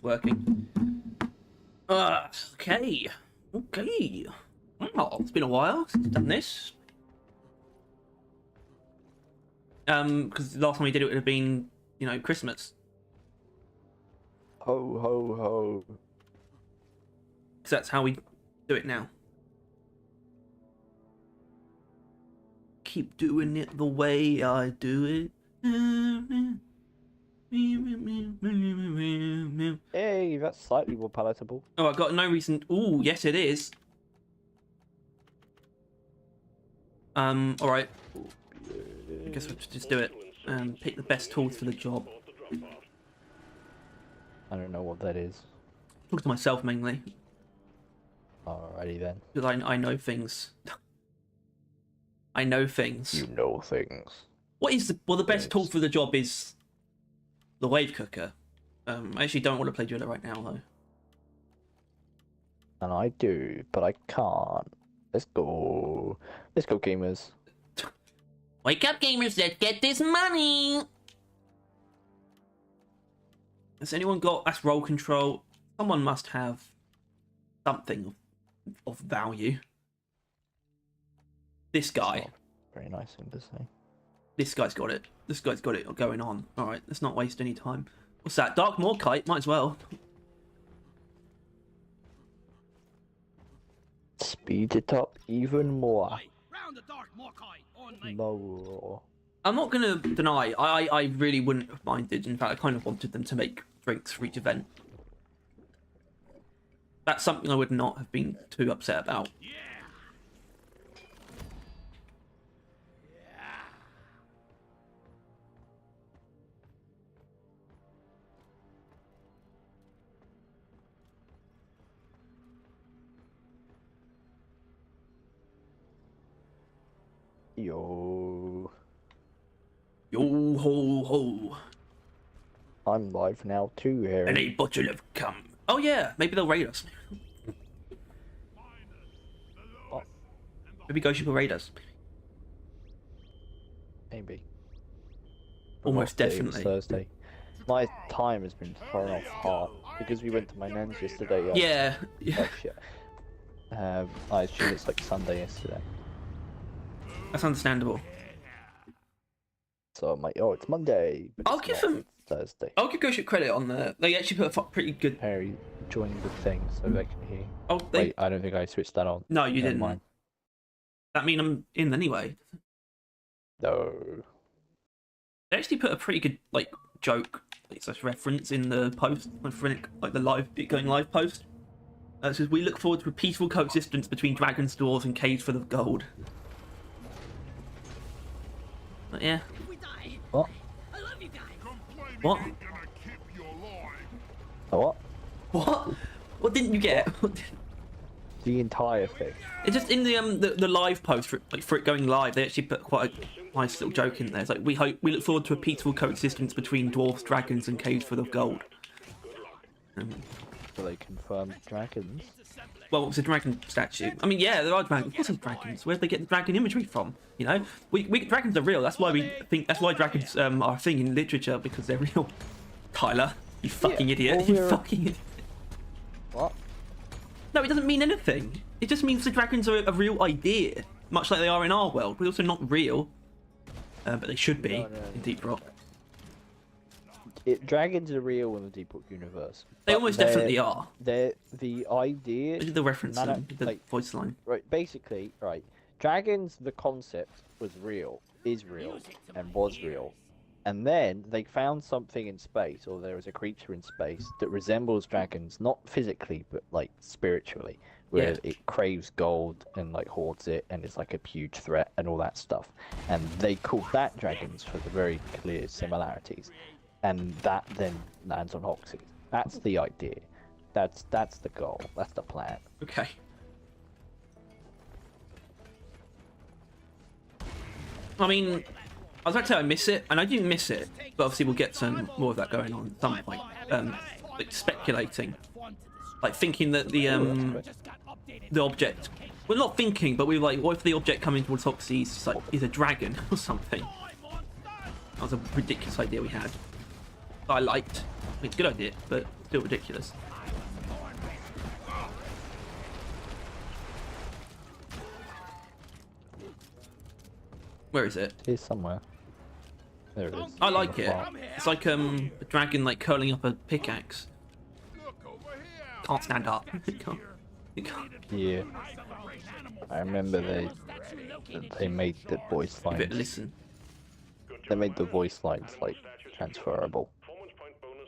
working. Okay. Okay. Oh, it's been a while since I've done this. Because the last time we did it would have been, you know, Christmas. Ho, ho, ho. Because that's how we do it now. Keep doing it the way I do it. Hey, that's slightly more palatable. Oh, I've got no reason. Oh, yes, it is. All right. I guess we'll just do it. Pick the best tools for the job. I don't know what that is. Talk to myself mainly. Alrighty then. Because I know things. I know things. You know things. What is the the best tool for the job is the wave cooker. I actually don't want to play Driller right now though. And I do, but I can't. Let's go. Let's go, gamers. Wake up, gamers! Let's get this money. Has anyone got? That's roll control. Someone must have something of value. This guy. Oh, very nice thing to say. This guy's got it. This guy's got it going on. All right, let's not waste any time. What's that? Dark Morkite? Might as well. Speed it up even more. Round the Dark Morkite on me. More. I'm not gonna deny. I really wouldn't have minded. In fact, I kind of wanted them to make drinks for each event. That's something I would not have been too upset about. Yeah. Yo. Yo ho ho. I'm live now too, Harry. And a bottle of cum. Oh yeah, maybe they'll raid us. Oh. Maybe Ghost will raid us. Maybe. Almost What day? It was definitely. Thursday. My time has been thrown off hard because we went to my nan's yesterday. Yeah. Yeah. Oh shit. I assume it's like Sunday yesterday. That's understandable. So I'm like, oh, it's Monday. But I'll it's give not, them- it's Thursday. I'll give Ghost credit on the. They actually put a pretty good. Harry, join the thing so they can hear. Oh, they. Wait, I don't think I switched that on. No, you Never didn't. mind. That mean I'm in anyway. No. They actually put a pretty good like joke, like such reference in the post, like the live going live post. It says we look forward to a peaceful coexistence between dragon's dwarves and caves full of gold. But yeah. If we die, What? I love you guys. What? A what? What? What didn't you get? The entire thing. It's just in the live post for it going live. They actually put quite a nice little joke in there. It's like we look forward to a peaceful coexistence between dwarves, dragons, and caves full of gold. So they confirmed dragons. Well, it was a dragon statue. I mean, yeah, there are dragons. Of course, there's dragons. Where did they get the dragon imagery from? You know, we dragons are real. That's why we think. That's why dragons are a thing in literature, because they're real. Tyler, you fucking idiot! well, You we're- fucking idiot. What? No, it doesn't mean anything. It just means the dragons are a real idea, much like they are in our world, but also not real. But they should be No. in Deep Rock. Dragons are real in the Deep Rock universe. They but almost they're- definitely are. They're the idea. Look at the reference, No, no, the like- voice line. Right, basically, right. Dragons, the concept was real, is real, and was real. And then they found something in space, or there was a creature in space that resembles dragons, not physically, but like spiritually, where Yeah. it craves gold and like hoards it, and it's like a huge threat and all that stuff. And they called that dragons for the very clear similarities. And that then lands on Hoxie. That's the idea. That's the goal. That's the plan. Okay. I mean, I was about to say I miss it, and I do miss it, but obviously we'll get some more of that going on at some point. Like speculating, like thinking that the object. We're not thinking, but we're like, what if the object coming towards Hoxie is like is a dragon or something? That was a ridiculous idea we had. That I liked. I mean, it's a good idea, but Feel ridiculous. Where is it? Here's somewhere. There it is. I like it. Wow. It's like a dragon like curling up a pickaxe. Can't stand up. You can't. Yeah. I remember they made the voice Give it lines. a listen. They made the voice lines like transferable.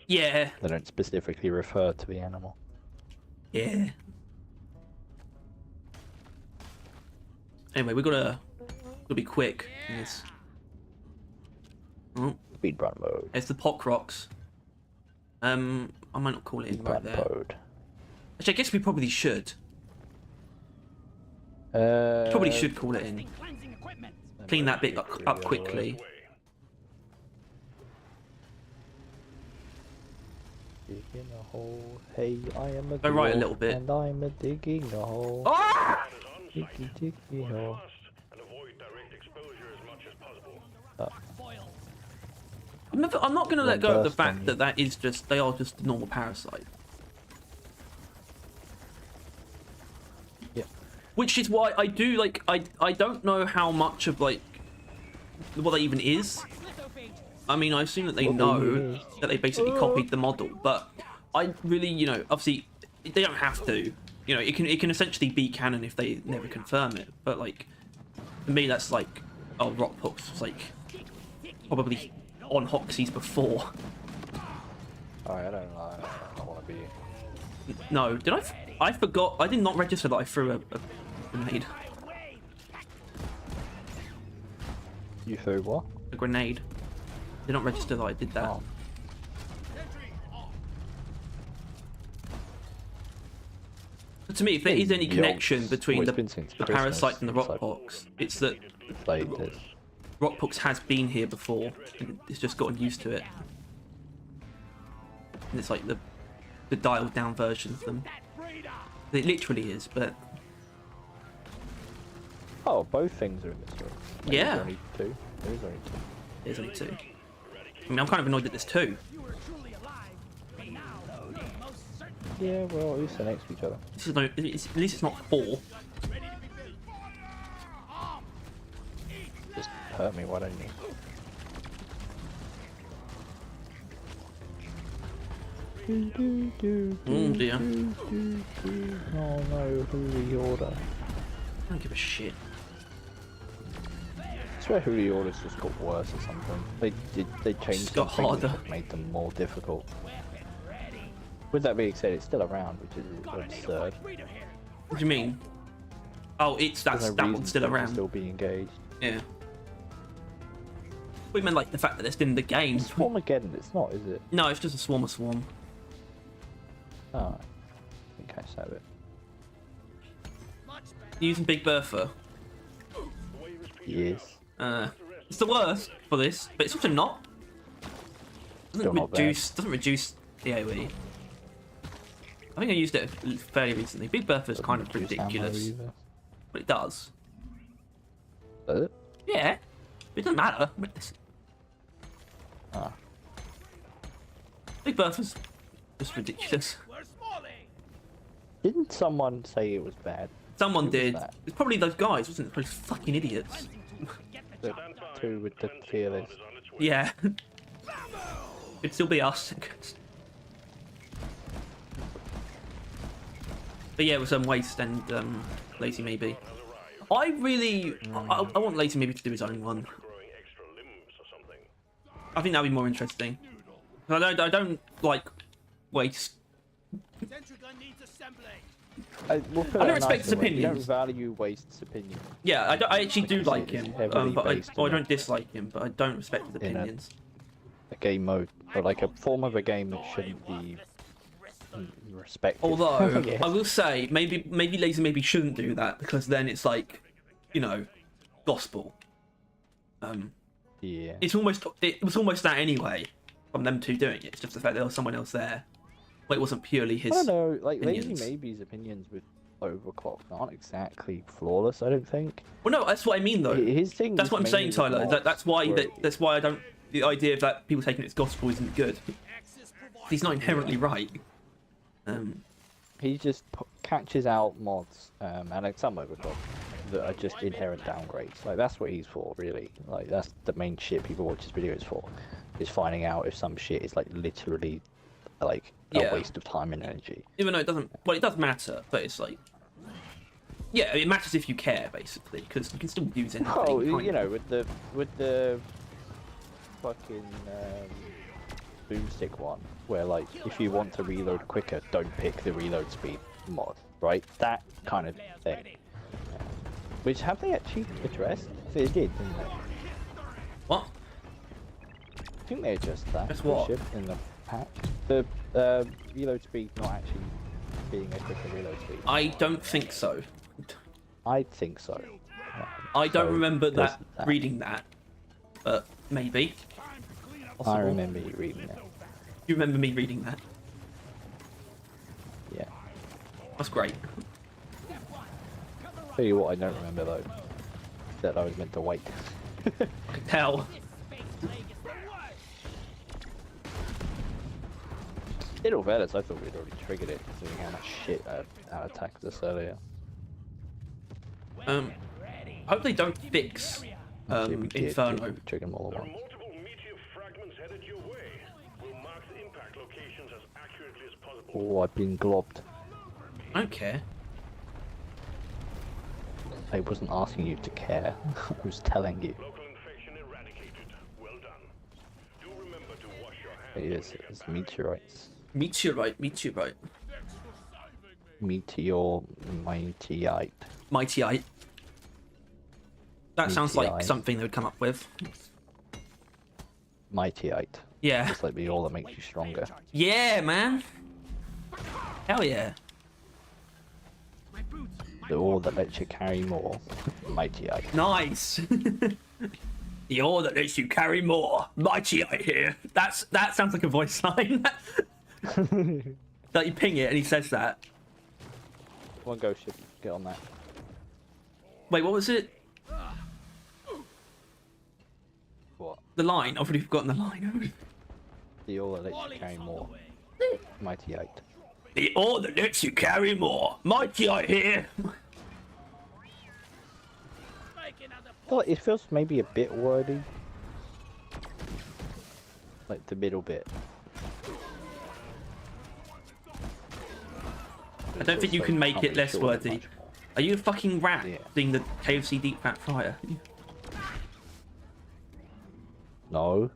Yeah. They don't specifically refer to the animal. Yeah. Anyway, we gotta be quick in this. Oh, Speedrun mode. there's the pock rocks. I might not call it in right Speedrun there. mode. Actually, I guess we probably should. Probably should call it in. Cleansing equipment. Clean that bit up quickly. Digging a hole. Hey, I am a Go right a dwarf, little bit. and I'm a digging a hole. Ah! Diggy, diggy hole. I'm not going to let go of the burst on fact you. that they are just a normal parasite. Yeah. Which is why I do like I don't know how much of like what that even is. I mean, I assume that they What know even is? that they basically copied the model, but I really, you know, obviously they don't have to. You know, it can essentially be canon if they never confirm it. But like, for me, that's like, oh, Rockpox was like probably on Hoxie's before. Alright, I don't want to be. No, did I forgot. I did not register that I threw a grenade. You threw what? A grenade. Did not register that I did that. Oh. But to me, if there is any The connection odds. between Well, the it's been since parasite and the Christmas, Rockpox, it's that Like this. Rockpox has been here before, and it's just gotten used to it. And it's like the dialed down version of them. It literally is, but Oh, both things are in this room. Yeah. There's only two. There's only two. there's only two. I mean, I'm kind of annoyed that there's two. You were truly alive. But now, most certainly Yeah, well, at least they're next to each other. This is no, at least it's not four. Just hurt me, why don't you? Oh dear. Oh no, Holy Order. I don't give a shit. I swear Holy Order's just got worse or something. They changed It's got something harder. that made them more difficult. With that being said, it's still around, which is absurd. What do you mean? Oh, it's that There's no that reason one's still for them to around. Still be engaged. Yeah. We meant like the fact that it's been in the game. It's Swarmageddon, it's not, is it? No, it's just a swarm of swarm. Oh, I didn't catch that bit. Using Big Bertha. Yes. It's the worst for this, but it's also not. Still not bad. Doesn't reduce the AoE. I think I used it fairly recently. Big Bertha is kind of Doesn't reduce ammo ridiculous, either. but it does. Does it? Yeah, it doesn't matter. Ah. Big Bertha's just ridiculous. where's Smalley? Didn't someone say it was bad? Someone Who was did. that? It's probably those guys, wasn't it? Those fucking idiots. The two with the fearless. Yeah. It'd still be us. But yeah, it was Waste and Lazy Maybe. I really, I want Lazy Maybe to do his own one. I think that'd be more interesting. I don't like Waste. Sentry gun needs assembly. We'll put I it don't respect his nicely, we don't opinions. value Waste's opinion Yeah, I actually do Because like it is him, heavily but I based or I on don't dislike him, but I don't respect his In a- opinions. a game mode, or like a form of a game that shouldn't be respected. Although guess. I will say, maybe Lazy Maybe shouldn't do that because then it's like, you know, gospel. Yeah. It was almost that anyway from them two doing it. It's just the fact there was someone else there. Like it wasn't purely his. I don't know, like opinions. Lazy Maybe's opinions with Overclock aren't exactly flawless, I don't think. Well, no, that's what I mean though. His thing That's is what I'm saying, mainly Tyler. the That's why mods, that's why I don't. The idea of that people taking it as gospel isn't good. Access provided. He's not inherently right. He just catches out mods and like some overclock that are just inherent downgrades. Like that's what he's for, really. Like that's the main shit people watch his videos for, is finding out if some shit is like literally like a waste of time and energy. Even though it doesn't, well, it does matter, but it's like, yeah, it matters if you care, basically, because you can still use anything. Oh, you know, with the fucking boomstick one, where like if you want to reload quicker, don't pick the reload speed mod, right? That kind of thing. Which have they actually addressed? They did, didn't they? What? I think they addressed that. That's what? In the patch. The reload speed not actually being a quicker reload speed. I don't think so. I think so. I don't So, remember there's that reading that, but maybe. Possible. I remember you reading that. You remember me reading that? Yeah. That's great. Tell you what, I don't remember though. That I was meant to wait. I can tell. In all fairness, I thought we'd already triggered it, considering how much shit I attacked us earlier. Hope they don't fix Inferno. Trigger more than once. Multiple meteor fragments headed your way. We'll mark the impact locations as accurately as possible. Oh, I've been globbed. I don't care. I wasn't asking you to care. I was telling you. Local infection eradicated. Well done. Do remember to wash your hands. It's meteorites. Meteorite. Meteor, mightyite. Mightyite. That sounds like Meteorite. something they would come up with. Mightyite. Yeah. It's like the all that makes you stronger. Yeah, man. Hell yeah. The all that lets you carry more. Mightyite. Nice. The ore that lets you carry more. Mightyite here. That sounds like a voice line. Like you ping it and he says that. One go ship. Get on that. Wait, what was it? What? The line. I've already forgotten the line. The all that lets you carry more. Mightyite. The ore that lets you carry more. Mightyite here. Well, it feels maybe a bit wordy. Like the middle bit. I don't think you can make it less worthy. Are you a fucking rat Yeah. doing the KFC deep fat fryer? No.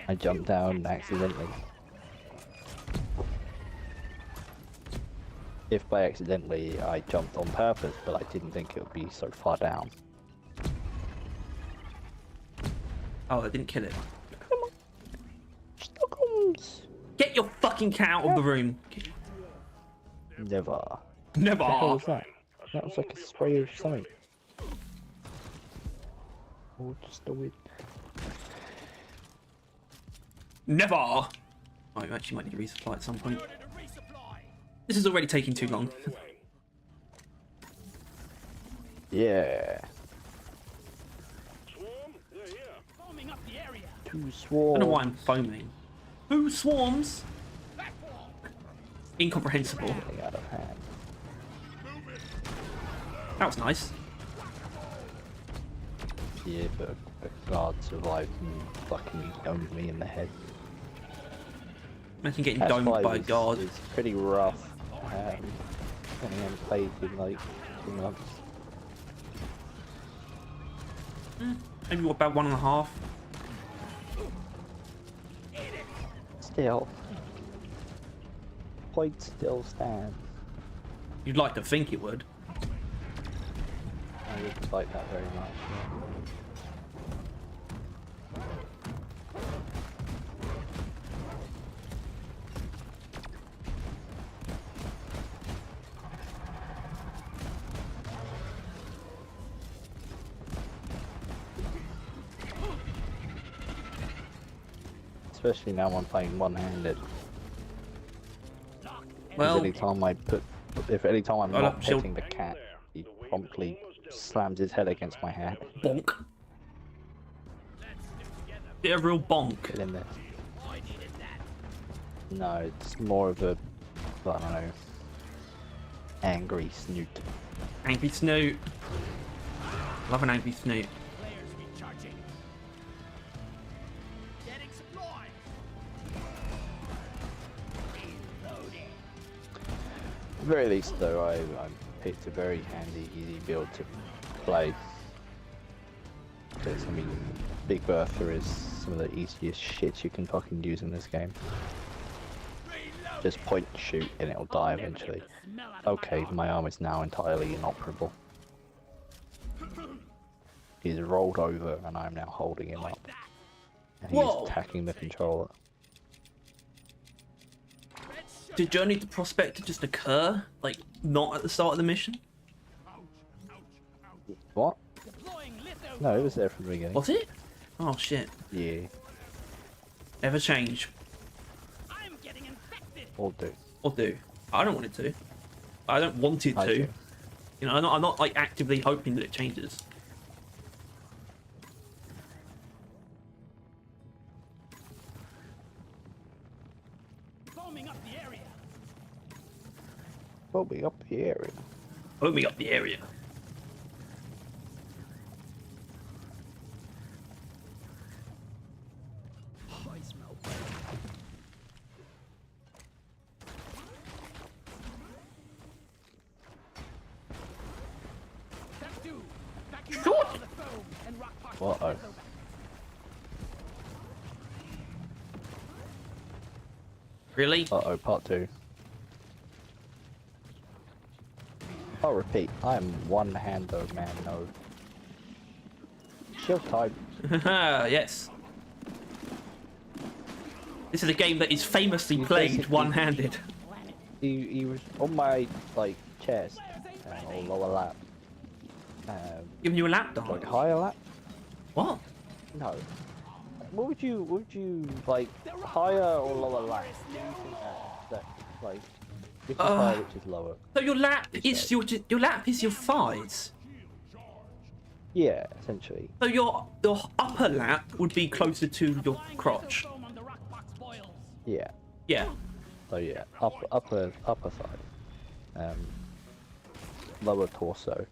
I jumped down accidentally. If by accidentally I jumped on purpose, but I didn't think it would be so far down. Oh, I didn't kill it. Stockholms! Get your fucking cat out of the room. Never. Never. What the hell was that? That was like a spray of something. Or just a weird... Never. Oh, you actually might need to resupply at some point. This is already taking too long. Yeah. Swarm, they're here. Foaming up the area. Two I swarms. don't know why I'm foaming. Who swarms? Incomprehensible. Getting out of hand. That was nice. Yeah, but a guard survived and fucking domed me in the head. Imagine getting Patch domed 5 by a guard. is pretty rough. I haven't played in like 2 months. Maybe what, about 1.5? Still. Point still stands. You'd like to think it would. I would like that very much. Yeah. Especially now I'm playing one-handed. Well, Anytime I put, if anytime I'm I'll not have shield- petting the cat, he promptly slams his head against my hand. bonk. Get a real bonk. Get in there. No, it's more of a, I don't know, angry snoot. Angry snoot. Love an angry snoot. Players recharging. Getting supplies. Reloading. At the very least, though, I picked a very handy, easy build to play. Because, I mean, Big Bertha is some of the easiest shit you can fucking use in this game. Just point and shoot and it'll die eventually. Okay, my arm is now entirely inoperable. He's rolled over and I'm now holding him up. And he's Whoa. attacking the controller. Did Journey to Prospector just occur? Like, not at the start of the mission? What? Deploying litho. No, it was there from the beginning. Was it? Oh shit. Yeah, Ever change. I'm getting infected. will do. Or do. I don't want it to. I don't want it I to. do. You know, I'm not like actively hoping that it changes. Bombing up the area. Bombing up the area. Open up the area. Oh, I smell. Step 2. Vacuum Shoot. out all the foam and rock particles. Uh-oh. Really? Uh-oh, part 2. I'll repeat, I am one-hander man, no. Shield type. Yes. This is a game that is famously You played basically- one-handed. Planet. He was on my, like, chest, or lower lap. Giving you a lap Like, dance. higher lap? What? No. What would you, like, higher or lower lap? What do you think that like, which is higher, which is lower? So your lap is said. your lap is your thighs. Yeah, essentially. So your upper lap would be closer to your Applying crotch. litho foam on the rock box boils. Yeah. Yeah. So yeah, upper thigh. Lower torso.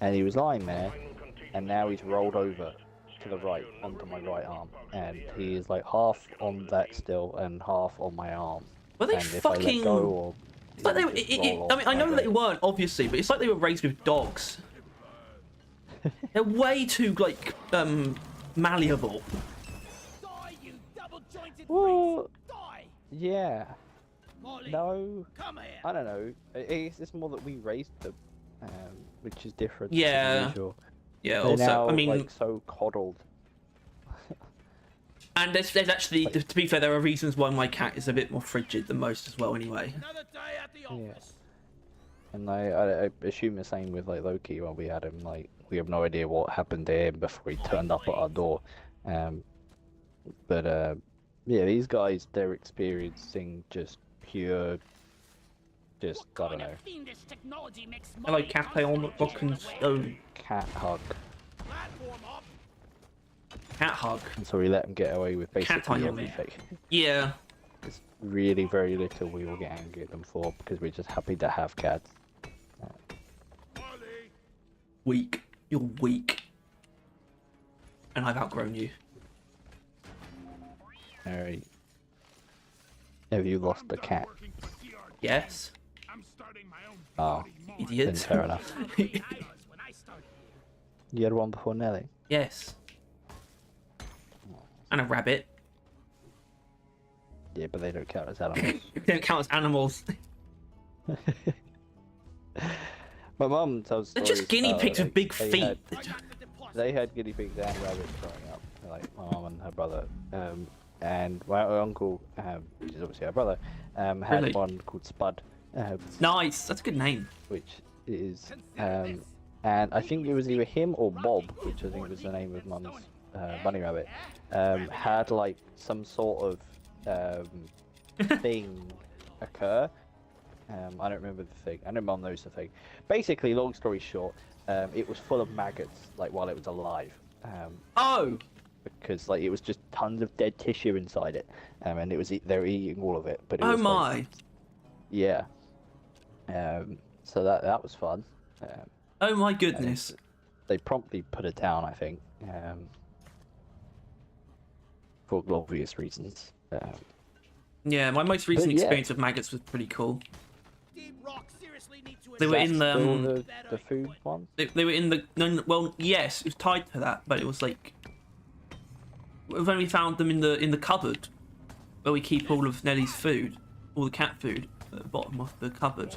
And he was lying there, and now he's rolled over to the right, onto my right arm. And he is like half on that still, and half on my arm. Were they and if fucking? I let go, or It's like they, he'll just roll I mean, I off know my they leg. weren't obviously, but it's like they were raised with dogs. They're way too like malleable. Die, you double-jointed Well, freaks! Die! yeah. Molly, No, come here! I don't know. It's more that we raised them, which is different. to Yeah. the usual. Yeah. They're Also, now, I mean, like, so coddled. and there's actually, to be fair, there are reasons why my cat is a bit more frigid than most as well. Anyway. Another day at the office. And I assume the same with like Loki when we had him. Like, we have no idea what happened to him before he turned up at our door. But yeah, these guys, they're experiencing just pure, just I don't know, Fiendish technology makes Hello, Molly Cafe on constantly Rock and aware. Stone. cat hug. Platform up. Cat hug. And so we let him get away with Cat basically hug. everything. Yeah. It's really very little we will get angry at them for because we're just happy to have cats. Weak. You're weak. And I've outgrown you. Alright. Have you lost a cat? Yes. Oh, then Idiot. fair enough. When I started here. You had one before Nelly? Yes. And a rabbit. Yeah, but they don't count as animals. They don't count as animals. My mum tells They're stories just guinea about, pigs with like, big they feet. had- I got the deposit. They had guinea pigs and rabbits growing up, like my mum and her brother. And my uncle, which is obviously her brother, had Really? one called Spud, Nice. That's a good name. which is, and I think it was either him or Bob, which I think was the name of mum's bunny rabbit, had like some sort of thing occur. I don't remember the thing. I know mum knows the thing. Basically, long story short, it was full of maggots, like while it was alive. Oh. because like it was just tons of dead tissue inside it, and it was they were eating all of it. But it Oh was my! like, yeah. So that was fun. Oh my And goodness! they promptly put it down, I think, for obvious reasons. Yeah, my most recent yeah. experience with maggots was pretty cool. Deep Rock seriously need to They were That's in the, still the food one. They were in the well, yes, it was tied to that, but it was like when we found them in the cupboard where we keep all of Nellie's food, all the cat food at the bottom of the cupboard,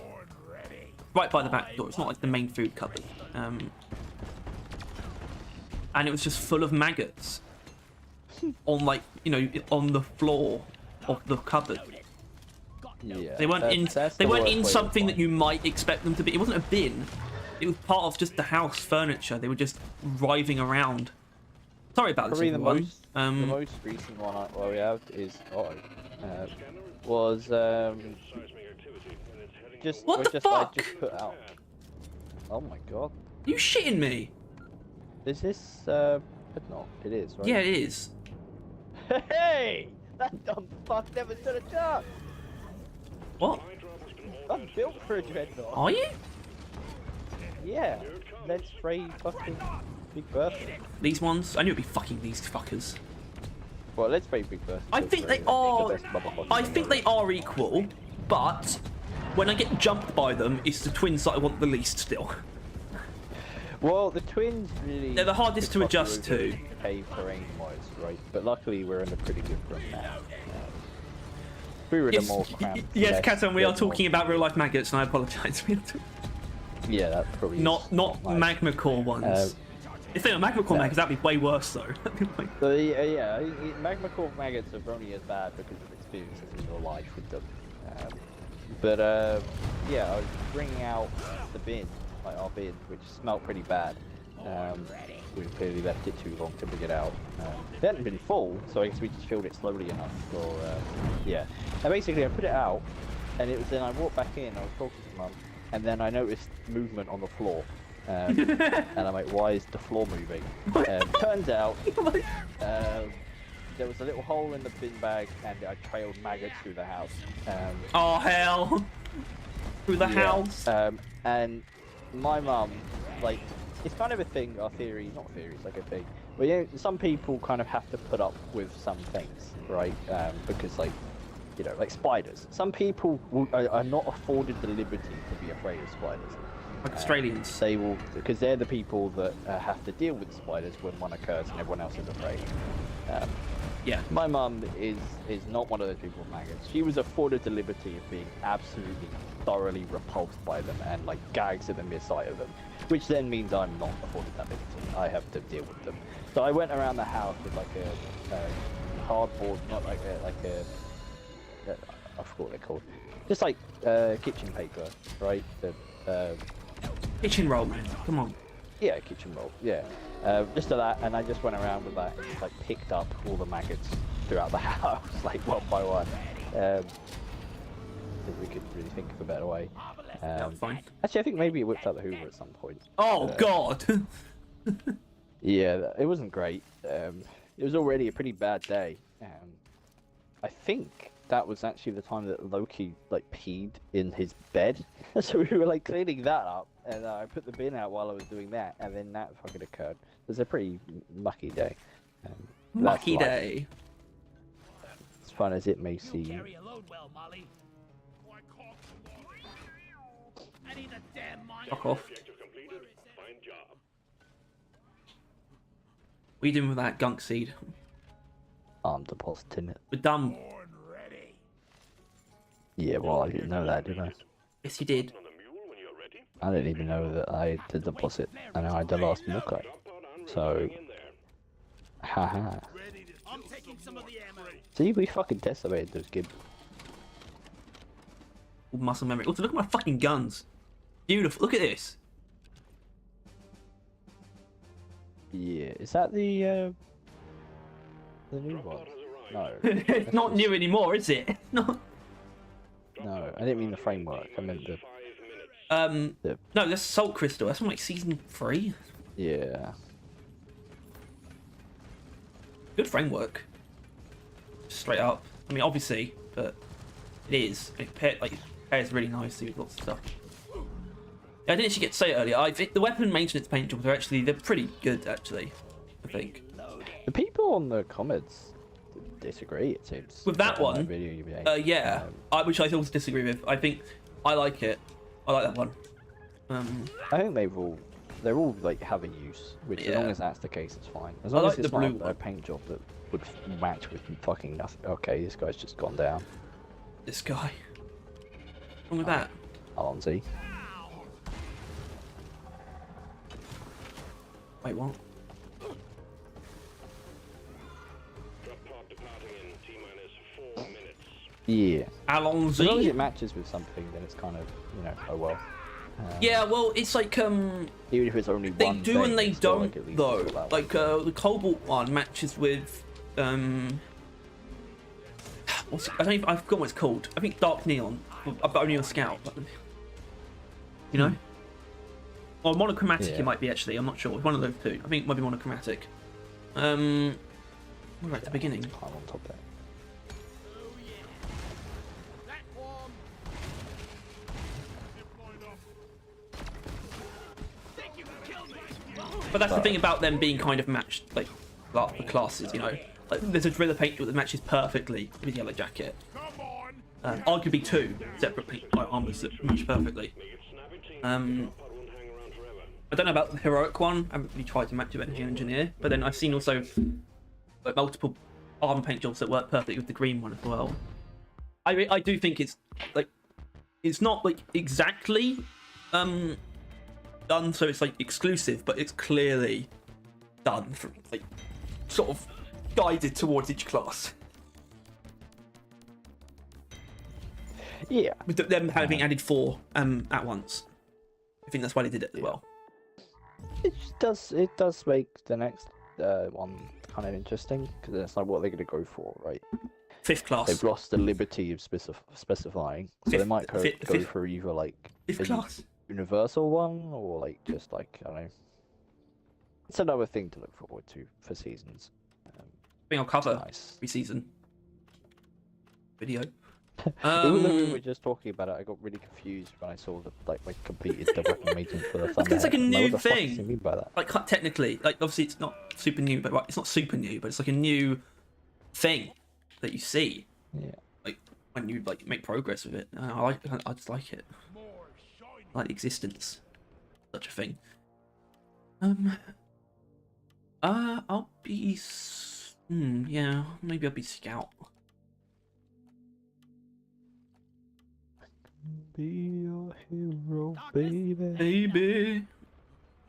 right by the back door. It's not like the main food cupboard, and it was just full of maggots on on the floor of the cupboard. Yeah, They weren't in. that's They the weren't worst in way to something that find you might expect them to be. It wasn't a bin. It was part of just the house furniture. They were just writhing around. Sorry about this, Probably the everyone. most recent one we have is was just What the just fuck? I just put out. Oh my god, You shitting me? is this no? It is, right? Yeah, it is. Hey, that dumb fuck never stood a chance. What? I'm built for a dreadnought. Are you? Yeah, let's spray fucking Big Bertha. These ones? I knew it'd be fucking these fuckers. Well, let's spray Big Bertha. I think they are. I think they are equal, but when I get jumped by them, it's the twins that I want the least still. Well, the twins really. They're the hardest to adjust to. Cave terrain-wise, right? But luckily, we're in a pretty good run now. We were in a more cramped. Yes, less Katon, we are dreadnought. talking about real life maggots, and I apologise. Yeah, that probably. Not like, magma core ones. If they were magma core maggots, that'd be way worse though. So yeah, magma core maggots are only as bad because of experiences in your life with them. Yeah, I was bringing out the bin, like our bin, which smelled pretty bad. We clearly left it too long to bring it out. It hadn't been full, so I guess we just filled it slowly enough. Or yeah, and basically I put it out, and it was then I walked back in. I was talking to Mum, and then I noticed movement on the floor. And I'm like, why is the floor moving? Turns out there was a little hole in the bin bag, and I trailed maggots through the house. Oh hell! Through the house. And my mum, like, it's kind of a thing. Our theory, not theory, it's like a thing. Well, you know, some people kind of have to put up with some things, right? Because, like, you know, like spiders. Some people are not afforded the liberty to be afraid of spiders. Like Australians. They will, because they're the people that have to deal with spiders when one occurs and everyone else is afraid. Yeah. My mum is not one of those people with maggots. She was afforded the liberty of being absolutely thoroughly repulsed by them and like gags at the mere sight of them, which then means I'm not afforded that liberty. I have to deal with them. So I went around the house with like a cardboard, not like a I forgot what they're called, just like kitchen paper, right? Kitchen roll, man. Come on. Yeah, kitchen roll. Yeah, just that, and I just went around with that and just like picked up all the maggots throughout the house, like one by one. If we could really think of a better way. Fine. Actually, I think maybe it whipped out the Hoover at some point. Oh God. Yeah, it wasn't great. It was already a pretty bad day. I think that was actually the time that Loki like peed in his bed, so we were like cleaning that up, and I put the bin out while I was doing that, and then that fucking occurred. It was a pretty mucky day. Lucky life. day. As fun as it may seem. Carry a load well, Molly. I need a damn mine. Fuck off. Objective completed. Fine job. What are you doing with that gunk seed? I'm depositing it. We're done. Yeah, well, I didn't know that, did I? Yes, you did. On the mule when you're ready. I didn't even know that I had to deposit, and I had the last milk out. So, In there. haha. I'm taking some of the ammo. See, we fucking decimated those kids. Muscle memory. Also, look at my fucking guns. Beautiful. Look at this. Yeah, is that the new one? No. It's not new anymore, is it? No. No, I didn't mean the framework. I meant the. No, that's Salt Crystal. That's from like season 3. Yeah. Good framework. Straight up. I mean, obviously, but it is. It pairs really nicely with lots of stuff. Yeah, I didn't actually get to say it earlier. I think the weapon maintenance paint jobs are they're pretty good actually. I think. The people on the comments disagree. It seems with that one. Yeah, which I also disagree with. I think I like it. I like that one. I think they're all like have a use, which as long as that's the case, it's fine. As long I as like it's the blue not a paint job that would match with fucking nothing. Okay, this guy's just gone down. This guy. What's wrong with that? Alonzi. Wait, what? Drop pod departing in T-minus 4 minutes. Yeah. Alonzi. As long as it matches with something, then it's kind of, you know, oh well. Yeah, well, it's like even if it's only they one do thing, and they it's still, don't like, at least though. it's allowed. Like the Cobalt one matches with what's, I don't even, I've forgotten what it's called. I think Dark Neon, but only on Scout. You know, or monochromatic. Yeah. It might be actually. I'm not sure. One of those two. I think it might be monochromatic. We're at the beginning. I'm on top there. But that's the thing about them being kind of matched, like the classes. You know, like there's a driller paint that matches perfectly with Yellow Jacket. Arguably two separate paint armors that match perfectly. I don't know about the heroic one. I haven't really tried to match it with Energy Engineer, but then I've seen also like multiple armor paint jobs that work perfectly with the green one as well. I do think it's like it's not like exactly done so it's like exclusive, but it's clearly done from like sort of guided towards each class. Yeah. With them having added 4 at once. I think that's why they did it as well. It does make the next one kind of interesting, because it's like what they're going to go for, right? 5th class. They've lost the liberty of specifying, so they might go for either like 5th class. Universal one, or like just like, I don't know. It's another thing to look forward to for seasons. I think I'll cover nice. every season video. Even though we were just talking about it, I got really confused when I saw the like completed the weapon maintenance for the thunder. It's like a new what the fuck thing. does he mean by that? Like technically, like obviously it's not super new, but it's not super new, but it's like a new thing that you see. Yeah. Like when you like make progress with it. I just like it. I like the existence of such a thing. I'll be. Yeah, maybe I'll be Scout. Be your hero, baby. Baby.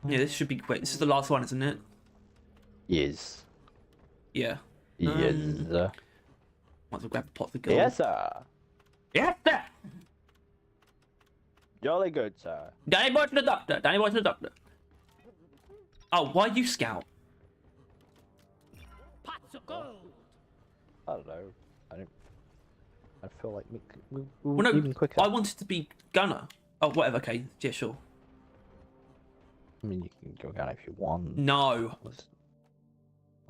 Yeah, this should be quick. This is the last one, isn't it? Yes. Yeah. Yes. Might as well grab a pot of gold. Yes, sir. Yes, sir. Jolly good, sir. Danny boy to the doctor. Danny boy to the doctor. Oh, why you Scout? Pots of gold. I don't know. I feel like we Well, no, even quicker. I wanted to be Gunner. Oh, whatever. Okay, yeah, sure. I mean, you can go down if you want. No.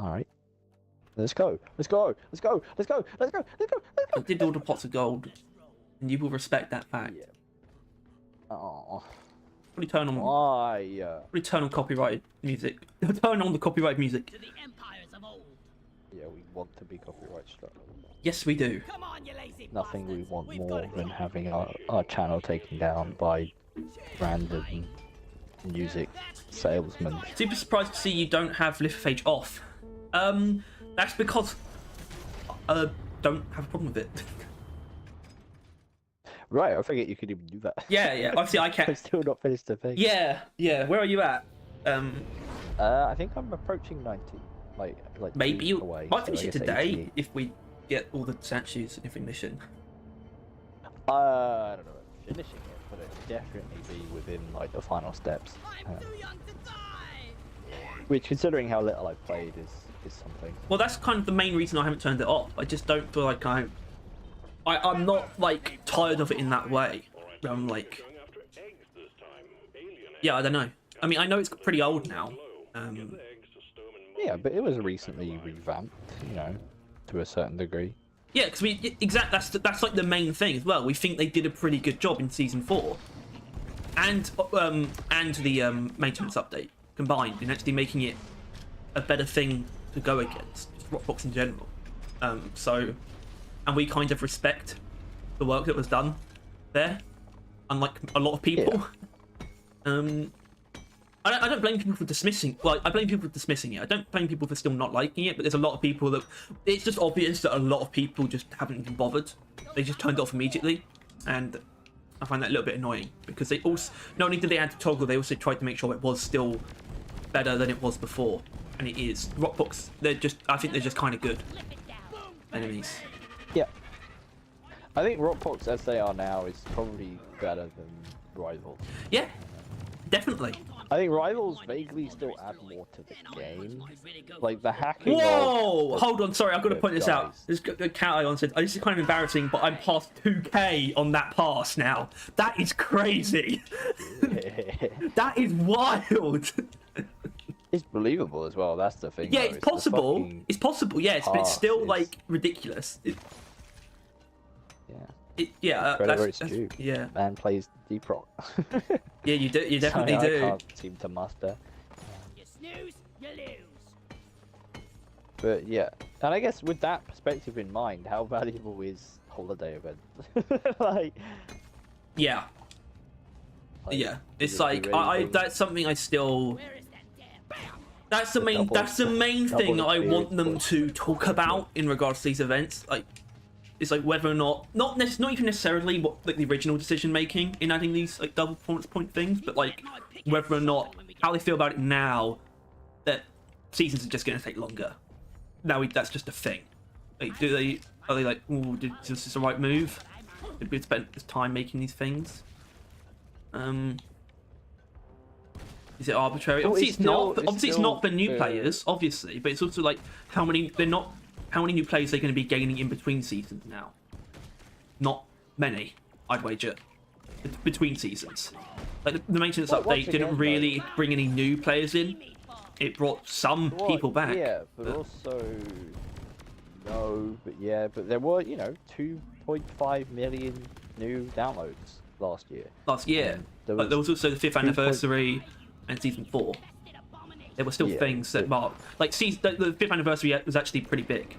All right. Let's go. Let's go. Let's go. Let's go. Let's go. Let's go. Let's I go. did all the pots of gold, and you will respect that fact. Yeah. Oh. Probably turn on. Why? Probably turn on copyrighted music. Turn on the copyrighted music. To the empires of old. Yeah, we want to be copyright struck. Yes, we do. Come on, you lazy Nothing we bastards. want We've more got it than covered. having our channel taken down by random music salesmen. Super surprised to see you don't have Lithophage off. That's because don't have a problem with it. Right, I forget you could even do that. Yeah. Obviously, I I've can't. still not finished the thing. Yeah. Where are you at? I think I'm approaching 90. Like Maybe 2 you away, might so finish I it guess today 88. if we get all the statues in every mission. I don't know about finishing it, but it'll definitely be within like the final steps. I'm too young to die. Which, considering how little I've played, is something. Well, that's kind of the main reason I haven't turned it off. I just don't feel like I'm not like tired of it in that way. I'm like, Going after eggs this time. Alien yeah, I don't know. I mean, I know it's pretty old now. Get the eggs to Stoneman Yeah, but it was recently revamped, you know, to a certain degree. Yeah, because that's like the main thing as well. We think they did a pretty good job in season 4, and the maintenance update combined in actually making it a better thing to go against, just Rockbox in general. And we kind of respect the work that was done there, unlike a lot of people. Yeah. I don't blame people for dismissing. Well, I blame people for dismissing it. I don't blame people for still not liking it. But there's a lot of people that it's just obvious that a lot of people just haven't been bothered. They just turned it off immediately, and I find that a little bit annoying because they also not only did they add the toggle, they also tried to make sure it was still better than it was before, and it is. Rockbox, I think they're just kind of good enemies. Yeah. I think Rockbox as they are now is probably better than Rivals. Yeah, definitely. I think Rivals vaguely still add more to the game. Like the hacking. Whoa! Hold on, sorry, I've got to the point this out. guys. This cat Ion said, this is kind of embarrassing, but I'm past 2k on that pass now. That is crazy. That is wild. It's believable as well. That's the thing. Yeah, though. it's possible. It's possible, yes, but it's still is- like ridiculous. Yeah. Credit where it's due. Yeah. Man plays deep rock. Yeah, you do. You definitely I do. can't seem to muster. You snooze, you lose. But yeah, and I guess with that perspective in mind, how valuable is holiday events? like, Yeah. Yeah. It's would like it be really big? that's something I still. Where is that damn? That's the main. double- That's the main double thing I want experience them point. to talk about in regards to these events. Like, it's like whether or not not even necessarily what like the original decision making in adding these like double performance point things, but like whether or not how they feel about it now that seasons are just going to take longer. Now that's just a thing. Like, are they like, oh, is this the right move? Did we spend this time making these things? Is it arbitrary? Well, Obviously, it's it's not. still- Obviously, it's not for new still, players, obviously, but it's also like how many new players they're going to be gaining in between seasons now. Not many, I'd wager, between seasons. Like the maintenance Well, once update didn't again, really bring any new players in. It brought some well, people back. Yeah, but also but there were 2.5 million new downloads last year. Last year, There but there was was also the 5th 2 anniversary and season 4. There were still Yeah, things that but- marked like the 5th anniversary was actually pretty big.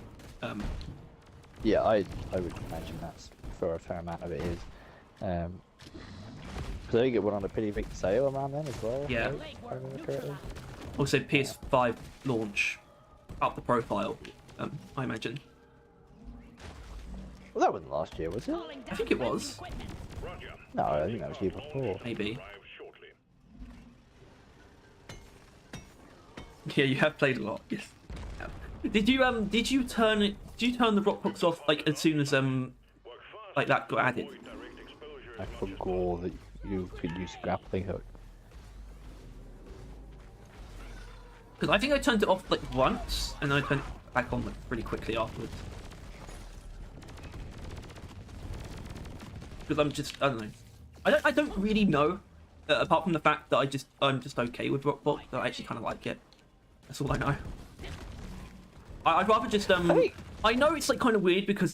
Yeah, I would imagine that's for a fair amount of it is. Because I think it went on a pretty big sale around then as well. Yeah. right, if I remember correctly. Also, PS5 launch up the profile, I imagine. Well, that wasn't last year, was it? I think it was, Roger. No, I think that was year before. maybe. Arrive shortly. Yeah, you have played a lot. Yes. Did you turn the Rockbox off like as soon as Work fast. like that got added? Avoid direct exposure. I forgot that you could use a grappling hook. Because I think I turned it off like once, and I turned it back on like pretty quickly afterwards. Because I don't know. I don't really know. Apart from the fact that I'm just okay with Rockbox, that I actually kind of like it. That's all I know. I'd rather just I know it's like kind of weird because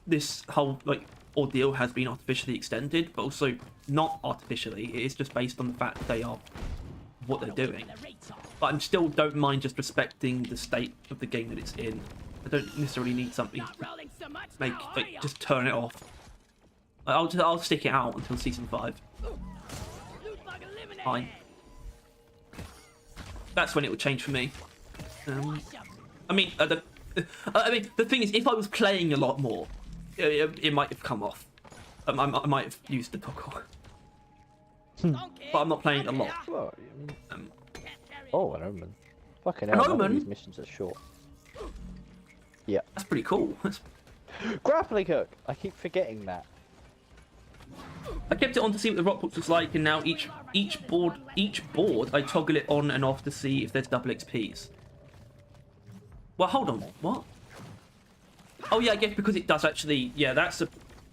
this whole like ordeal has been artificially extended, but also not artificially. It is just based on the fact that they are what they're doing. But I still don't mind just respecting the state of the game that it's in. I don't necessarily need something to Rolling so much make now, are like ya? just turn it off. Like, I'll stick it out until season 5. Loot bug eliminated. Fine. That's when it would change for me. I mean, the thing is, if I was playing a lot more, it might have come off. I might have used the toggle, but I'm not playing a lot. Well, I mean, oh, an omen. Fucking An hell, none of omen? these missions are short. Yeah. That's pretty cool. Grappling hook! I keep forgetting that. I kept it on to see what the Rockbox was like, and now each board I toggle it on and off to see if there's double XPs. Well, hold on, what? Oh yeah, I guess because it does actually. Yeah, that's a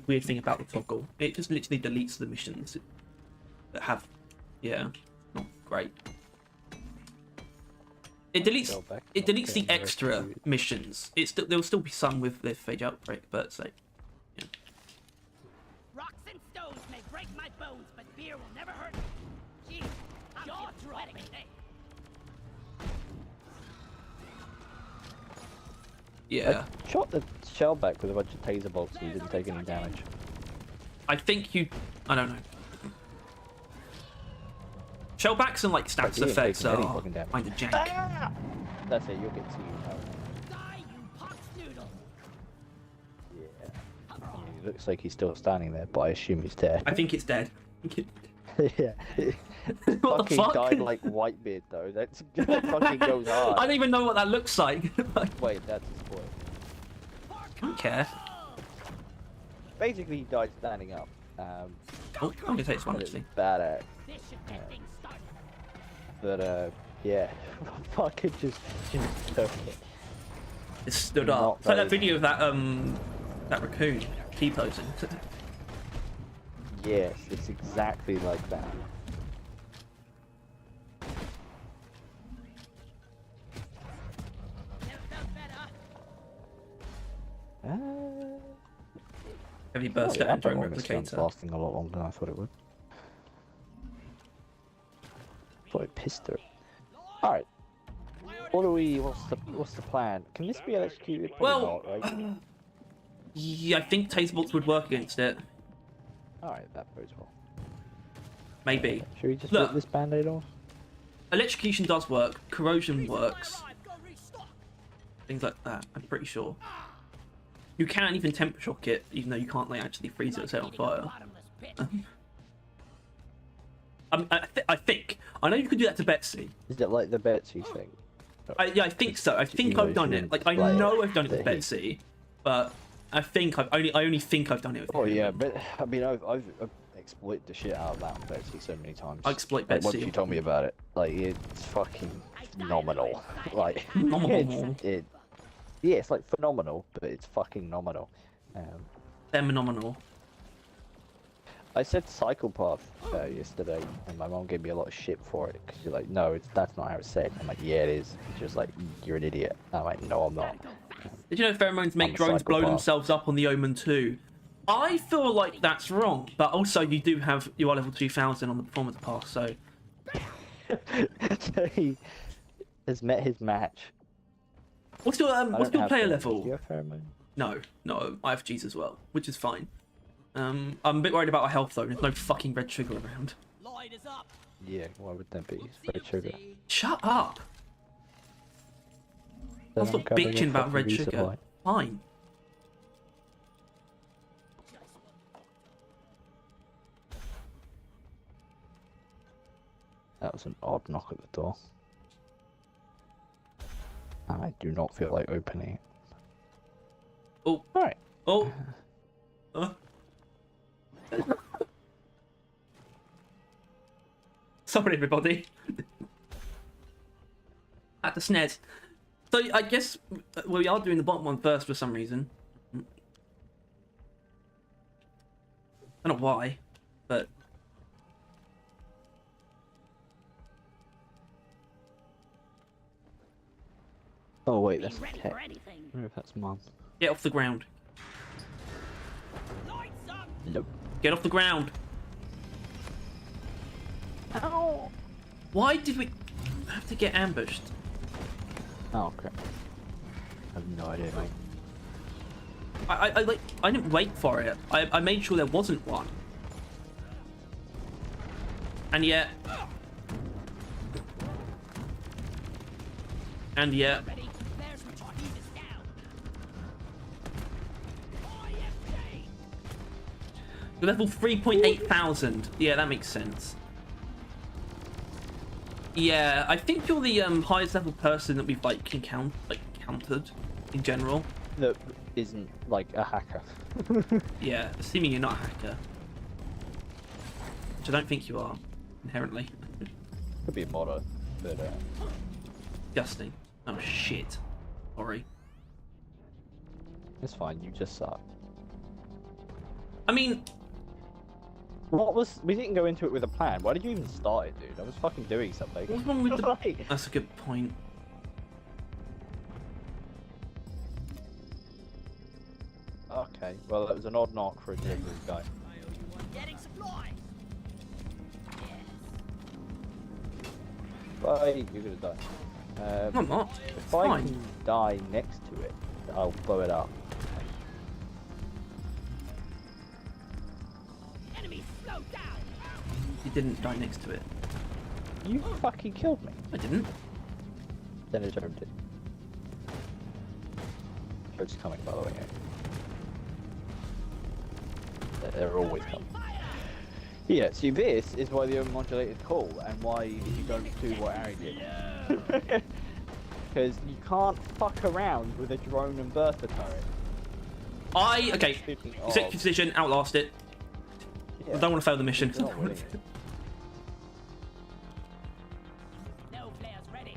weird thing about the toggle. It just literally deletes the missions that have. Yeah, not great. It deletes Shellback it not deletes the getting extra rescued. missions. There'll still be some with the phage outbreak, but say yeah. Rocks and stones may break my bones, but beer will never hurt me. Gee, I'm jaw-dropping. Yeah. I shot the Shellback with a bunch of taser bolts and he didn't take any damage. I think you. I don't know. Shellbacks and like stats he ain't effects taking any are fucking damage. kind of jank. Ah! That's it, you'll get to Die, you pox noodle. Yeah. I mean, it looks like he's still standing there, but I assume he's dead. I think it's dead. Yeah. What the fucking fuck? died like Whitebeard though. That's fucking goes hard. I don't even know what that looks like. Wait, that's a spoiler. I don't care. Basically, he died standing up. Oh, I'm gonna take this one But it's actually. This badass. should get things started. But yeah, fucking just took it. It stood Not up. It's like that very- video of that raccoon T-posing. Yes, it's exactly like that. Never felt better. Heavy burst Yeah, at drone this gun's replicator. lasting a lot longer than I thought it would. Thought it pissed her. Alright. What's the plan? Can this be electrocuted? Probably Well, not, right? yeah, I think taser bolts would work against it. Alright, that bodes well. Maybe. Should we just Look. rip this band-aid off? Electrocution does work. Corrosion works. Alive, go restock. Things like that. I'm pretty sure. You can even temper shock it, even though you can't like actually freeze it or set it on fire. Bottomless pit. I think. I know you could do that to Betsy. Is it like the Betsy thing? Yeah, I think so. I think I've done it. Like I know I've done it with Betsy, but I only think I've done it with. Oh him. yeah, but I mean I've exploited the shit out of that on Betsy so many times. I exploit Like, Betsy. once you told me about it, like it's fucking phenomenal. Like Phenomenal. Yeah, it's like phenomenal, but it's fucking nominal. They're phenomenal. I said psychopath yesterday, and my mom gave me a lot of shit for it because you're like, no, that's not how it's said. I'm like, yeah, it is. She's just like, you're an idiot. I'm like, no, I'm not. Did you know pheromones make I'm a drones blow psychopath. themselves up on the Omen 2? I feel like that's wrong, but also you are level 2000 on the performance pass, so So he has met his match. what's your I don't have player pheromones. level? Do you have pheromones? No, I have G's as well, which is fine. I'm a bit worried about our health though. There's no fucking red trigger around. Lloyd is up. Yeah, why would that be? It's red sugar. Shut up! I'll Then stop I'm covering a bitching about fucking red resupply. sugar. Fine. That was an odd knock at the door. I do not feel like opening it. Oh, Alright. oh. Sorry, everybody. At the SNES. So I guess we are doing the bottom one first for some reason. I don't know why, but Oh wait, Be that's ready Tet. for anything. I wonder if that's Mum. get off the ground. Lloyd's up. Nope. Get off the ground. Ow! Why did we have to get ambushed? Oh crap. I have no idea, mate. I didn't wait for it. I made sure there wasn't one. And yet. And yet. Ready? There's what you need is down. IFJ. Level 3.8 thousand. Yeah, that makes sense. Yeah, I think you're the highest level person that we've like encountered in general. That isn't like a hacker. Yeah, assuming you're not a hacker. Which I don't think you are, inherently. Could be a modder, but Disgusting. Oh shit. Sorry. it's fine. You just suck. I mean, What was? We didn't go into it with a plan. Why did you even start it, dude? I was fucking doing something. what's wrong with the... Like, That's a good point. Okay, well that was an odd knock for a delivery guy. Getting supplies. Bye, you're gonna die. I'm not. If It's I fine. can die next to it, I'll blow it up. Enemy slow down. You didn't die next to it. You fucking killed me. I didn't. Then it did. It's coming, by the way. They're always coming. Yeah, see, this is why the unmodulated call and why you don't do what Harry did. Because you can't fuck around with a drone and Bertha turret. Okay. Executive decision, outlast it. Yeah. I don't want to fail the mission. Not really. No flares ready.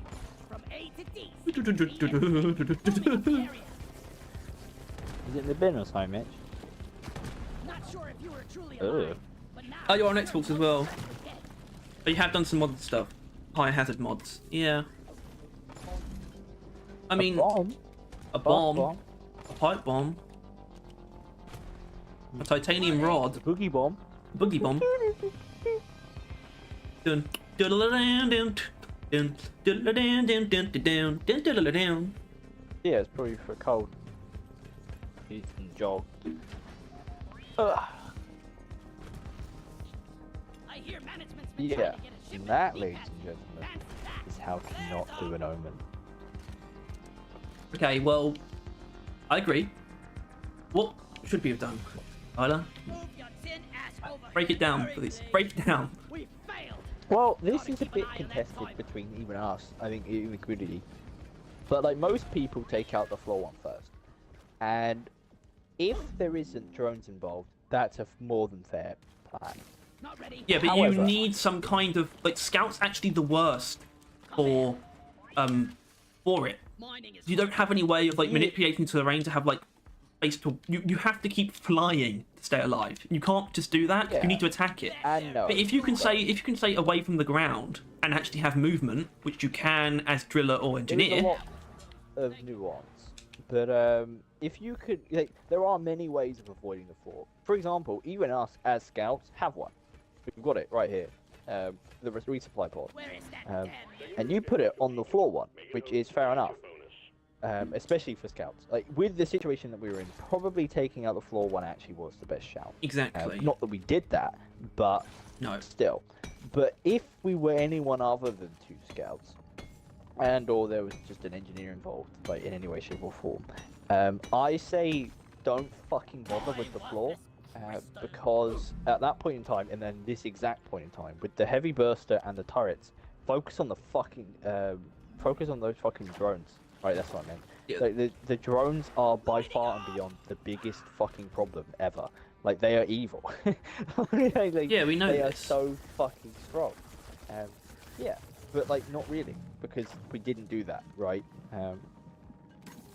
From A to D. Is it in the bin or something, Mitch? Not sure if you were truly Ugh. alive, but now Oh, you're on Xbox as well. dead. But you have done some mod stuff. High hazard mods. Yeah. I mean, Bomb? a bomb, a pipe bomb, a titanium rod, Boogie bomb? boogie bomb. Dun dun dun dun dun dun dun dun dun dun dun dun dun. Yeah, it's probably for cold. You can jog. Ugh. I hear management's been Yeah, trying to get a and shipment that, to ladies Meatpad. and gentlemen, Fancy that. is how to not do an omen. Okay, well, I agree. What should we have done, Tyler? Move your tin ass over Break here it down, very please. quick. Break it down. We failed. Well, this is a bit contested between even us, I think, in liquidity. But like most people take out the floor one first. And if there isn't drones involved, that's a more than fair plan. Not ready. Yeah, but However- you need some kind of like Scout's actually the worst for it. Mining is You don't have any way of like manipulating terrain to have like space to. You have to keep flying to stay alive. You can't just do that. Yeah. You need to attack it. And no. But if you can say away from the ground and actually have movement, which you can as driller or There is engineer. a lot of nuance. But if you could, like, there are many ways of avoiding the floor. For example, even us as scouts have one. We've got it right here. The resupply pod. Where is that Um, damn and you put it on the floor one, which is fair enough. Especially for scouts. Like, with the situation that we were in, probably taking out the floor one actually was the best shout. Exactly. Not that we did that, but No. still. But if we were anyone other than two scouts, and or there was just an engineer involved, like in any way, shape, or form, I say don't fucking bother with the floor, because at that point in time, and then this exact point in time, with the heavy burster and the turrets, focus on the fucking, focus on those fucking drones. Right, that's what I meant. Yeah. Like, the drones are by far and beyond the biggest fucking problem ever. Like, they are evil. Like, Yeah, we know they are this. so fucking strong. Yeah, but like not really, because we didn't do that, right?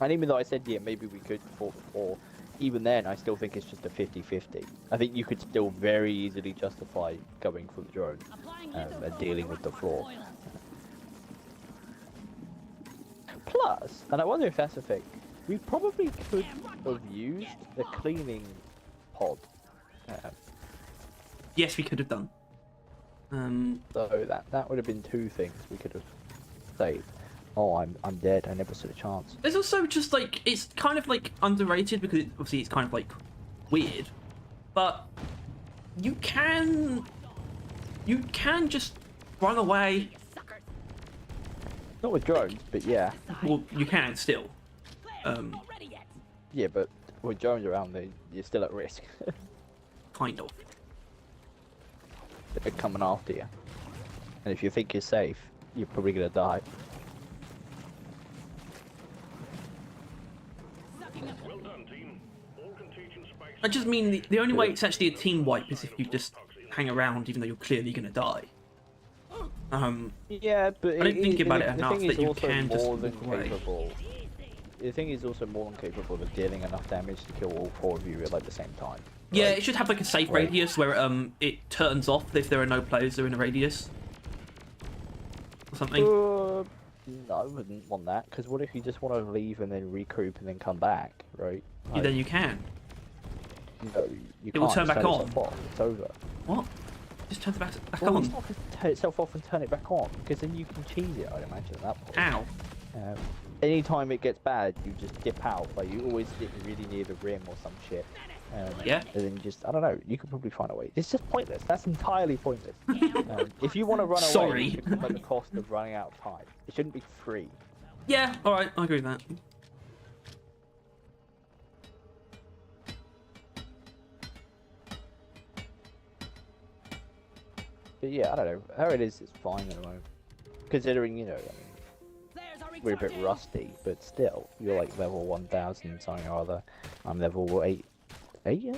And even though I said, yeah, maybe we could fought before, even then, I still think it's just a 50-50. I think you could still very easily justify going for the drone applying and dealing with the floor. Plus, and I wonder if that's a thing, we probably could have used a cleaning pod. Yes, we could have done. So that would have been two things we could have saved. Oh, I'm dead. I never stood a chance. There's also just like it's kind of like underrated because obviously it's kind of like weird, but you can just run away. suckers. Not with drones, but yeah. Well, you can still. Not ready yet. Yeah, but with drones around, you're still at risk. Kind of. They're coming after you. And if you think you're safe, you're probably gonna die. Well done, team. All contagion spikes. I just mean the only way it's actually a team wipe is if you just hang around even though you're clearly gonna die. Yeah, but I don't think about it the enough thing that is you also can just more than walk away. capable. The thing is also more than capable of dealing enough damage to kill all four of you at like the same time. Yeah, Right? it should have like a safe Right. radius where it turns off if there are no players that are in a radius. Or something. No, I wouldn't want that, because what if you just want to leave and then regroup and then come back, right? Yeah, then you can. No, you It will can't turn back itself on. off. It's over. What? Just turn it back Well, on. it's not going to turn itself off and turn it back on, because then you can cheese it, I'd imagine, at that point. How? Anytime it gets bad, you just dip out. Like, you always get really near the rim or some shit. Yeah. And then you just, I don't know, you could probably find a way. It's just pointless. That's entirely pointless. If you want to run away, Sorry. it should come at the cost of running out of time. It shouldn't be free. Yeah, alright, I agree with that. But yeah, I don't know. How it is fine at the moment. Considering, you know, I mean, Flares are we're a bit recharging. rusty, but still, you're like level 1000 something or other. I'm level 8. 8, yeah?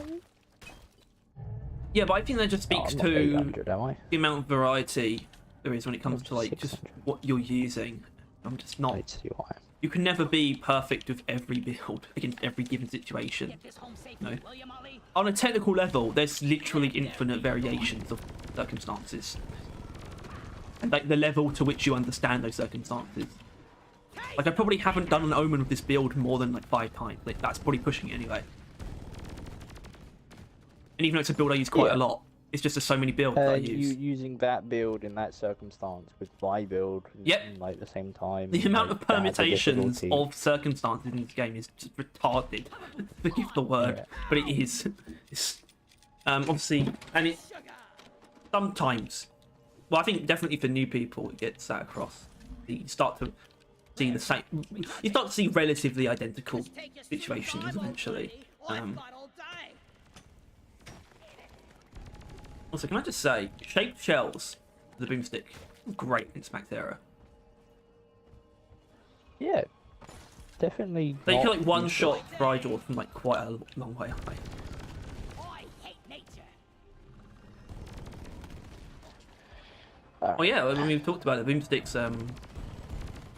Yeah, but I think that just speaks I'm not to 800, am I? the amount of variety there is when it comes to like just 600. what you're using. I'm just not. Let's see why. You can never be perfect with every build against every given situation. Get this home safely, No. will you, Molly? On a technical level, there's literally infinite variations of circumstances. And like the level to which you understand those circumstances. Like I probably haven't done an omen with this build more than like 5 times. Like that's probably pushing it anyway. And even though it's a build I use quite Yeah. a lot, it's just there's so many builds that I You use. using that build in that circumstance with my build Yep. in like the same time. The amount like, of that, the permutations difficulty. of circumstances in this game is just retarded. Forgive the word, Yeah. but it is. It's, obviously, and it sometimes. Well, I think definitely for new people, it gets that across. You start to see the same. You start to see relatively identical Take your situations survival, eventually. buddy, or I Um, thought I'll die. Also, can I just say, shaped shells, the boomstick, great in Smack's era. Yeah, definitely. So you not can like one useful. shot Rigel from like quite a long way away. I hate nature. Oh yeah, I mean we've talked about it. Boomstick's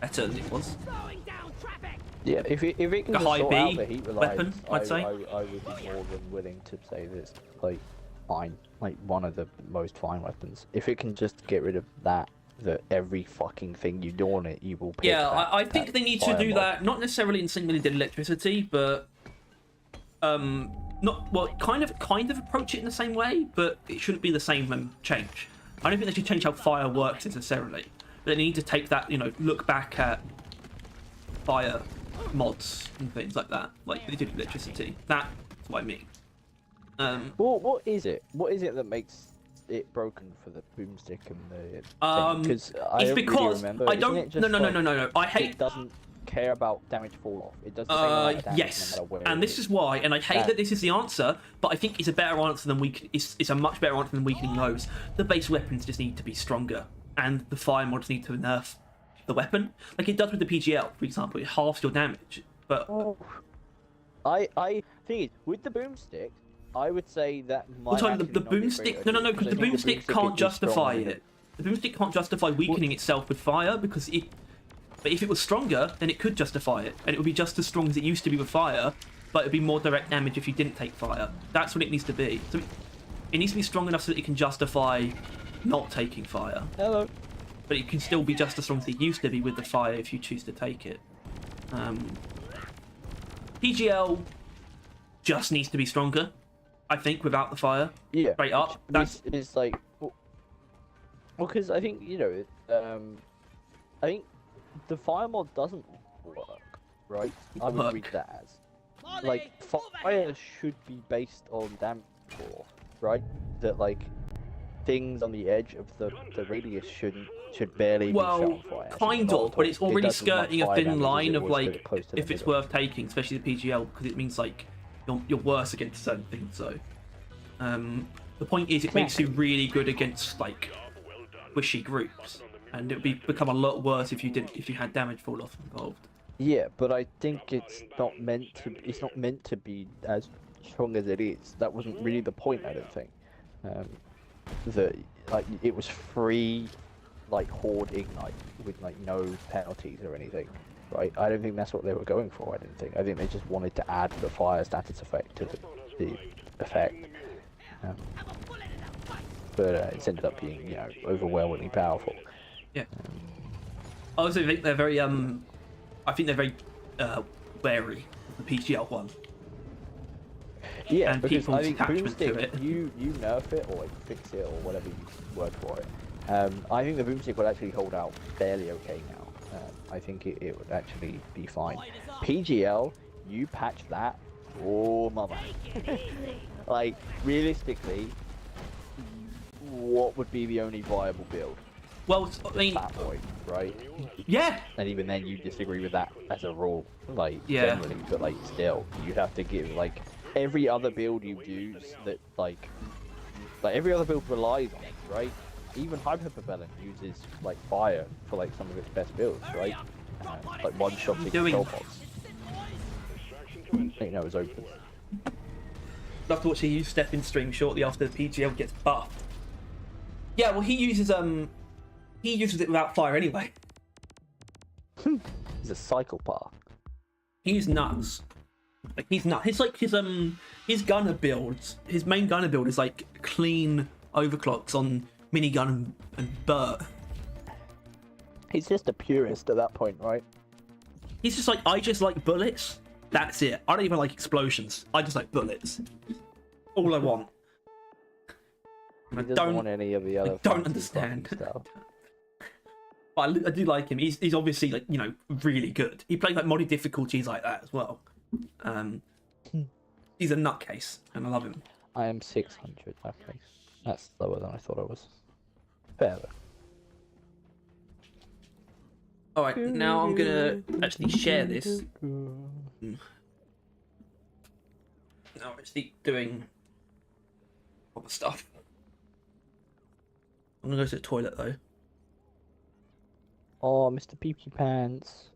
better than it was. Slowing down traffic. Yeah, if it can A just high sort B out the heat reliance, weapon, I'd say. I would be more than willing to say that it's like fine, like one of the most fine weapons. If it can just get rid of that every fucking thing you do on it, you will pick Yeah, that, I think that they need to fire do mod. that, not necessarily in singularly dead electricity, but not well, kind of approach it in the same way, but it shouldn't be the same change. I don't think they should change how fire works necessarily, but they need to take that, you know, look back at fire mods and things like that, like they did with electricity. That's what I mean. Well, what is it? What is it that makes it broken for the boomstick and the? Because I it's don't because really remember. I Isn't don't. it just No. I hate. It doesn't care about damage fall off. It does the same amount of damage Yes, no matter where and it this is why, and I hate that this is the answer, but I think it's a better answer than it's a much better answer than weakening those. The base weapons just need to be stronger, and the fire mods need to nerf the weapon, like it does with the PGL, for example. It halves your damage, but I think with the boomstick, I would say that might also the actually not be boomstick. great, No, because the I think boomstick is can't justify stronger. it. The boomstick can't justify weakening itself with fire because it. But if it was stronger, then it could justify it, and it would be just as strong as it used to be with fire, but it would be more direct damage if you didn't take fire. That's what it needs to be. So it needs to be strong enough so that it can justify not taking fire, Hello. but it can still be just as strong as it used to be with the fire if you choose to take it. PGL just needs to be stronger, I think, without the fire. Yeah. Straight up. It's like, well, because I think I think the fire mod doesn't work, right? I would Work. read that as Molly, like over fire here. should be based on damage fall, right? That like things on the edge of the radius should barely be set Well, on fire. kind of, but it's already does as much skirting a fire thin damage as line it of was to like get close to the if it's middle. worth taking, especially the PGL, because it means like you're worse against certain things. So the point is, it makes you really good against like squishy groups, and it would become a lot worse if you had damage fall off involved. Yeah, but I think it's not meant to be as strong as it is. That wasn't really the point, I don't think. That like it was free, like horde ignite with like no penalties or anything, right? I don't think that's what they were going for. I think they just wanted to add the fire status effect to the effect. Have a bullet in that fight. But it's ended up being, you know, overwhelmingly powerful. Yeah. I also think they're very wary of the PGL one. Yeah, and because people's I think attachment to boomstick, it. you nerf it or like fix it or whatever you word for it. I think the boomstick would actually hold out fairly okay now. I think it would actually be fine. PGL, you patch that, oh mama. Like realistically, what would be the only viable build? Well, I mean, Fat boy, right? yeah, And even then, you disagree with that as a rule, like Yeah. generally. But like, still, you'd have to give like every other build you do that like every other build relies on it, right? Even Hyperpropellant uses like fire for like some of its best builds, right? Like one-shotting Doing- control pods. You know, it's open. love to watch you use step in stream shortly after the PGL gets buffed. Yeah, well, he uses it without fire anyway. He's a psychopath. He's nuts. Like he's nuts. It's like his gunner builds. His main gunner build is like clean overclocks on minigun and Burt. He's just a purist at that point, right? He's just like, I just like bullets. That's it. I don't even like explosions. I just like bullets. All I want. He I doesn't want any of the other. don't fancy fucking understand. stuff. But I do like him. He's obviously like, you know, really good. He plays like modded difficulties like that as well. He's a nutcase, and I love him. I am 600. Okay, that's lower than I thought I was. Fair though. All right, now I'm gonna actually share this. No, I'm actually doing other stuff. I'm gonna go to the toilet though. Oh, Mr. Peepee Pants.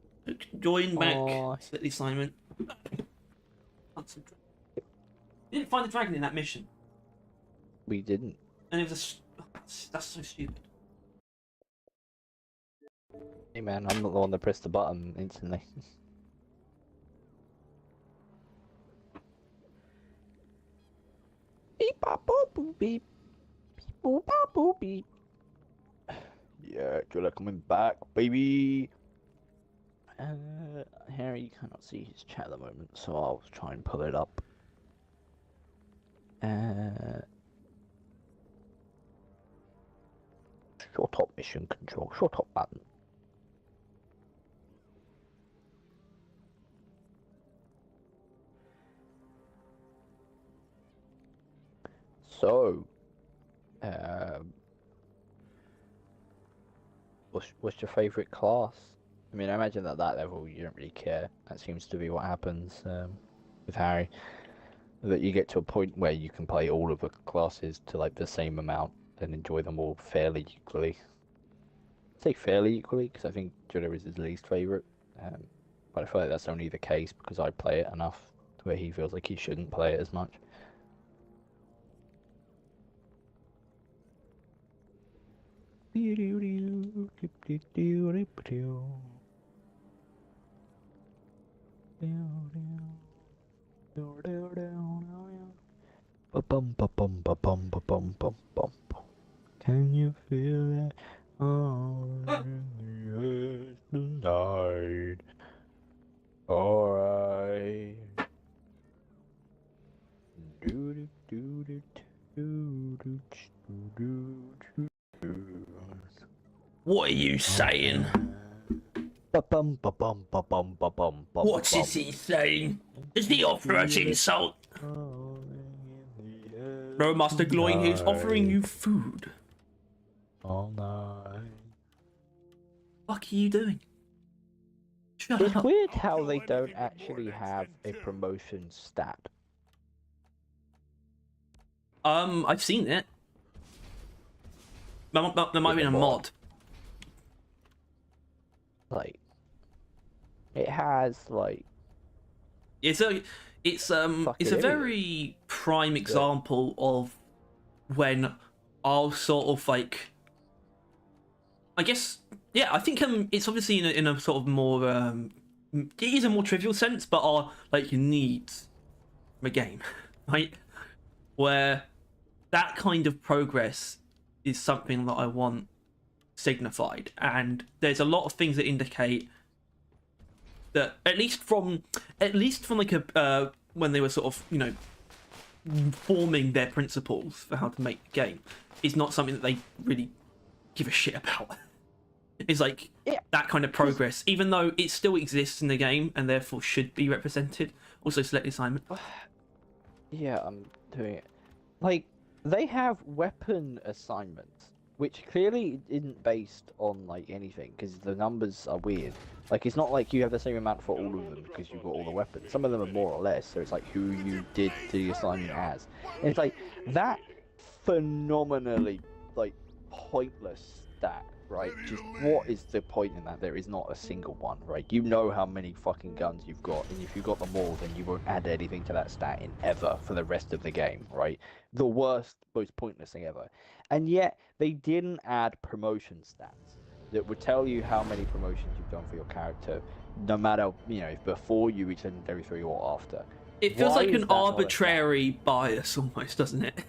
Join back, Aw. Slightly Simon. You didn't find the dragon in that mission, We didn't. and it was that's so stupid. Hey man, I'm not the one that pressed the button instantly. Beep bop boop boop beep. Beep boop bop boop beep. Yeah, Julia coming back, baby. Harry cannot see his chat at the moment, so I'll try and pull it up. Short top mission control, short top button. So, what's your favourite class? I mean, I imagine at that level you don't really care. That seems to be what happens with Harry. That you get to a point where you can play all of the classes to like the same amount and enjoy them all fairly equally. I say fairly equally because I think Judah is his least favourite. But I feel like that's only the case because I play it enough to where he feels like he shouldn't play it as much. Can you feel that? Oh, tonight. Alright. What are you saying? What is he saying? Is the offer an insult? No, Master Gloin, he's offering you food. All night. What are you doing? Shut It's up. weird how they don't actually have a promotion stat. I've seen it. There might be a mod. Like, it has like It's a very prime example of when I'll sort of like, I guess, yeah, I think it's obviously in a sort of more it is a more trivial sense, but are like needs from a game, right? Where that kind of progress is something that I want signified, and there's a lot of things that indicate that at least from like a when they were sort of, you know, forming their principles for how to make the game is not something that they really give a shit about. It's like that kind of progress, even though it still exists in the game and therefore should be represented. Also, select the assignment. Yeah, I'm doing it. Like, they have weapon assignments, which clearly isn't based on like anything, because the numbers are weird. Like, it's not like you have the same amount for all of them because you've got all the weapons. Some of them are more or less, so it's like who you did the assignment as. And it's like that phenomenally like pointless stat, right? Just what is the point in that? There is not a single one, right? You know how many fucking guns you've got, and if you've got them all, then you won't add anything to that stat in ever for the rest of the game, right? The worst, most pointless thing ever. And yet they didn't add promotion stats that would tell you how many promotions you've done for your character, no matter, you know, if before you reach legendary 3 or after. It feels like an arbitrary bias almost, doesn't it?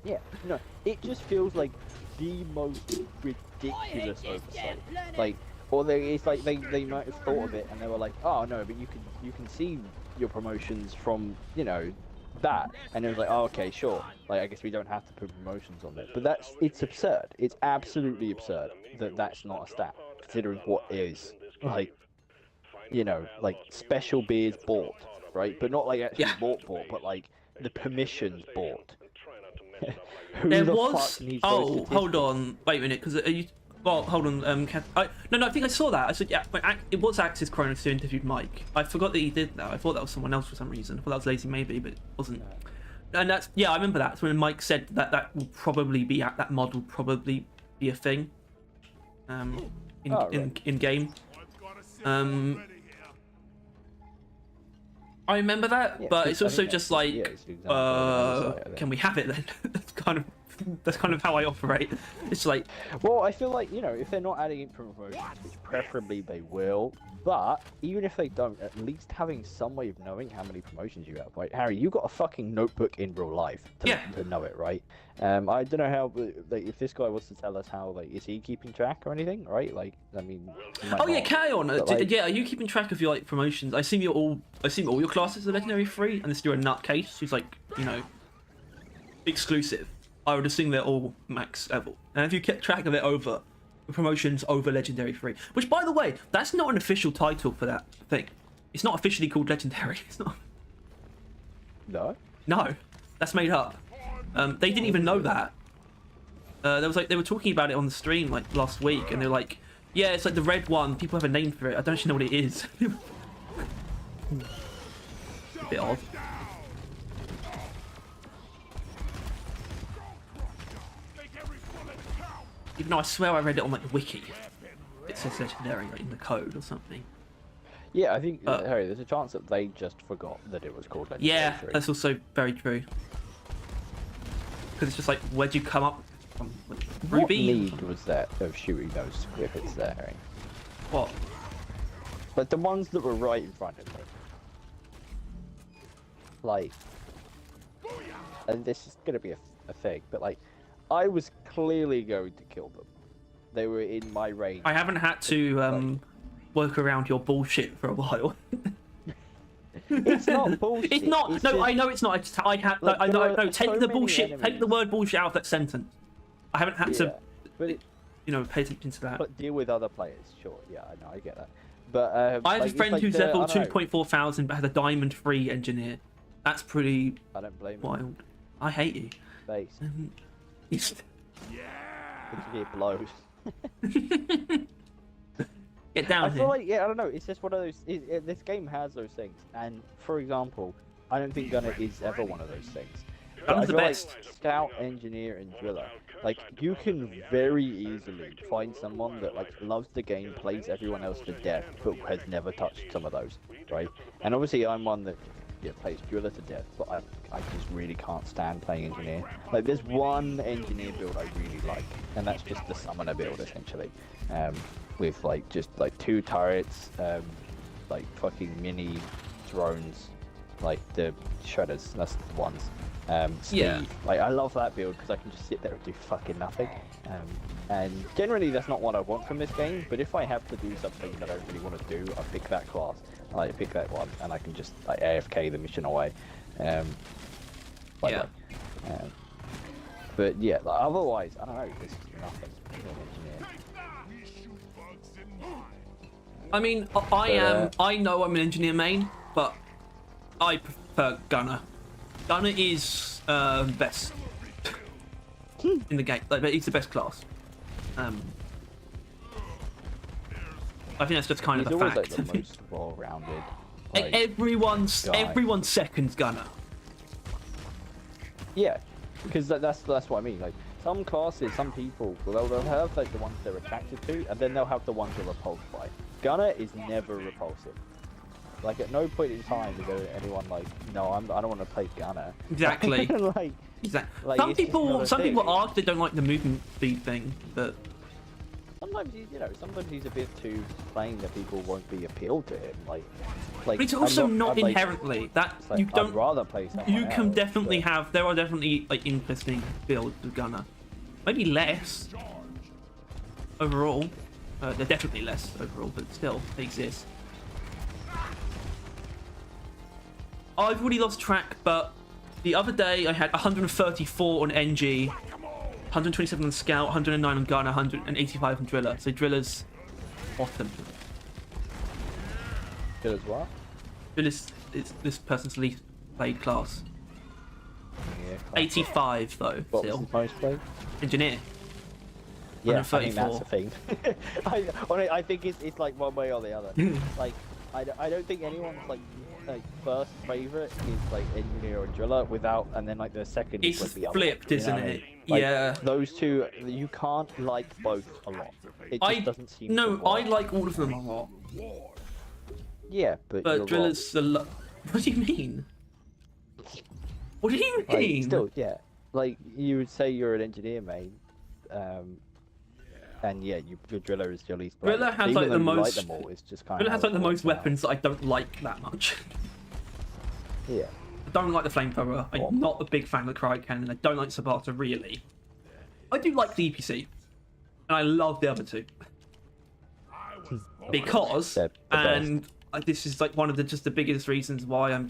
Yeah, no, it just feels like the most ridiculous oversight. Like, or it's like they might have thought of it and they were like, oh no, but you can see your promotions from, you know, that, and it was like, oh, okay, sure, like I guess we don't have to put promotions on there. But it's absurd. It's absolutely absurd that that's not a stat, considering what is, like, you know, like special beers bought, right? But not like actually bought, but like the permissions bought. There was. Oh, hold on, wait a minute, because are you? Well, hold on. No, I think I saw that. I said, yeah, it was Axis Cronus who interviewed Mike. I forgot that he did that. I thought that was someone else for some reason. I thought that was Lazy Maybe, but it wasn't. No. And that's, yeah, I remember that. So when Mike said that will probably be that mod will probably be a thing. In game. I remember that, but it's also just like, can we have it then? That's kind of how I operate. It's like, well, I feel like, you know, if they're not adding in promotions, which preferably they will, but even if they don't, at least having some way of knowing how many promotions you have. Right, Harry, you got a fucking notebook in real life to know it, right? I don't know how, like, if this guy was to tell us how, like, is he keeping track or anything, right? Like, I mean, oh yeah, carry on. Yeah, are you keeping track of your like promotions? I assume all your classes are legendary 3, unless you're a nutcase who's like, you know, exclusive. I would assume they're all max level. And if you kept track of it over promotions over Legendary 3, which, by the way, that's not an official title for that thing. It's not officially called Legendary. It's not. No? No, that's made up. They didn't even know that. There was like, they were talking about it on the stream like last week, and they were like, yeah, it's like the red one. People have a name for it. I don't actually know what it is. A bit odd. Even though I swear I read it on like the wiki. It says legendary like, in the code or something. Yeah, I think, Harry, there's a chance that they just forgot that it was called legendary. Yeah, that's also very true. Because it's just like, where'd you come up from? Ruby? What need was that of shooting those squippets there, Harry? What? Like the ones that were right in front of me. Like, and this is gonna be a thing, but like, I was clearly going to kill them. They were in my range. I haven't had to work around your bullshit for a while. It's not bullshit. It's not. It's no, just, I know it's not. I have. Like, I know. No, take the bullshit. Enemies. Take the word bullshit out of that sentence. I haven't had to, you know, pay attention to that. But deal with other players. Sure. Yeah, I know. I get that. But I have a friend who's level 2.4,000 but has a diamond 3 engineer. That's pretty. I don't blame wild. You. I hate you. Face. He's... It blows. Get down I here. feel like, yeah, I don't know. It's just one of those. This game has those things, and for example, I don't think Gunner is ever one of those things. Gunner's the best. Like Scout, Engineer, and Driller. Like you can very easily find someone that like loves the game, plays everyone else to death, but has never touched some of those, right? And obviously, I'm one that plays Driller to death, but I just really can't stand playing Engineer. Like there's one Engineer build I really like, and that's just the Summoner build essentially. With like just like 2 turrets, like fucking mini drones, like the shredders. That's the ones. Yeah. Like I love that build because I can just sit there and do fucking nothing. And generally that's not what I want from this game. But if I have to do something that I really want to do, I pick that class. I pick that one, and I can just like AFK the mission away. Like by Yeah. the way. But yeah, like, otherwise, I don't know. This is nothing. You're an engineer. I mean, I know I'm an engineer main, but I prefer gunner. Gunner is best in the game. Like, he's the best class. I think that's just kind He's of a always fact. like the most well-rounded. Like, Like, guy. everyone's second gunner. Yeah, because that's what I mean. Like some classes, some people, they'll have like the ones they're attracted to, and then they'll have the ones they're repulsed by. Gunner is never repulsive. Like at no point in time is there anyone like, no, I don't want to play gunner. Exactly. like, Exactly. Like, Some it's just not people, a some thing. people argue they don't like the movement speed thing, but sometimes sometimes he's a bit too plain that people won't be appealed to him. Like but it's also not I'm, like, inherently that it's like, you don't. I'd rather play someone You can else, definitely but- have. There are definitely like interesting builds with gunner. Maybe less overall. They're definitely less overall, but still they exist. I've already lost track, but the other day I had 134 on NG, 127 on Scout, 109 on Gunner, 185 on Driller. So Driller's bottom. Good as well. Driller's is this person's least played class. Yeah, 85 though, What was still. his most played? Engineer. Yeah, I think 134. that's the thing. I think it's like one way or the other. Like, I don't think anyone's like first favorite is like engineer or driller without, and then like the second is It's like the other. flipped, You know isn't what I it? mean? Like, Yeah. Those two, you can't like both a lot. It just doesn't seem. No, to I work. like all of them a lot. Yeah, but But you're Driller's the What do you mean? What do you wrong. mean? Like, still, yeah. Like you would say you're an engineer main, and yeah, your driller is your least. Driller played. has Even like the though you most. Like them all, it's just kind Driller of has like the most works out. weapons that I don't like that much. Yeah. I don't like the flamethrower. I'm not a big fan of the cryo cannon. I don't like Sabata really. I do like the EPC, and I love the other two because, They're the best. and this is like one of the biggest reasons why I'm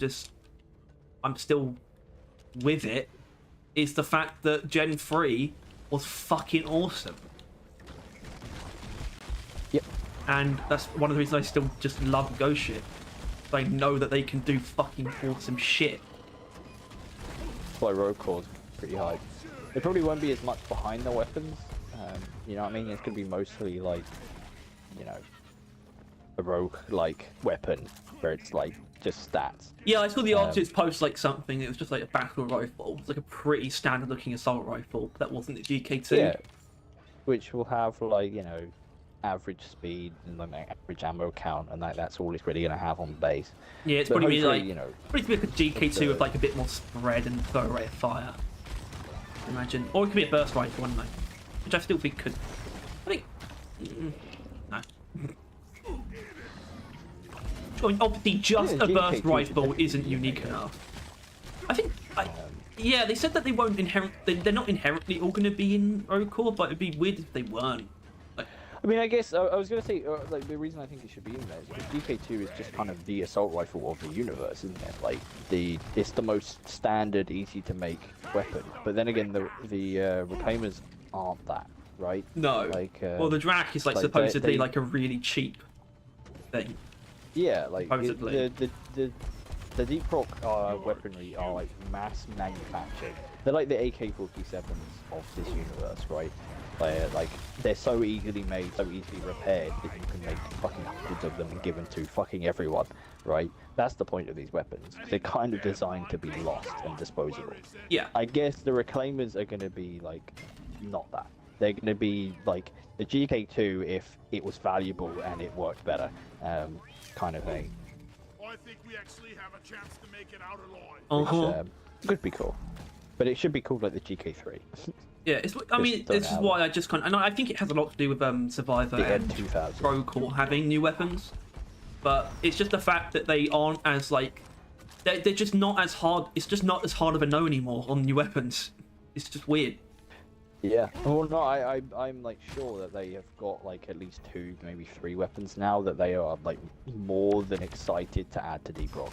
still with it, is the fact that Gen 3 was fucking awesome. Yep. And that's one of the reasons I still just love Ghost Ship. I know that they can do fucking awesome shit. Fly road core's pretty high. There probably won't be as much behind the weapons. You know what I mean? It's gonna be mostly like, you know, a rogue like weapon where it's like just stats. Yeah, I saw the artist post like something. It was just like a battle rifle. It's like a pretty standard looking assault rifle. That wasn't the GK2. Yeah. Which will have like, you know, average speed and like average ammo count, and that's all it's really gonna have on base. Yeah, it's But probably hopefully, like, you know, probably like a GK2 with like a bit more spread and throw rate of fire. Imagine, or it could be a burst rifle, I don't know. Which I still think could. I think. No. I mean, obviously, just Yeah, a burst GK2 rifle should isn't definitely unique be enough. I think. Yeah, they said that they won't inherent. They're not inherently all going to be in Rocore, but it'd be weird if they weren't. Like, I mean, I guess I was gonna say like the reason I think it should be in there is because GK2 is just kind of the assault rifle of the universe, isn't it? Like it's the most standard, easy to make weapon. But then again, the reclaimers aren't that, right? no. Like Well, the Drac is like like, supposedly they- like a really cheap thing. yeah, like supposedly. the deep rock weaponry are like mass manufactured. They're like the AK-47s of this universe, right? Like they're so easily made, so easily repaired that you can make fucking hundreds of them and give them to fucking everyone, right? That's the point of these weapons. They're kind of designed to be lost and disposable. Yeah. I guess the reclaimers are going to be like not that. They're going to be like the GK2 if it was valuable and it worked better, kind of thing. I think we actually have a chance to make it out alive. Which could be cool, but it should be called like the GK3. Yeah, I mean, don't this is have why I just and I think it has a lot to do with Survivor The and N2000. Rocore having new weapons, but it's just the fact that they aren't as like they're just not as hard. It's just not as hard of a no anymore on new weapons. It's just weird. Yeah. Well, no, I'm like sure that they have got like at least 2, maybe 3 weapons now that they are like more than excited to add to Deep Rock.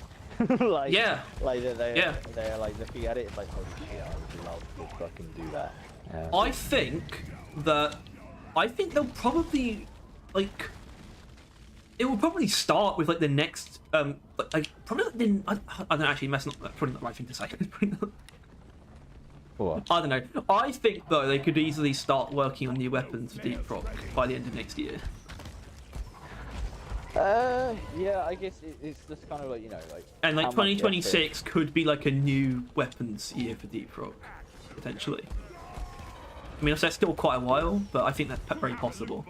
like, Yeah. like Yeah. they're like looking at it. It's like, holy shit, I would love to fucking do that. I think they'll probably like. It will probably start with like the next like probably like, I don't actually that's probably not the right thing to say. What? I don't know. I think though they could easily start working on new weapons for Deep Rock by the end of next year. Yeah, I guess it's just kind of like, you know, like. And like how much 2026 could be like a new weapons year for Deep Rock, potentially. I mean, that's still quite a while, but I think that's very possible.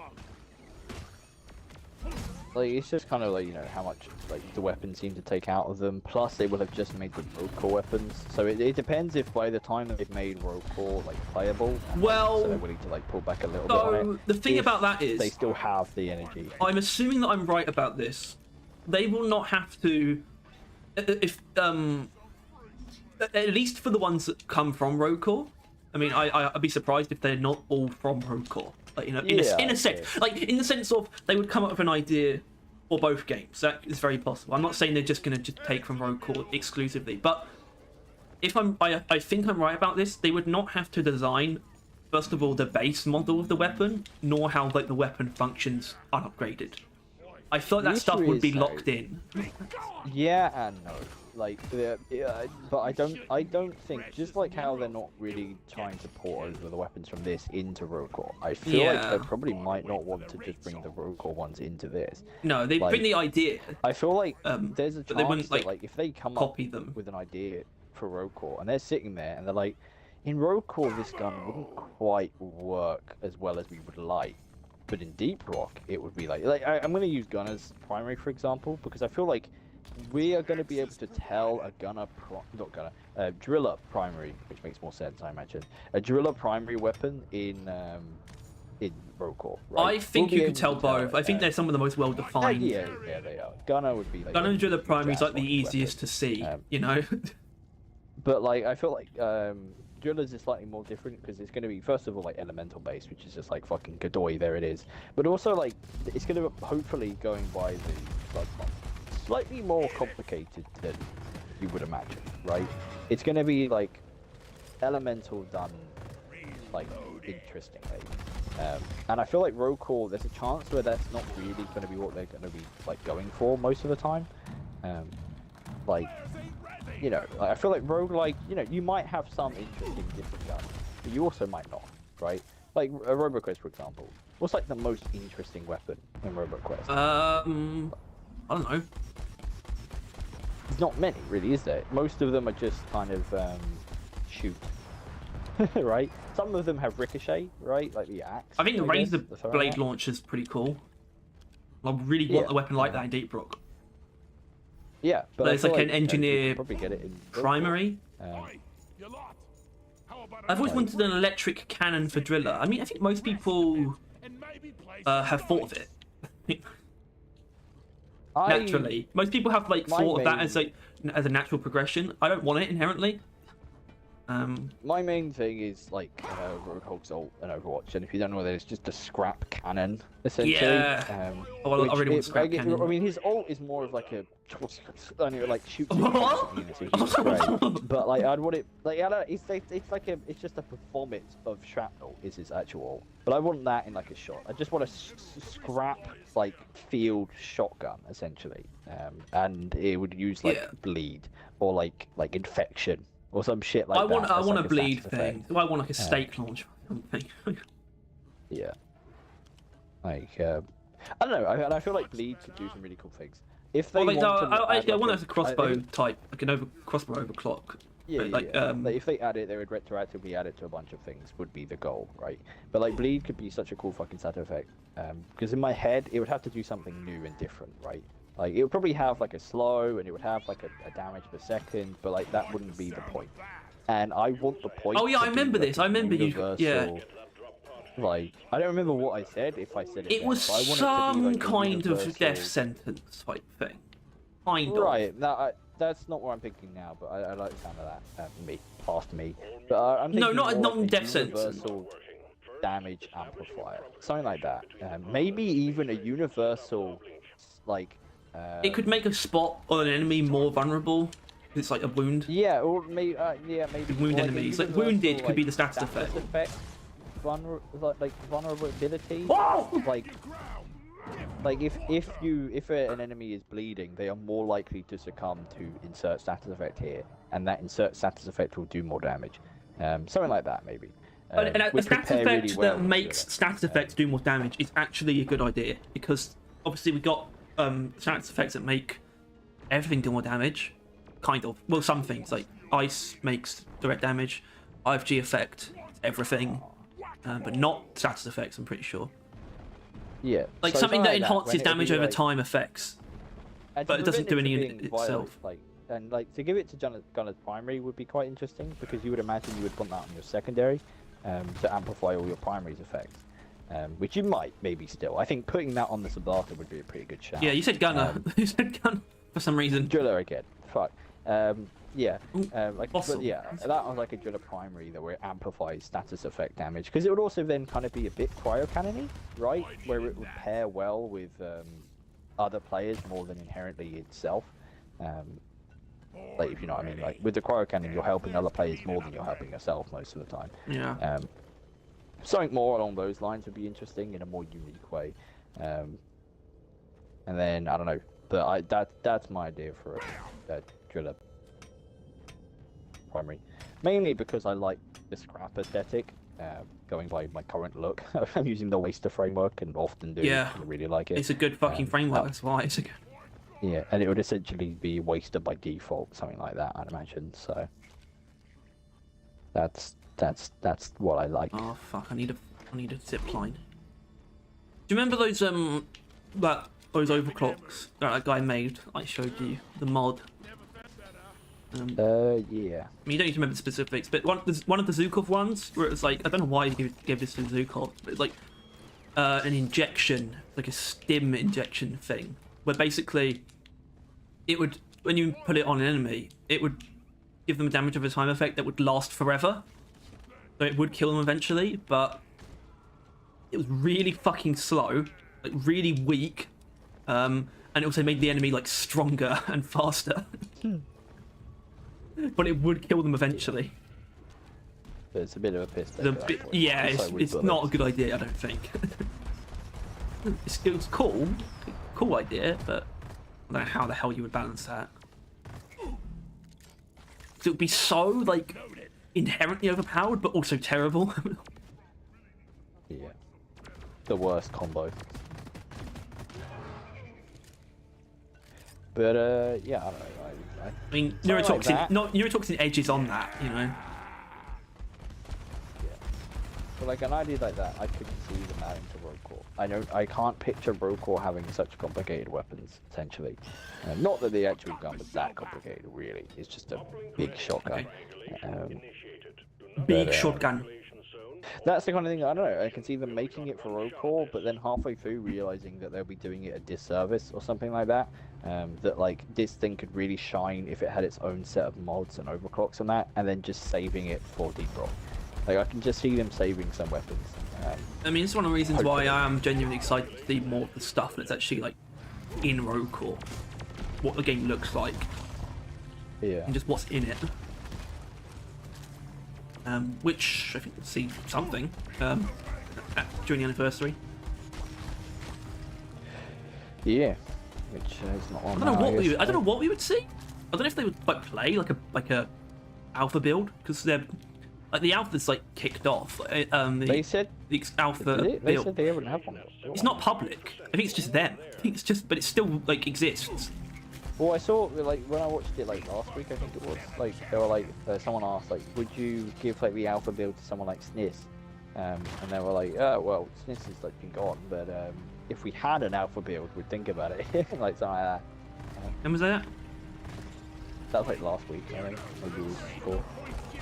Like, it's just kind of like, you know, how much like the weapons seem to take out of them. Plus, they will have just made the rogue core weapons, so it depends if by the time they've made rogue core like playable, and, well, so they're willing to like pull back a little bit on it. The thing about that is they still have the energy. I'm assuming that I'm right about this. They will not have to, if at least for the ones that come from rogue core. I mean, I'd be surprised if they're not all from rogue core. Like, you know, in a sense, like in the sense of they would come up with an idea for both games. That is very possible. I'm not saying they're just going to take from rogue core exclusively, but if I think I'm right about this, they would not have to design, first of all, the base model of the weapon, nor how like the weapon functions unupgraded. I thought that stuff would be locked in. Yeah and no. Like, yeah, but I don't think, just like how they're not really trying to port over the weapons from this into rogue core, I feel like they probably might not want to just bring the rogue core ones into this. No, they bring the idea. I feel like there's a chance they wouldn't, that, like, if they come up with an idea for rogue core and they're sitting there and they're like, in rogue core this gun wouldn't quite work as well as we would like, but in Deep Rock it would be like I'm going to use Gunner's primary for example, because I feel like we are going to be able to tell a driller primary, which makes more sense, I imagine. A driller primary weapon in rogue core. Right? I think you could tell both. I think they're some of the most well defined. Yeah, they are. Gunner would be like. Gunner and driller primary is like the easiest to see, you know. But like, I feel like drillers is slightly more different because it's going to be, first of all, like elemental based, which is just like fucking Godoy, there it is. But also like, it's going to hopefully going by the blood month. Slightly more complicated than you would imagine, right? It's going to be like elemental done like interestingly, and I feel like rogue core, there's a chance where that's not really going to be what they're going to be like going for most of the time. Like, you know, like, I feel like rogue, like, you know, you might have some interesting different guns, but you also might not, right? Like a RoboQuest, for example. What's like the most interesting weapon in RoboQuest? I don't know. There's not many, really, is there? Most of them are just kind of shoot, right? Some of them have ricochet, right? Like the axe. I think the razor blade axe. launcher is pretty cool. I really want a weapon like that in Deep Rock. Yeah, but it's like an engineer probably get it in primary. I've always wanted an electric cannon for driller. I mean, I think most people have thought of it. Naturally, most people have like thought of that as a natural progression. I don't want it inherently. My main thing is like Roadhog's ult in Overwatch, and if you don't know what it is, just a scrap cannon essentially. Yeah. I really want scrap cannon. I mean, his ult is more of like a like shoots constantly, but like I'd want it like I don't. It's just a performance of shrapnel is his actual ult. But I want that in like a shot. I just want a scrap like field shotgun essentially, and it would use like bleed or like infection. Or some shit like that. I want a bleed thing. I want like a stake launch or something. Yeah. Like, I don't know. I feel like bleed could do some really cool things. If they want I want a crossbow type, like an crossbow overclock. Yeah, like, like if they add it, they would retroactively add it to a bunch of things. Would be the goal, right? But like bleed could be such a cool fucking side effect. Because in my head, it would have to do something new and different, right? Like, it would probably have, like, a slow, and it would have, like, a damage per second, but, like, that wouldn't be the point. And I want the point. Oh, yeah, I remember this. I remember you. Yeah. Like, I don't remember what I said, if I said it. It was some kind of death sentence type thing. Kind of. Right. That's not what I'm thinking now, but I like the sound of that. Past me. But I'm thinking not death sentence. Damage amplifier. Something like that. Maybe even a universal, like, It could make a spot on an enemy more vulnerable. It's like a wound. Yeah, or maybe maybe Wound like enemies. Like universal, wounded could be the status effect. Like vulnerability. Whoa! Like if an enemy is bleeding, they are more likely to succumb to insert status effect here, and that insert status effect will do more damage. Something like that maybe. And a which would status pair effect really well that with makes Driller. status effects do more damage is actually a good idea, because obviously we got status effects that make everything do more damage. Kind of. Well, some things like ice makes direct damage, 5G effect everything, but not status effects. I'm pretty sure. Yeah. Like so something that when enhances it'll damage be, over like, time effects, and but to it doesn't do prevent any it in from being itself. Like to give it to Gunner's primary would be quite interesting, because you would imagine you would put that on your secondary to amplify all your primary's effects, which you might maybe still. I think putting that on the Sublata would be a pretty good shout. Yeah, you said gunner. You said gunner for some reason. Driller again. Fuck. Yeah. Ooh, fossil. But yeah, that was like a Driller primary that where it amplifies status effect damage, because it would also then kind of be a bit cryo-cannon-y, right? Where it would pair well with other players more than inherently itself. Like, if you know what I mean. Like with the cryo cannon, you're helping other players more than you're helping yourself most of the time. Yeah. Something more along those lines would be interesting in a more unique way. And then I don't know, but that's my idea for a Driller primary, mainly because I like the scrap aesthetic. Going by my current look, I'm using the Waster framework and often do. Yeah. I really like it. It's a good fucking framework. That's why it's a good. Yeah, and it would essentially be Waster by default, something like that, I'd imagine. So that's what I like. Oh fuck! I need a zip line. Do you remember those those overclocks that guy made? I showed you the mod. Yeah. I mean, you don't need to remember the specifics, but one of the Zukov ones where it was like, I don't know why he gave this to Zukov, but it's like an injection, like a stim injection thing, where basically it would, when you put it on an enemy, it would give them a damage over time effect that would last forever. So it would kill them eventually, but it was really fucking slow, like really weak, and it also made the enemy like stronger and faster. But it would kill them eventually. But it's a bit of a piss take. Yeah, it's not a good idea, I don't think. It was cool idea, but I don't know how the hell you would balance that. 'Cause it would be so like inherently overpowered, but also terrible. Yeah. The worst combo. But yeah, I don't know. I mean, Something like that. neurotoxin edges on that, you know. Yeah. But like an idea like that, I could see them adding to Rogue. I can't picture Rogue having such complicated weapons, essentially. Not that the actual gun was that complicated, really. It's just a big shotgun. Big shotgun. That's the kind of thing, I don't know, I can see them making it for Rogue Core, but then halfway through realizing that they'll be doing it a disservice or something like that. That like this thing could really shine if it had its own set of mods and overclocks and that, and then just saving it for Deep Rock. Like I can just see them saving some weapons. I mean, it's one of the reasons why I am genuinely excited to see more of the stuff that's actually like in Rogue Core, what the game looks like, Yeah. and just what's in it. Which I think we'll see something during the anniversary. Yeah. Which is not on. I don't know what we would see. I don't know if they would like play like a alpha build, because they're like the alpha's like kicked off. They said the alpha they build. said they haven't had one. It's not public. I think it's just them. I think it's just, but it still like exists. Well, I saw like when I watched it like last week, I think it was like they were like someone asked like, would you give like the alpha build to someone like SNIS? And they were like, oh well, SNIS is like been gone, but if we had an alpha build, we'd think about it, like something like that. When was that? That was like last week, I think, maybe the week before.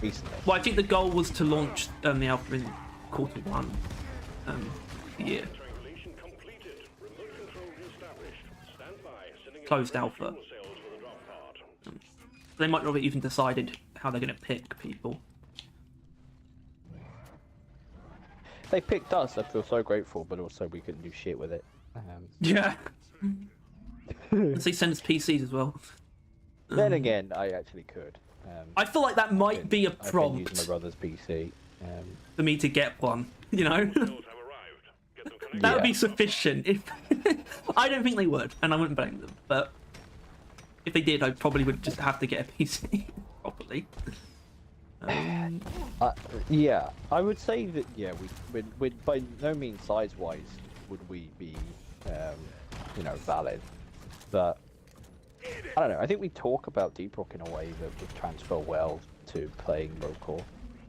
Recently. Well, I think the goal was to launch the alpha in Q1. Yeah. Closed alpha. They might not have even decided how they're going to pick people. They picked us. I feel so grateful, but also we couldn't do shit with it. Yeah. Unless they send us PCs as well. Then again, I actually could. I feel like that might be a I've been prompt using my brother's PC. for me to get one. You know, Those have arrived. Get them connected. that would be Yeah. sufficient. If I don't think they would, and I wouldn't blame them. But if they did, I probably would just have to get a PC properly. Yeah, I would say that. Yeah, we by no means size-wise would we be, you know, valid. But I don't know. I think we talk about Deep Rock in a way that would transfer well to playing local,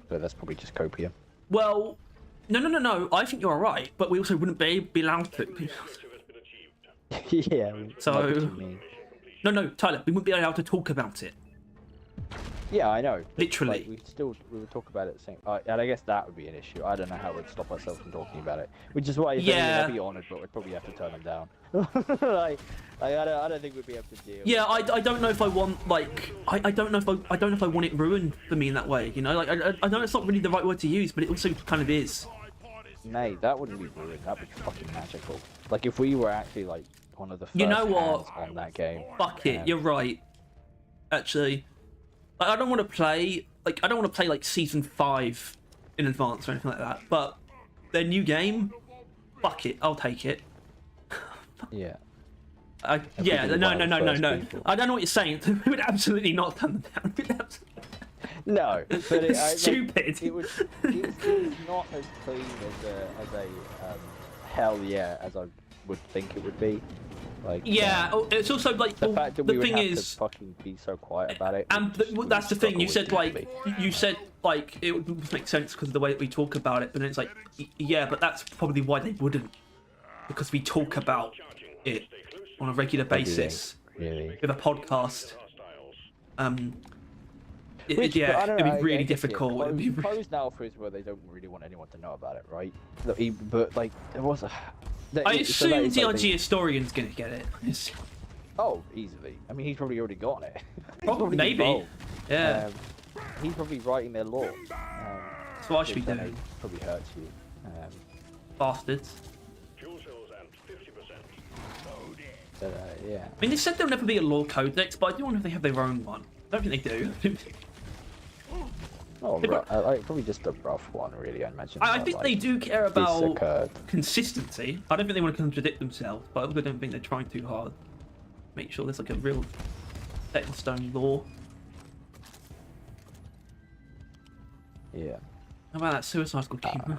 but that's probably just copium. Well, no. I think you're right, but we also wouldn't be allowed to. Objective has been achieved. Yeah. I know So- what you mean. No, Tyler, we wouldn't be allowed to talk about it. Yeah, I know. but, Literally. like, we would talk about it the same. And I guess that would be an issue. I don't know how we'd stop ourselves from talking about it. Which is why, if anything, Yeah. I'd be honoured, but we'd probably have to turn them down. like, I don't think we'd be able to deal. Yeah, I don't know if I want like I don't know if I want it ruined for me in that way. You know, like I know it's not really the right word to use, but it also kind of is. Mate, that wouldn't be ruined. That'd be fucking magical. Like if we were actually like one of the first You know what? hands on that game. Fuck it, you're right. Actually, like, I don't want to play like season 5 in advance or anything like that. But their new game, fuck it, I'll take it. Yeah. Yeah, be no. one of the first people. I don't know what you're saying. We would absolutely not turn them down. No, but Stupid. It was not as clean as a hell yeah as I would think it would be. Like Yeah, it's also like the fact that we the would thing have is, to fucking be so quiet about it. and that's the thing. You said like it would make sense because of the way that we talk about it, but then it's like yeah, but that's probably why they wouldn't, because we talk about it on a regular basis Really. with a podcast. Which, Yeah, but I don't it'd know, be really I guess, yeah, difficult. It'd be closed alpha is where they don't really want anyone to know about it, right? But like there was a. I so that assume is, like, DRG historian's gonna get it. Oh, easily. I mean, he's probably already gotten it. He's Probably, maybe. involved. Yeah. He's probably writing their law. So I should be which I know doing. probably hurts you. Bastards. Fuel cells at 50%. But, yeah. I mean, they said there'll never be a law codex, but I do wonder if they have their own one. I don't think they do. Oh, like, probably just a rough one, really. I imagine. I not, think like, they do care this about occurred. consistency. I don't think they want to contradict themselves, but I also don't think they're trying too hard. Make sure there's like a real set in stone law. Yeah. How about that Suicide Squad game?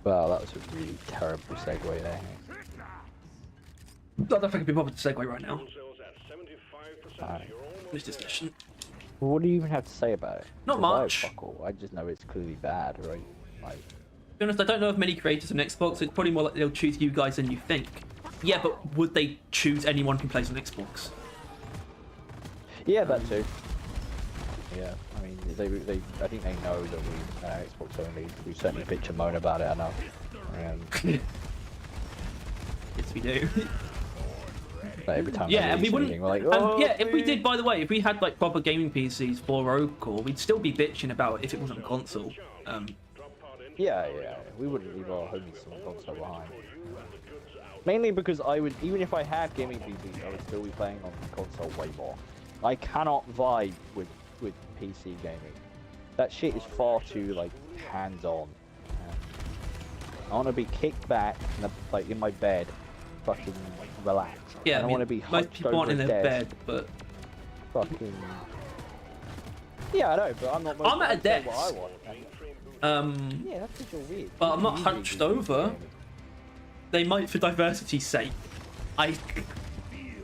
Well, that was a really terrible segue there. I don't know if I can be bothered to segue right now. Fuel cells at 75%. Alright. You're almost This discussion. Well, what do you even have to say about it? Not 'Cause I much. fuck all. I just know it's clearly bad, right? Like, To be honest, I don't know of many creators on Xbox. So it's probably more like they'll choose you guys than you think. Yeah, but would they choose anyone who plays on Xbox? yeah, that too. Yeah, I mean, I think they know that we Xbox only. We certainly bitch and moan about it enough. Yes, we do. But every time Yeah, they and we release wouldn't. anything, we're like, And oh, yeah, if we please." did, by the way, if we had like proper gaming PCs for Rogue Core, we'd still be bitching about it if it wasn't a console. Yeah, we wouldn't leave our homies on console behind. Mainly because I would, even if I had gaming PCs, I would still be playing on console way more. I cannot vibe with PC gaming. That shit is far too like hands-on. I want to be kicked back in my bed, fucking relax. Yeah, I don't want to be most hunched people over aren't in a their desk, bed, but Fucking. Yeah, I know, but I'm not. I'm at a I'll say what desk. I want. Yeah, that's just weird. but I'm not Usually hunched we do over. gaming. They might, for diversity's sake.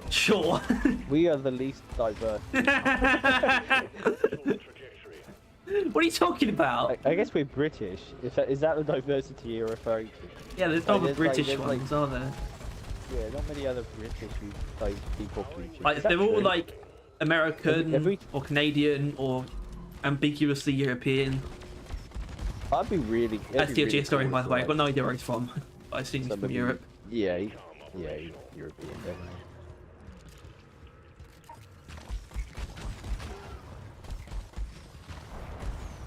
Sure. We are the least diverse. What are you talking about? I guess we're British. Is that the diversity you're referring to? Yeah, there's no other there's, like, British there's, like- ones, are there? Yeah, not many other British people creatures. Like, Is that they're all true? like American Every- or Canadian or ambiguously European. I'd be really. That's it'd be DOG really historian, cool by the way. I've if, got no idea where he's from. But I assume he's from somebody- Europe. Yeah, he's European, definitely.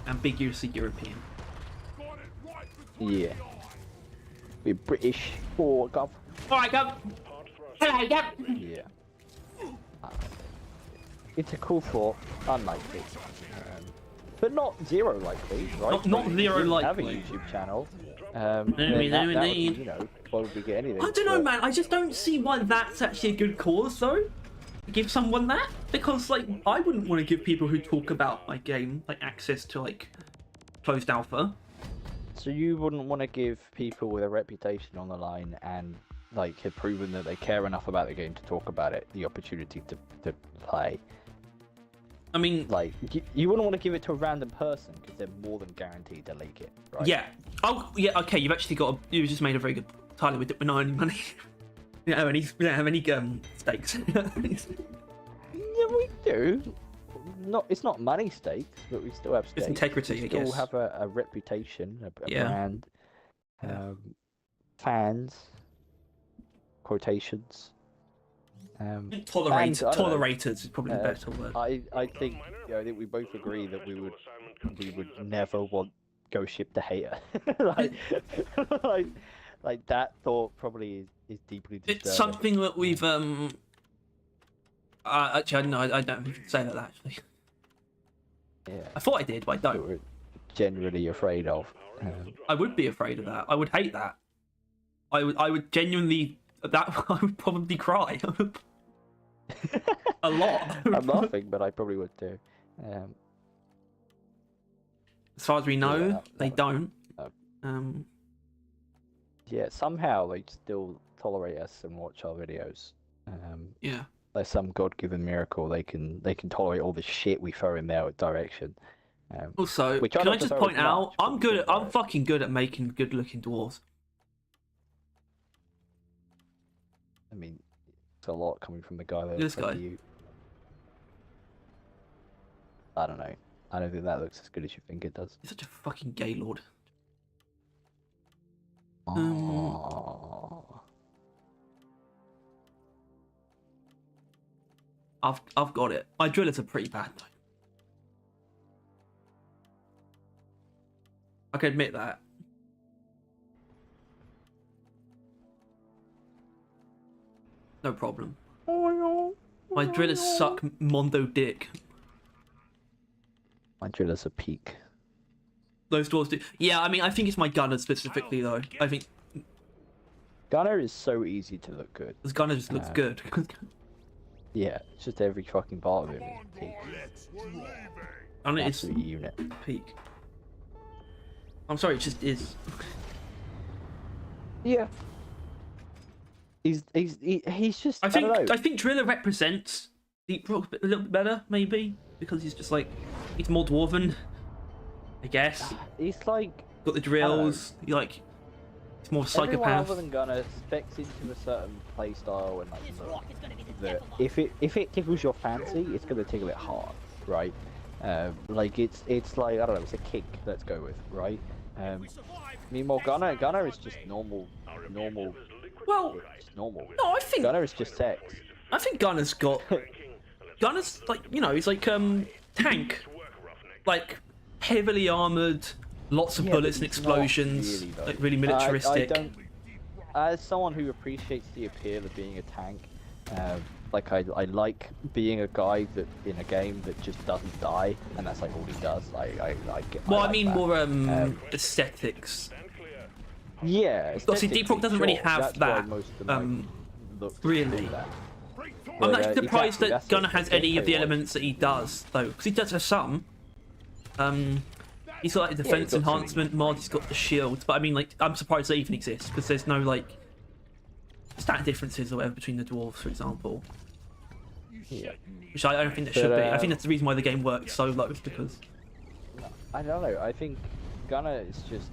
Ambiguously European. Yeah. We're British or gov. Alright, go. Hello, go. Yeah. It's a cool thought, unlikely. But not zero likely, right? Not If you zero didn't have a likely. YouTube channel. No, Then we that would, need. you know, probably get anything. I don't know, but- man. I just don't see why that's actually a good cause, though. To give someone that, because like I wouldn't want to give people who talk about my game like access to like closed alpha. So you wouldn't want to give people with a reputation on the line and like have proven that they care enough about the game to talk about it, the opportunity to play. I mean, Like you wouldn't want to give it to a random person because they're more than guaranteed to leak it, right? yeah. Oh, yeah. Okay, you've actually got. You just made a very good. Tyler, we're not earning money. We don't have any stakes. Yeah, we do. It's not money stakes, but we still have stakes. It's integrity, we I still guess. have a reputation, a Yeah. brand, fans, quotations. Tolerated. And, I don't know, Tolerators is probably the better word. I think I think we both agree that we would never want Ghost Ship to hate her. like that thought probably is deeply disturbing. It's something that we've actually, I don't know. I don't think you can say that actually. Yeah, I thought I did, but I that don't. we're generally afraid of. I would be afraid of that. I would hate that. I would genuinely. That I would probably cry. A lot. I'm laughing, but I probably would too. As far as we know, Yeah, they don't. no. Yeah, somehow they still tolerate us and watch our videos. Yeah. Like some god-given miracle, they can tolerate all the shit we throw in their direction. Also, We try can I not to just throw point as out, much, but I'm we good. do At, throw I'm it. fucking good at making good-looking dwarves. I mean, it's a lot coming from the guy that This said guy. to you. I don't know. I don't think that looks as good as you think it does. He's such a fucking gay lord. Oh. I've got it. My drillers are pretty bad though. I can admit that. No problem. My drillers suck mondo dick. My drillers are peak. Those dwarves do. Yeah, I mean, I think it's my gunners specifically though. I think Gunner is so easy to look good. this gunner just looks good. Yeah, it's just every fucking part of him is peak. And it is Absolute unit. peak. I'm sorry, it just is. Yeah. He's just. I think don't know. I think Driller represents Deep Rock a little bit better, maybe because he's just like he's more dwarven, I guess. He's like Got the drills. He like he's more everyone psychopath. other than Gunner specs into a certain playstyle and like This look rock is gonna be the that death of us. if it tickles your fancy, it's gonna tickle it hard, right? Like it's like I don't know, it's a kink. Let's go with right. Meanwhile, Gunner is just normal. Well, It's normal. no, I think Gunner is just sex. Gunner's got Gunner's like he's like tank, like heavily armored, lots of Yeah, but bullets and it's not explosions, really, though. like really militaristic. I don't. As someone who appreciates the appeal of being a tank, like I like being a guy that in a game that just doesn't die, and that's like all he does. I get. Well, I like mean that. more aesthetics. Yeah. Obviously, Deep Rock doesn't really sure, have that's why that, most of them, look to really. do that. I'm But, actually surprised exactly, that that's Gunner it, has the any of the gameplay-wise. elements that he does, though, because he does have some. He's got like a Yeah, defense he's got some. enhancement mod. He's got the shield, but I mean, like, I'm surprised they even exist because there's no like stat differences or whatever between the dwarves, for example. Yeah. Which I don't think there But, should be. I think that's the reason why the game works so low, is because I don't know. I think Gunner is just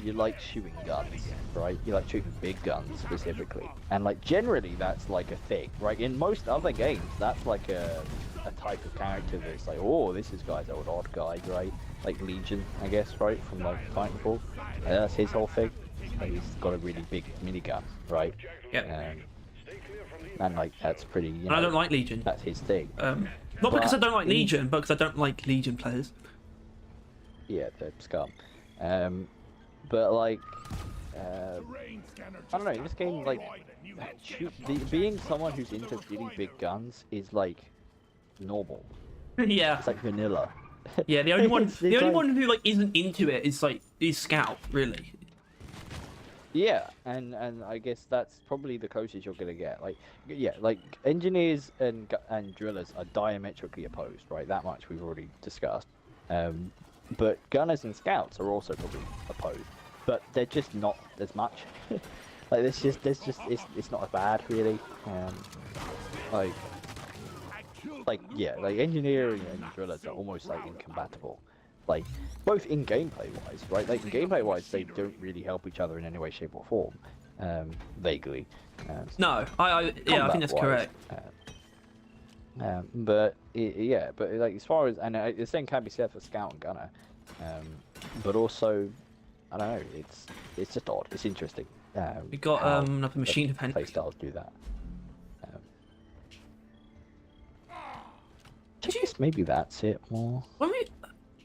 you like shooting guns, right? You like shooting big guns specifically, and like generally that's like a thing, right? In most other games, that's like a type of character that's like, oh, this is guy's old odd guy, right? Like Legion, I guess, right? From like Titanfall, that's his whole thing. Like, he's got a really big minigun, right? yeah. And like that's pretty. You And know, I don't like Legion. That's his thing. Not because I don't like in- Legion, but because I don't like Legion players. Yeah, the scum. But like I don't know. In this game, like, being someone who's into really big guns is like normal. Yeah. It's like vanilla. Yeah, the only one, It's the only like- one who like isn't into it is Scout, really. Yeah, and I guess that's probably the closest you're gonna get. Like, yeah, like engineers and drillers are diametrically opposed, right? That much we've already discussed. But gunners and scouts are also probably opposed, but they're just not as much. Like, there's just it's not as bad really. Like yeah, like engineering and drillers are almost like incompatible. Like, both in gameplay wise, right? Like, in gameplay wise, they don't really help each other in any way, shape, or form. Vaguely. No, yeah, I think that's combat-wise, correct. but yeah, but like as far as the same can be said for Scout and Gunner, but also I don't know, it's just odd. It's interesting. We got how another machine the event. playstyles do that. I guess maybe that's it more.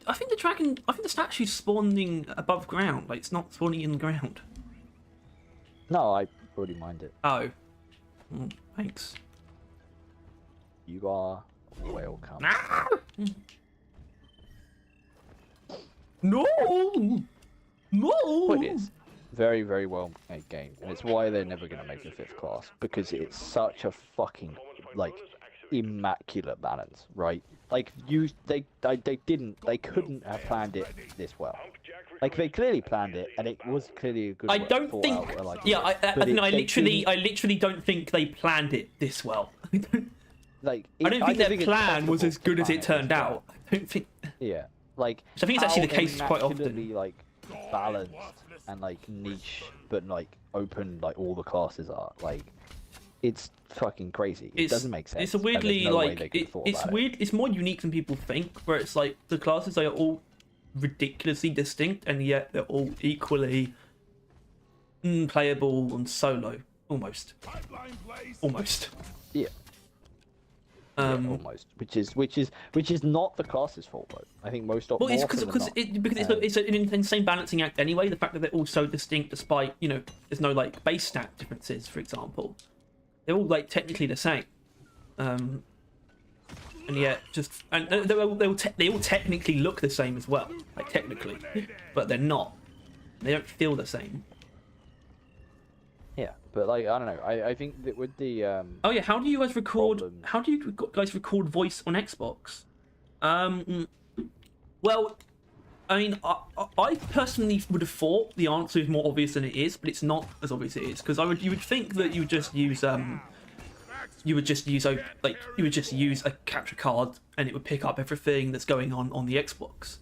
I think the statue's spawning above ground. Like, it's not spawning in the ground. No, I already mind it. Oh. Thanks. You are welcome. No! No! But it is very, very well made game, and it's why they're never going to make the 5th class, because it's such a fucking like immaculate balance, right? Like, they couldn't have planned it this well. Like, they clearly planned it, and it was clearly a good. I don't think. Yeah, I literally don't think they planned it this well. Like, I don't think their it's plan was possible as good to as it plan turned this well. out. I don't think. Yeah, like. I think it's actually the how case quite often. immaculately, like, balanced and like niche, but like open, like all the classes are. Like, it's fucking crazy. It doesn't make sense. It's a weirdly and there's no way like they could have thought it's about weird. It's more unique than people think. Where it's like the classes are all ridiculously distinct, and yet they're all equally playable and solo. Almost. Almost. Yeah. Yeah, almost, which is not the class's fault though. I think most. Well, it's more because it's an insane balancing act anyway. The fact that they're all so distinct, despite there's no like base stat differences, for example. They're all like technically the same, and yet they all technically look the same as well, like technically, but they're not. They don't feel the same. Yeah, but like I don't know. I think that with the Oh yeah, how do you guys record? problems- How do you guys record voice on Xbox? Well, I mean, I personally would have thought the answer is more obvious than it is, but it's not as obvious as it is, because you would think that you would just use a capture card and it would pick up everything that's going on the Xbox,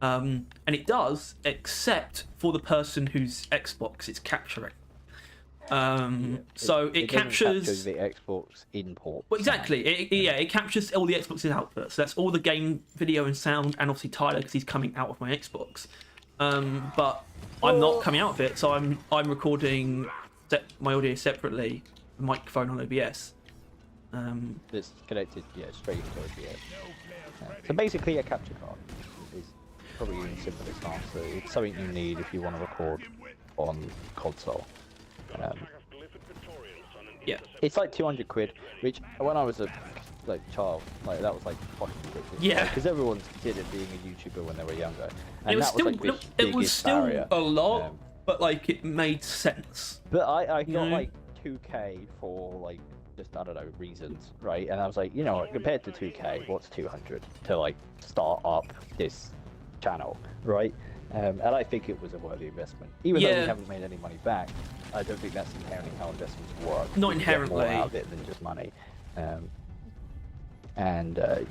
and it does, except for the person whose Xbox it's capturing. So it captures the Xbox import. Well, exactly. It captures all the Xbox's output. So that's all the game, video, and sound, and obviously Tyler because he's coming out of my Xbox. But I'm not coming out of it, so I'm recording my audio separately, the microphone on OBS. It's connected, straight into OBS. So basically, a capture card is probably the simplest answer. It's something you need if you want to record on console. Yeah. It's like 200 quid, which when I was a child, like that was like fucking ridiculous. Yeah. Because everyone's considered being a YouTuber when they were younger, and It was that still, was like the it was biggest still barrier. a lot, but like it made sense. But I got know? like 2K for like just I don't know reasons, right? And I was like, you know what, compared to 2K, what's 200 to like start up this channel, right? And I think it was a worthy investment. Even though we haven't made any money back, I don't think that's inherently how investments work. Not You get more inherently. out of it than just money.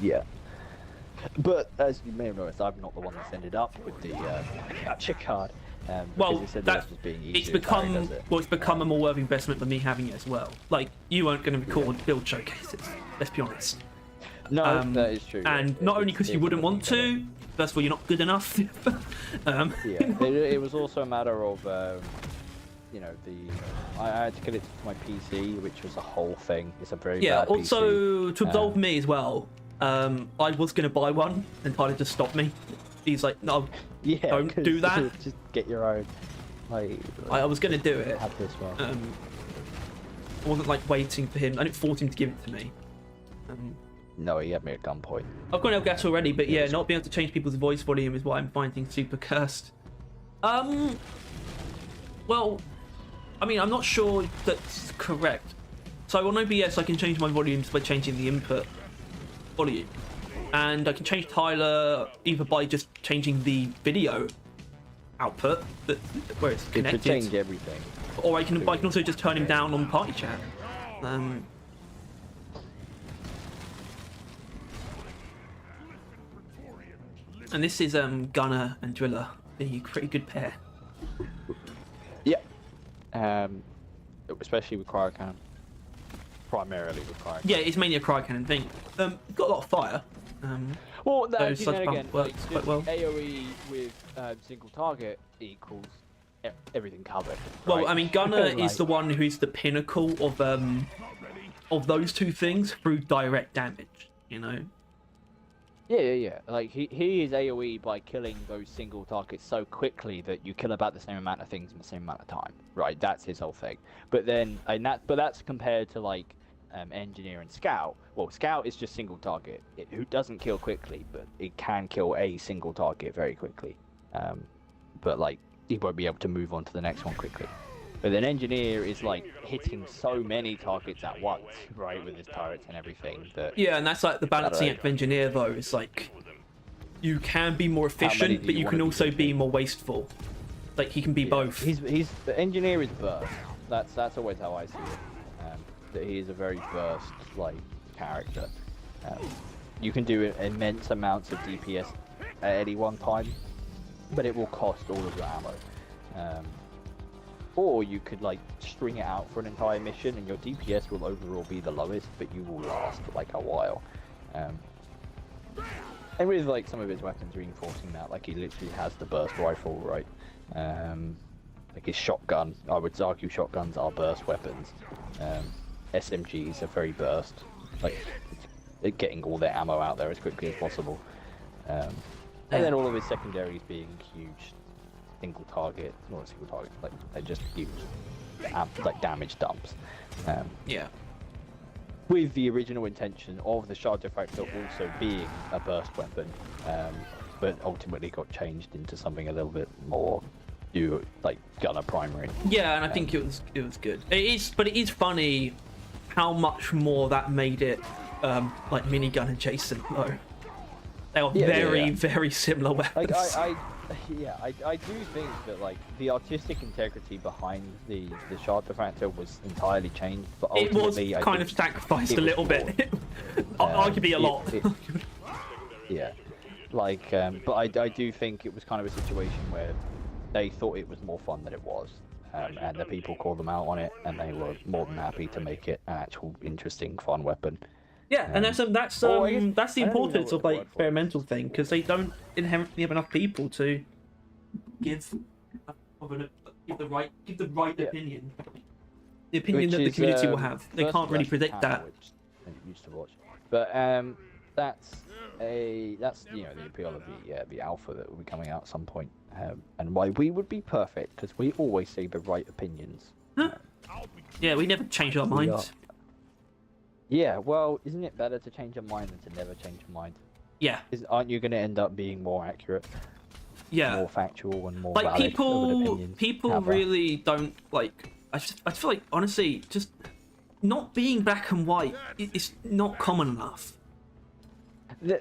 Yeah. But as you may have noticed, I'm not the one that's ended up with the capture card. Well, because it said that that was being it's easier if Harry become does it. well, it's become a more worthy investment than me having it as well. Like you weren't going to record build showcases. Let's be honest. No, that is true. And yeah. not only because you wouldn't want to. First of all, you're not good enough. It was also a matter of, I had to get it to my PC, which was a whole thing. It's a very bad also PC. to absolve me as well. I was going to buy one, and Tyler just stopped me. He's like, "No, Yeah, don't do that." Just get your own. Like, I was gonna do it. have this one. I wasn't like waiting for him. I didn't force him to give it to me. No, he had me at gunpoint. I've got Elgas already, but yeah, not being able to change people's voice volume is what I'm finding super cursed. Well, I mean, I'm not sure that's correct. So on OBS, I can change my volumes by changing the input volume, and I can change Tyler either by just changing the video output where it's It connected, could change everything. or I can also just turn him down on party chat. And this is Gunner and Driller, the pretty good pair. Yeah. Especially with Cryocan. Primarily with Cryocan. Yeah, it's mainly a cryo cannon thing. It's got a lot of fire. Well, that so then again, works like, quite well. AOE with single target equals everything covered. Well, right? I mean, Gunner Like, is the one who's the pinnacle of those two things through direct damage. You know. Yeah. Like he is AOE by killing those single targets so quickly that you kill about the same amount of things in the same amount of time. Right, that's his whole thing. But that's compared to like Engineer and Scout. Well, Scout is just single target, who doesn't kill quickly, but it can kill a single target very quickly. But like he won't be able to move on to the next one quickly. But then Engineer is like hitting so many targets at once, right, with his turrets and everything. That Yeah, and that's like the balancing act of Engineer, though. Is like you can be more efficient, but you can also be more wasteful. Like he can be both. The Engineer is burst. That's always how I see it. That he is a very burst like character. You can do immense amounts of DPS at any one time, but it will cost all of your ammo. Or you could like string it out for an entire mission, and your DPS will overall be the lowest, but you will last like a while. And with like some of his weapons reinforcing that, like he literally has the burst rifle, right? Like his shotgun, I would argue shotguns are burst weapons. SMGs are very burst, like getting all their ammo out there as quickly as possible. And then all of his secondaries being huge single target, not a single target, like they're just huge, like damage dumps. Yeah. With the original intention of the Shard Diffractor also being a burst weapon, but ultimately got changed into something a little bit more like Gunner primary. Yeah, and I think it was good. But it is funny how much more that made it like minigun adjacent though. They are very similar weapons. Like I do think that like the artistic integrity behind the Shard Diffractor was entirely changed, but it was ultimately kind of sacrificed a little bit. Arguably a lot. Yeah, like but I do think it was kind of a situation where they thought it was more fun than it was, and the people called them out on it, and they were more than happy to make it an actual interesting, fun weapon. Yeah, and that's the importance of like experimental thing, because they don't inherently have enough people to give the right opinion. The opinion that the community will have. They can't really predict that. Which I used to watch, but that's the appeal of the alpha that will be coming out at some point, and why we would be perfect because we always say the right opinions. Huh? Yeah, we never change our minds. Yeah, well, isn't it better to change your mind than to never change your mind? Yeah. Aren't you going to end up being more accurate? Yeah. More factual and more like valid of an opinion? People really don't like. I feel like honestly, just not being black and white is not common enough.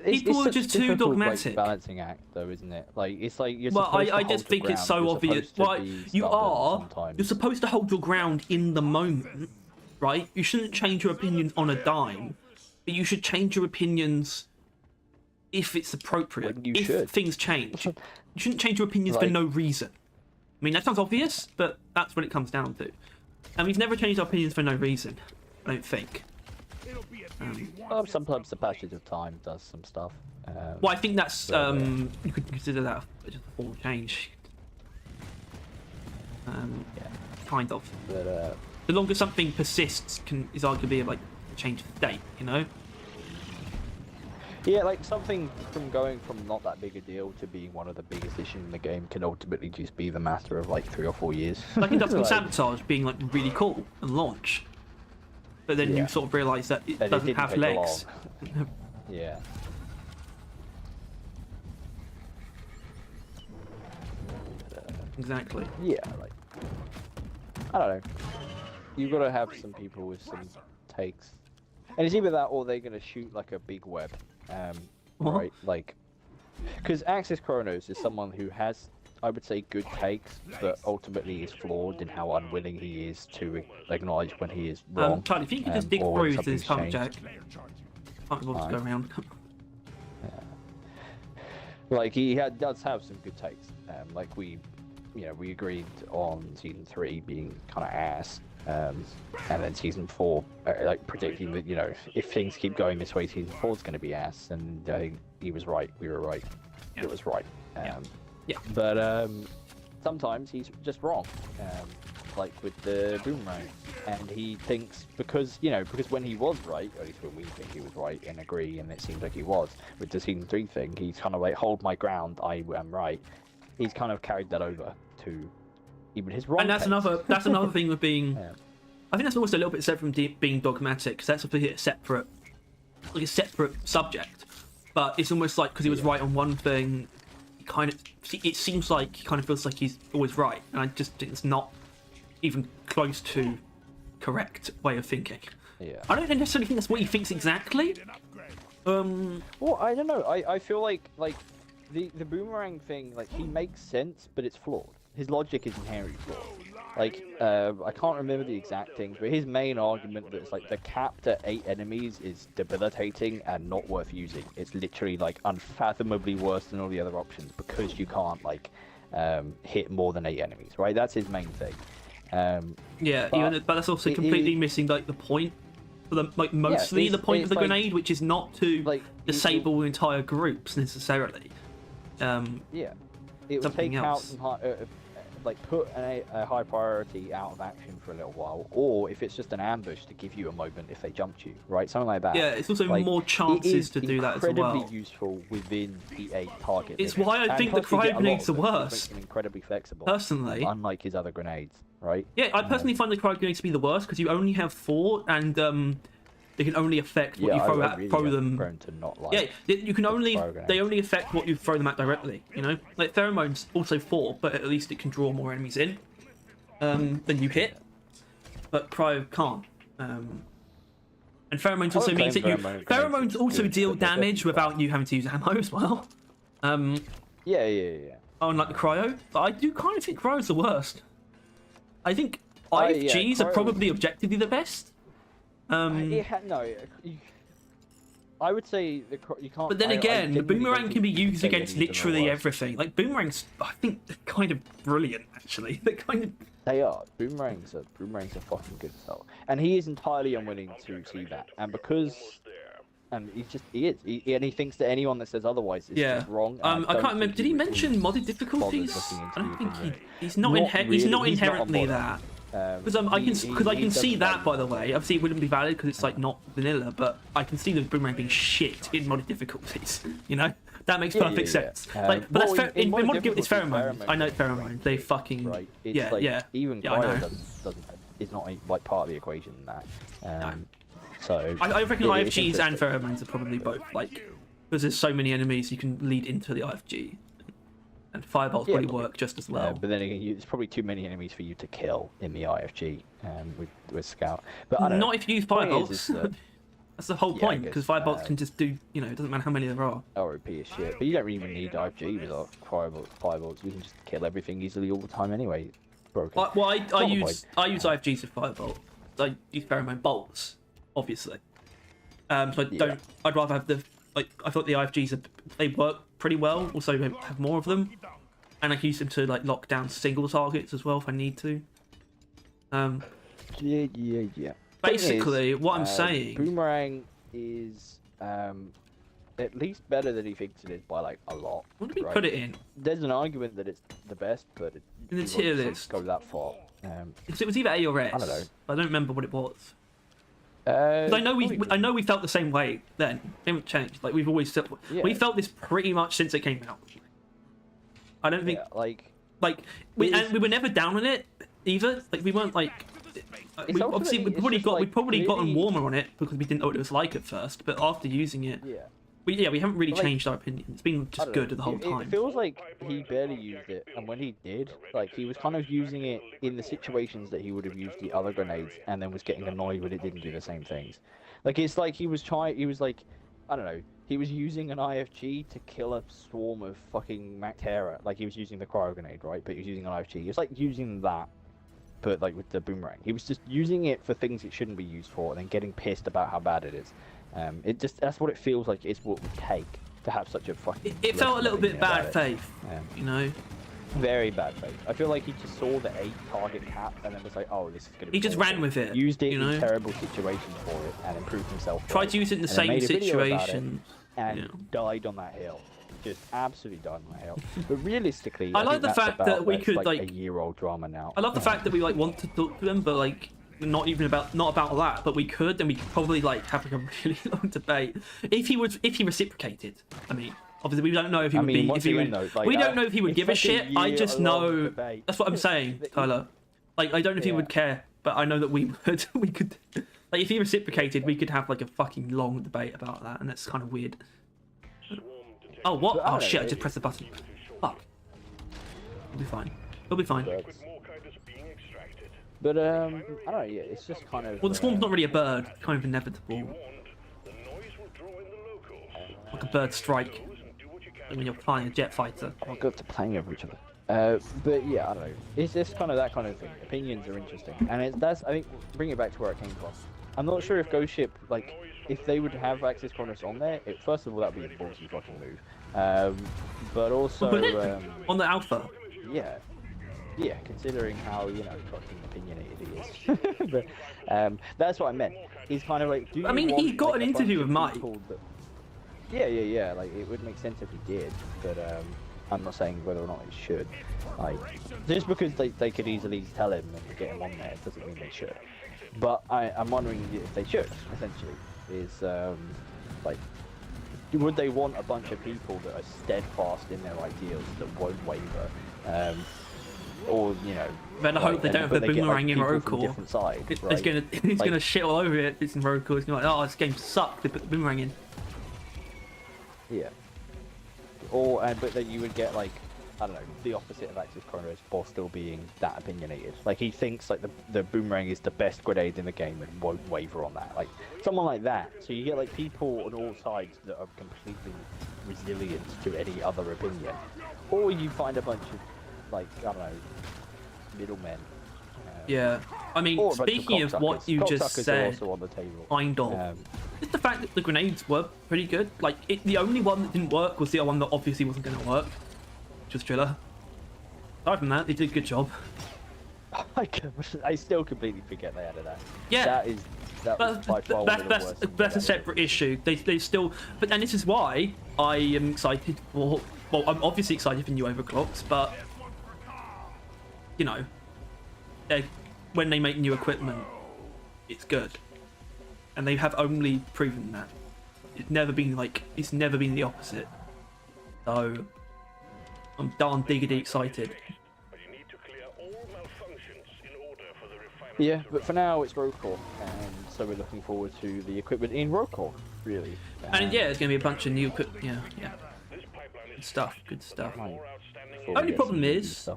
People are just too dogmatic. Like, balancing act, though, isn't it? Like it's like you're. Well, I just think it's so obvious. Well, you're supposed to hold your ground in the moment, right? You shouldn't change your opinions on a dime, but you should change your opinions if it's appropriate. If things change, you shouldn't change your opinions for no reason. I mean, that sounds obvious, but that's what it comes down to. And we've never changed our opinions for no reason, I don't think. Well, sometimes the passage of time does some stuff. Well, I think that's you could consider that just a form of change. Yeah, kind of. but The longer something persists, is arguably like a change of state, you know. Yeah, like something from going from not that big a deal to being one of the biggest issues in the game can ultimately just be the matter of like 3 or 4 years. Like Industrial Like, Sabotage being like really cool and launch, but then Yeah. you sort of realise that it and doesn't didn't have take legs. long. Yeah. Exactly. Yeah, like I don't know. You've got to have some people with some takes, and it's either that or they're gonna shoot like a big web, What? right? Like, because Axis Chronos is someone who has, I would say, good takes, but ultimately is flawed in how unwilling he is to acknowledge when he is wrong. Charlie, if you could just dig or when through to this something's pump changed. jack, can't be bothered to go around. Like does have some good takes. Like we agreed on season 3 being kind of ass, and then season 4, like predicting that if things keep going this way, season 4 is going to be ass, and I think he was right. We were right. Yeah. It was right. Yeah. But sometimes he's just wrong. Like with the boomerang, and he thinks because when he was right, or at least when we think he was right and agree, and it seems like he was with the season 3 thing, he's kind of like, hold my ground, I am right. He's kind of carried that over to even his wrong. And that's takes. another thing with being. Yeah. I think that's also a little bit separate from being dogmatic, because that's a separate subject. But it's almost like because he was right on one thing, it seems like he kind of feels like he's always right, and I just think it's not even close to correct way of thinking. Yeah. I don't necessarily think that's what he thinks exactly. Well, I don't know. I feel like the boomerang thing, like, he makes sense, but it's flawed. His logic is inherently flawed. Like, I can't remember the exact things, but his main argument that it's like the capped at 8 enemies is debilitating and not worth using. It's literally like unfathomably worse than all the other options because you can't like hit more than 8 enemies, right? That's his main thing. But that's also completely missing like the point. Mostly the point of the grenade, which is not to disable entire groups necessarily. Yeah, it would take out some put a high priority out of action for a little while, or if it's just an ambush to give you a moment if they jumped you, right? Something like that. Yeah, it's also more chances to do that as well. Incredibly useful within the 8 target. It's limit. why I think the cryo grenades are worse. Makes them incredibly flexible. Personally, unlike his other grenades, right? Yeah, I personally find the cryo grenades to be the worst because you only have 4 and they can only affect what you throw them. To not like you can only they only affect what you throw them at directly. Like pheromones also 4, but at least it can draw more enemies in than you hit. But cryo can't. And pheromones also means that pheromones also deal damage without you having to use ammo as well. Yeah. Unlike the cryo, but I do kind of think cryo's the worst. I think IFGs are probably objectively the best. I would say you can't. But then again, the boomerang can be used against literally everything. Like boomerangs, I think they're kind of brilliant. Actually, They are. Boomerangs are fucking good as hell. And he is entirely unwilling to see that. And because, and he thinks that anyone that says otherwise is just wrong. I can't remember. Did he mention modded difficulties? I don't think he's not inherently that. Because I can see that, by the way. Obviously, it wouldn't be valid because it's like not vanilla, but I can see the boomerang being shit in modded difficulties. That makes perfect sense. But that's fair. In modded difficulties, it's pheromones. I know it's pheromones. They fucking Even cryo is not like part of the equation in that. So I reckon IFGs and pheromones are probably both because there's so many enemies you can lead into the IFG. And firebolts probably work just as well. But then again, there's probably too many enemies for you to kill in the IFG with Scout. But I don't know. If you use firebolts. That's the whole point, because firebolts can just do, it doesn't matter how many there are. OP is shit. But you don't even need IFG with firebolts. You can just kill everything easily all the time anyway. Broken. I use IFGs with firebolts. I use pheromone bolts, obviously. So I'd rather have the... I thought the IFGs, they work pretty well. Also, have more of them, and I can use them to lock down single targets as well if I need to. Yeah. Basically, what I'm saying, boomerang is at least better than he thinks it is by a lot. What did we put it in? There's an argument that it's the best, but in the tier list, go that far. it was either A or S. I don't know. I don't remember what it was. 'Cause I know we felt the same way then. It haven't changed. Like we've always felt. Yeah. We felt this pretty much since it came out. I don't think Yeah, we were never down on it either. Like we weren't like. Obviously, we've probably gotten warmer on it because we didn't know what it was like at first. But after using it, we haven't really changed our opinion. It's been just good the whole time. It feels like he barely used it, and when he did, like he was kind of using it in the situations that he would have used the other grenades, and then was getting annoyed when it didn't do the same things. Like it's like he was like, I don't know, he was using an IFG to kill a swarm of fucking Mac Terror. Like he was using the cryo grenade, right? But he was using an IFG. He was like using that, but like with the boomerang. He was just using it for things it shouldn't be used for, and then getting pissed about how bad it is. That's what it feels like. It's what it would take to have such a fucking. It felt a little bit bad faith, you know. Very bad faith. I feel like he just saw the 8 target cap and then was like, "Oh, this is gonna be." He just ran with it. Used it you know? in terrible situations for it and improved himself. Tried to use it in the same situation and died on that hill. Just absolutely died on that hill. But realistically, I like the fact that we could like a year-old drama now. I love the fact that we like want to talk to them, but like. Not about that, but we could, and we could probably like have like a really long debate if he reciprocated. I mean, obviously we don't know if he would be. If he would, we don't know if he would give a shit. I just know that's what I'm saying, Tyler. Like I don't know if he would care, but I know that we would. We could, like, if he reciprocated, we could have like a fucking long debate about that, and that's kind of weird. Oh what? Oh shit! I just pressed the button. Fuck. We'll be fine. We'll be fine. But I don't know. Yeah, it's just kind of. Well, the swarm's not really a bird. It's kind of inevitable. Like a bird strike. Like when you're flying a jet fighter. Oh god, they're playing over each other. But yeah, I don't know. It's just kind of that kind of thing. Opinions are interesting, and that's I think bring it back to where it came from. I'm not sure if Ghost Ship, like, if they would have access corners on there. First of all, that would be a ballsy fucking move. But also on the alpha. Yeah. Yeah, considering how, you know, fucking opinionated he is. But that's what I meant. He's kind of like, I mean, he got an interview with Mike. Yeah. Like, it would make sense if he did, but I'm not saying whether or not he should. Like, just because they could easily tell him and get him on there doesn't mean they should. But I'm wondering if they should, essentially. Is, like, would they want a bunch of people that are steadfast in their ideals that won't waver? Or, you know, better hope they don't have the boomerang in road core. He's gonna shit all over it. It's in road core. He's gonna be like, oh, this game sucked. They put the boomerang in. Yeah. Or but then you would get like, I don't know, the opposite of Axis Chronos while still being that opinionated. Like he thinks like the boomerang is the best grenade in the game and won't waver on that. Like someone like that. So you get like people on all sides that are completely resilient to any other opinion. Or you find a bunch of like, I don't know, middlemen. Yeah, I mean, speaking of what you just said, kind of, just the fact that the grenades were pretty good. Like, the only one that didn't work was the one that obviously wasn't going to work, which was Driller. Aside from that, they did a good job. I still completely forget they added that. Yeah, that was by far one of the worst. That's a separate issue. They still, but and this is why I am excited for. Well, I'm obviously excited for new overclocks, but you know, when they make new equipment, it's good, and they have only proven that. It's never been the opposite. So I'm darn diggity excited. Yeah, but for now it's road core, and so we're looking forward to the equipment in road core, really. And yeah, there's gonna be a bunch of new equipment. Yeah. Good stuff. Only problem is,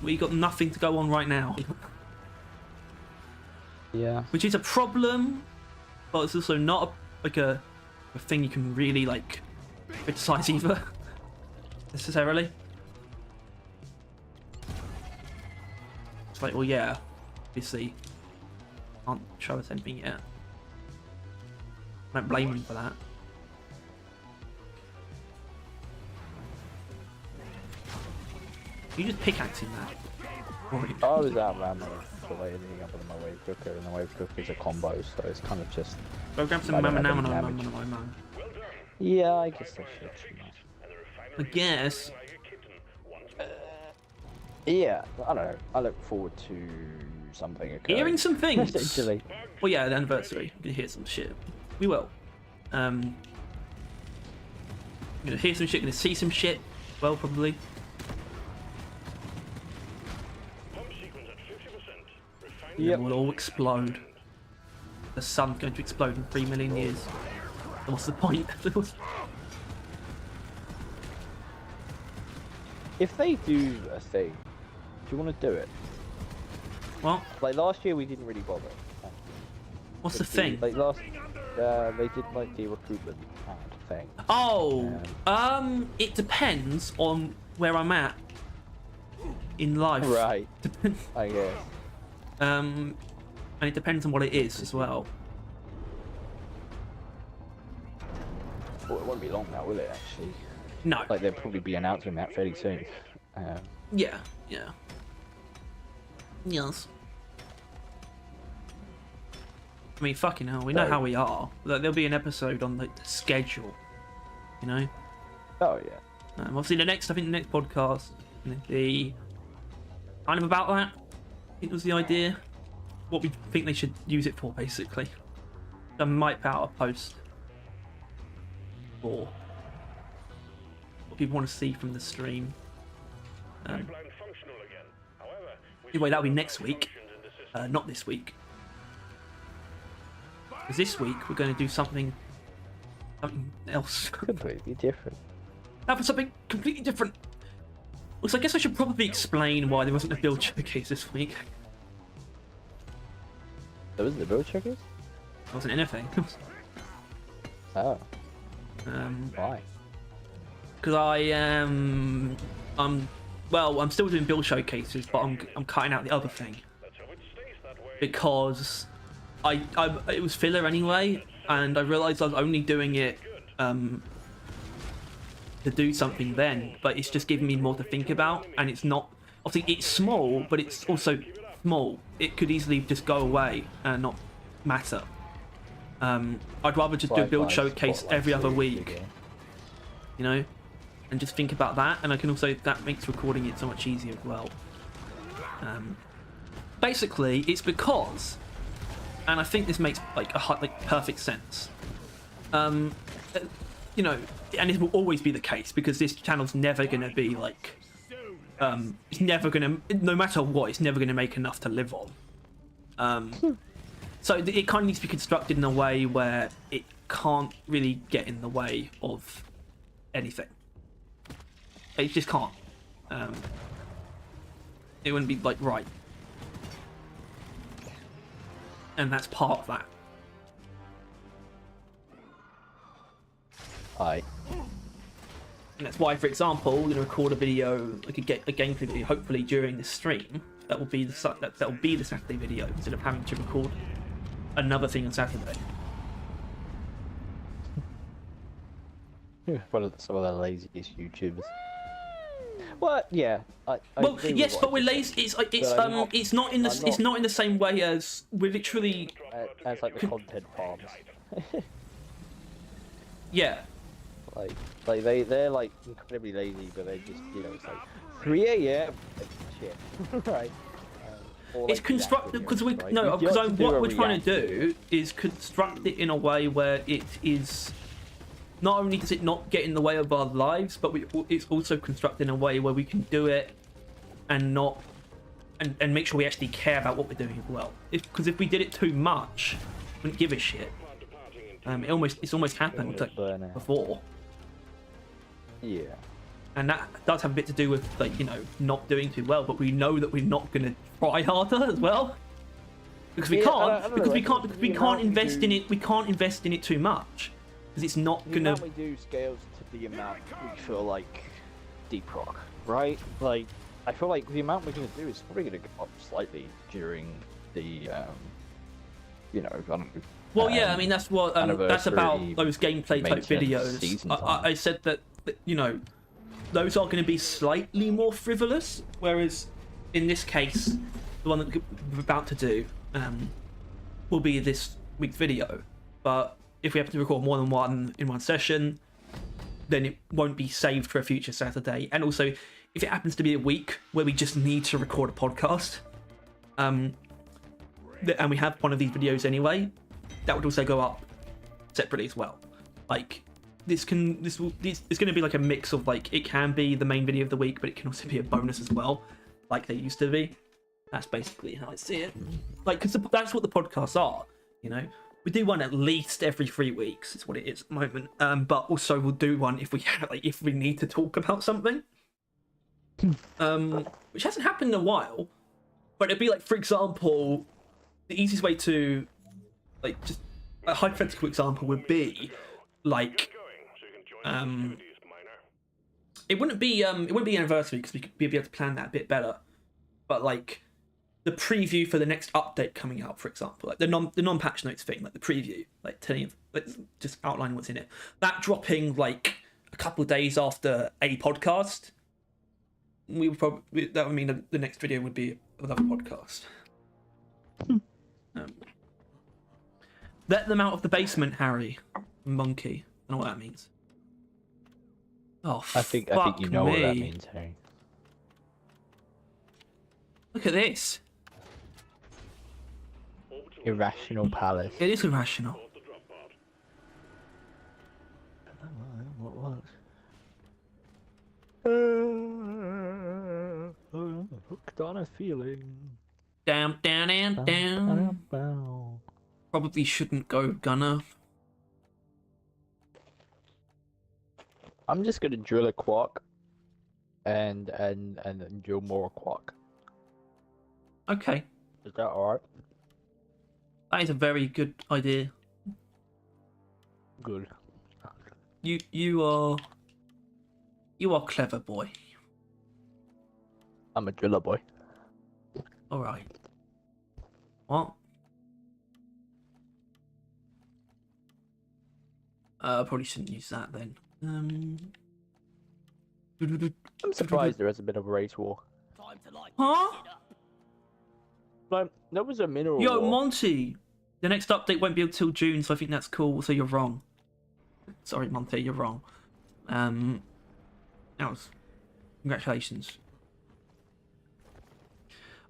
we got nothing to go on right now. Yeah. Which is a problem, but it's also not a thing you can really like criticize either, necessarily. It's like, well, yeah, obviously, can't show us anything yet. I don't blame him for that. You just pickaxing that. I was out of ammo for later up on my wave cooker, and the wave cooker is a combo, so it's kind of just. Go grab some ammo. Yeah, I guess I should. I guess. Yeah, I don't know. I look forward to something occurring. Hearing some things. Essentially. Well, yeah, the anniversary. You can hear some shit. We will. You're gonna hear some shit. Gonna see some shit. Well, probably. Pump sequence at 50%. Refine Yep. It will all explode. The sun's going to explode in 3 million years. And what's the point? If they do a thing, do you want to do it? What? Like last year, we didn't really bother. What's the thing? Like last, they did like the recruitment thing. Oh, it depends on where I'm at in life. Right. I guess. And it depends on what it is as well. Well, it won't be long now, will it? Actually, No. like they'll probably be announcing that fairly soon. Yeah. Yes. I mean, fucking hell, we know So- how we are. Like, there'll be an episode on the schedule, you know? Oh yeah. Obviously, I think the next podcast is going to be kind of about that. I think was the idea. What we think they should use it for, basically. I might put out a post for what people want to see from the stream. pipeline functional again. However, we Anyway, that'll be still next have week, functions in the system. not this week. Because this week we're going to do something else. Completely different. That was something completely different. So I guess I should probably explain why there wasn't a build showcase this week. There wasn't the build checkers? There wasn't anything. Oh, why? Because I'm still doing build showcases, but I'm cutting out the other thing Let's hope it stays that way. because it was filler anyway, and I realised I was only doing it to do something then, but it's just giving me more to think about, and it's not obviously it's small, but it's also small. It could easily just go away and not matter. I'd rather just do a build showcase every other week, you know, and just think about that, and I can also that makes recording it so much easier as well. Basically, it's because, and I think this makes like perfect sense. You know, and it will always be the case because this channel's never gonna be like, it's never gonna, no matter what, it's never gonna make enough to live on. So it kind of needs to be constructed in a way where it can't really get in the way of anything. It just can't. It wouldn't be like right. And that's part of that. Hi. And that's why, for example, we're gonna record a video, like a gameplay video, hopefully during the stream. That will be the Saturday video instead of having to record another thing on Saturday. Some of the laziest YouTubers. Well, yeah. I Well, agree with yes, what but you we're said. lazy. It's But I'm not- it's not in the I'm it's not- not in the same way as we're literally As like the content farms. yeah. like they're like incredibly lazy, but they just, you know, it's like 3 a.m. Shit. Right. Or, like, It's constructed because we right? no You because have to do what a we're trying to reaction. do is construct it in a way where it is not only does it not get in the way of our lives, but it's also constructed in a way where we can do it and not and make sure we actually care about what we're doing as well. Because if we did it too much, we wouldn't give a shit. It's almost happened like, Burnout. before. Yeah. And that does have a bit to do with, like, you know, not doing too well, but we know that we're not going to try harder as well, because we Yeah, can't, I don't know, because we I can't, think because we the can't amount we invest in do- it. We can't invest in it too much, because it's not The gonna. amount we do scales to the amount we feel like deep rock, right? Like, I feel like the amount we're gonna do is probably gonna go up slightly during the, you know, I don't know. Well, yeah, I mean that's what that's about anniversary those gameplay type maintenance videos. season I time. said that, you know, those are going to be slightly more frivolous, whereas in this case, the one that we're about to do will be this week's video. But if we have to record more than one in one session, then it won't be saved for a future Saturday. And also, if it happens to be a week where we just need to record a podcast, and we have one of these videos anyway, that would also go up separately as well. Like it's going to be like a mix of like, it can be the main video of the week, but it can also be a bonus as well, like they used to be. That's basically how I see it. Like, because that's what the podcasts are, you know. We do one at least every 3 weeks. Is what it is at the moment. But also we'll do one if we if we need to talk about something. Which hasn't happened in a while. But it'd be like, for example, the easiest way to, like, just a hypothetical example would be like, it wouldn't be anniversary because we'd be able to plan that a bit better. But like the preview for the next update coming out, for example, like the non-patch notes thing, like the preview, like telling you, like, just outlining what's in it. That dropping like a couple of days after a podcast, we would probably, that would mean the next video would be another podcast. Let them out of the basement, Harry. Monkey. I don't know what that means. Oh, I think you know what that means, Harry. Look at this. Irrational palace. It is irrational. What was? Hooked on a feeling. Down. Probably shouldn't go Gunner. I'm just gonna drill a quark, and then drill more quark. Okay, Is that alright? that is a very good idea. Good. You are clever, boy. I'm a driller boy. All right. What? Probably shouldn't use that then. I'm surprised there hasn't been a race war. Huh? Like, there was a mineral Yo, war. Monty! The next update won't be until June, so I think that's cool. So you're wrong. Sorry, Monty, you're wrong. Congratulations.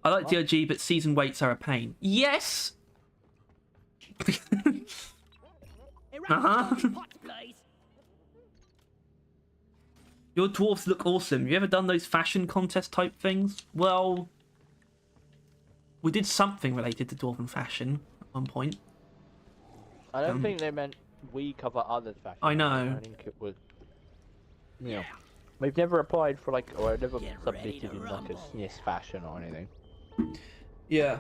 I like DOG, but season waits are a pain. Yes! Your dwarves look awesome. You ever done those fashion contest type things? Well, we did something related to dwarven fashion at one point. I don't think they meant we cover other fashion. I know. I think it was. Yeah. We've never applied for like, or never submitted in like a SNIS fashion or anything. Yeah.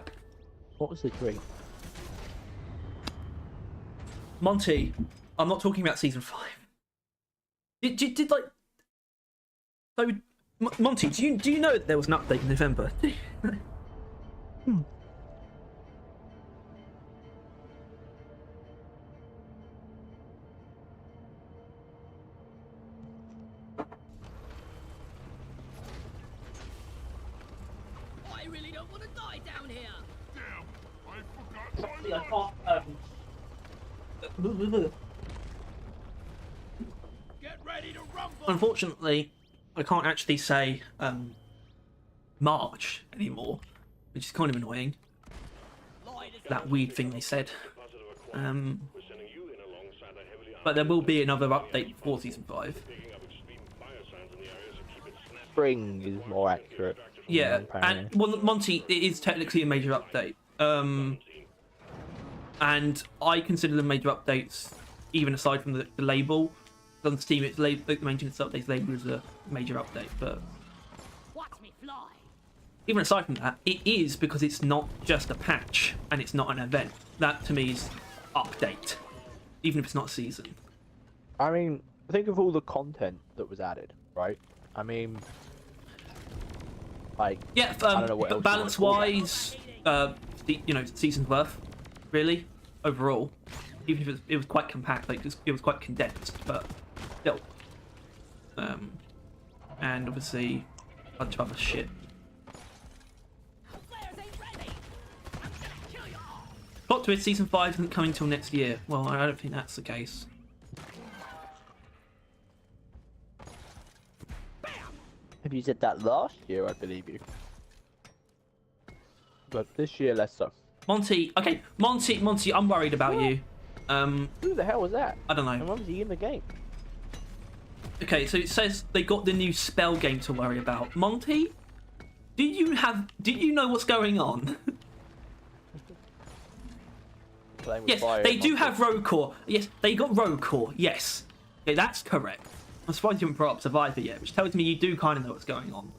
What was the drink? Monty, I'm not talking about season 5. Did like... So, Monty, do you know that there was an update in November? I really don't want to die down here. Damn, I forgot my I can't... Get ready to rumble. Unfortunately, I can't actually say March anymore, which is kind of annoying. That weird thing they said. But there will be another update for season 5. Spring is more accurate. Yeah, and well, Monty, it is technically a major update. And I consider them major updates, even aside from the label. On Steam, it's the maintenance updates label as a major update, but Watch me fly. even aside from that, it is because it's not just a patch and it's not an event. That to me is update, even if it's not a season. I mean, think of all the content that was added, right? I mean, like, Yeah, I don't know what else balance-wise, season's worth, really, overall. Even if it was quite compact, like it was quite condensed, but still. And obviously, a bunch of other shit. Plot twist: season 5 isn't coming till next year. Well, I don't think that's the case. If you said that last year, I believe you. But this year, less so. Monty. Okay, Monty. I'm worried about you. Who the hell was that? I don't And know. when was he in the game? Okay, so it says they got the new spell game to worry about. Monty, do you know what's going on? Playing with Yes, fire, they do Monty. have rogue core. Yes, they got rogue core. Yes, okay, that's correct. I'm surprised you haven't brought up Survivor yet, which tells me you do kind of know what's going on.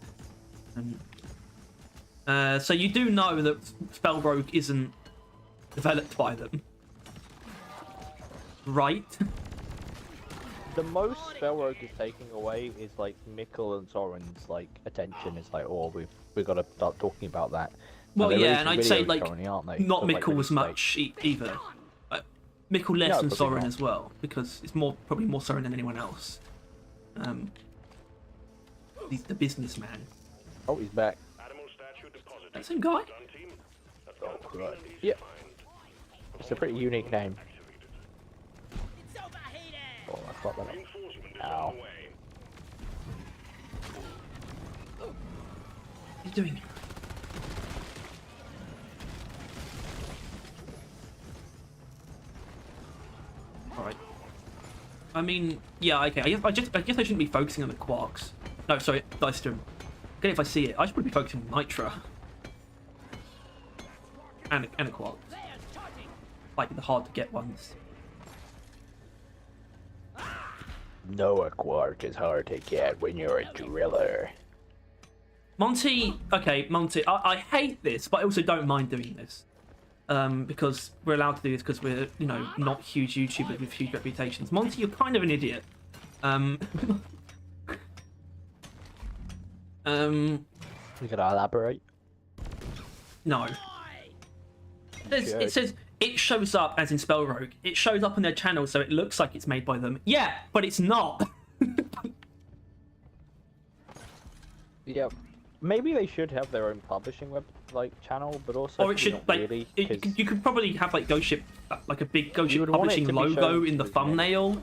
So you do know that Spell Rogue isn't developed by them, right? The most Spellrogue is taking away is like Mikkel and Soren's like attention. Is like, oh, we've got to start talking about that. Well, they're yeah, and releasing I'd say videos like currently, aren't they, not of, like, Mikkel as release much either. Mikkel less No, than probably Soren not. as well, because it's probably more Soren than anyone else. He's the businessman. Oh, he's back. Animal statue deposited. That same guy? Done, team. That's Oh, complete right. and easy to Yep. find. It's a pretty unique name. It's overheated! Oh, I fucked that up. Reinforcement is Ow. on the way. What are you doing? Alright. I mean, yeah, okay. I guess I shouldn't be focusing on the quarks. No, sorry, Dystrom. Get it if I see it. I should probably be focusing on Nitra. And a quark. Players charging! Like the hard to get ones. Noah Quark is hard to get when you're a driller. Monty, okay, Monty, I hate this, but I also don't mind doing this. Because we're allowed to do this because we're, you know, not huge YouTubers with huge reputations. Monty, you're kind of an idiot. You gotta elaborate. No. It says it shows up as in Spell Rogue. It shows up on their channel, so it looks like it's made by them. Yeah, but it's not. Yeah, maybe they should have their own publishing channel, but also Or it should not like really, you could probably have like Ghost Ship, like a big Ghost You Ship would want it publishing to be logo shown in the to as many thumbnail.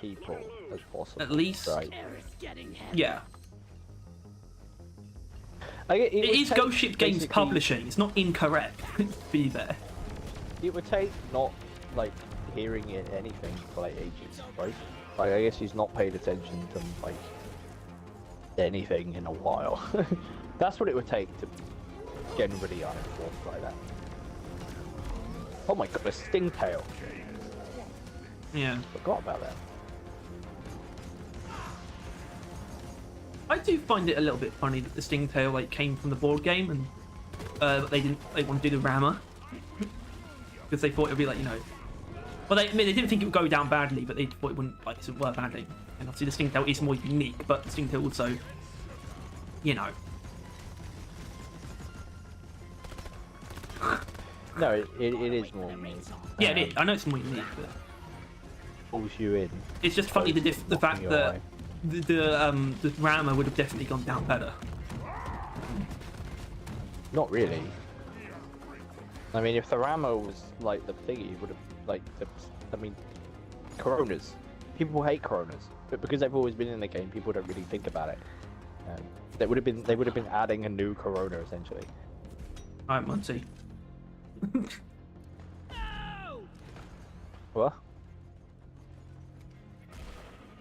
people as possible. At least. right? Air is getting heavy. Yeah. It It would is take Ghost Ship Games basically- Publishing. It's not incorrect. Be there. It would take not like hearing anything for like ages, right? Like I guess he's not paid attention to like anything in a while. That's what it would take to get really uninformed like that. Oh my god, a stingtail! Yeah. Forgot about that. I do find it a little bit funny that the Stingtail like came from the board game and they want to do the rammer because they thought it would be like, you know, well they didn't think it would go down badly, but they thought it wouldn't like it work badly. And obviously the Stingtail is more unique, but the Stingtail also, you know. No, it is more unique. Yeah, it is. I know it's more unique, but Pulls you in. it's just funny the Knocking fact you that away. the rammer would have definitely gone down better. Not really. I mean, if the rammer was like the thingy, it would have like I mean, Coronas. People hate Coronas, but because they've always been in the game, people don't really think about it. They would have been adding a new Corona essentially. Alright, Monty. No! What?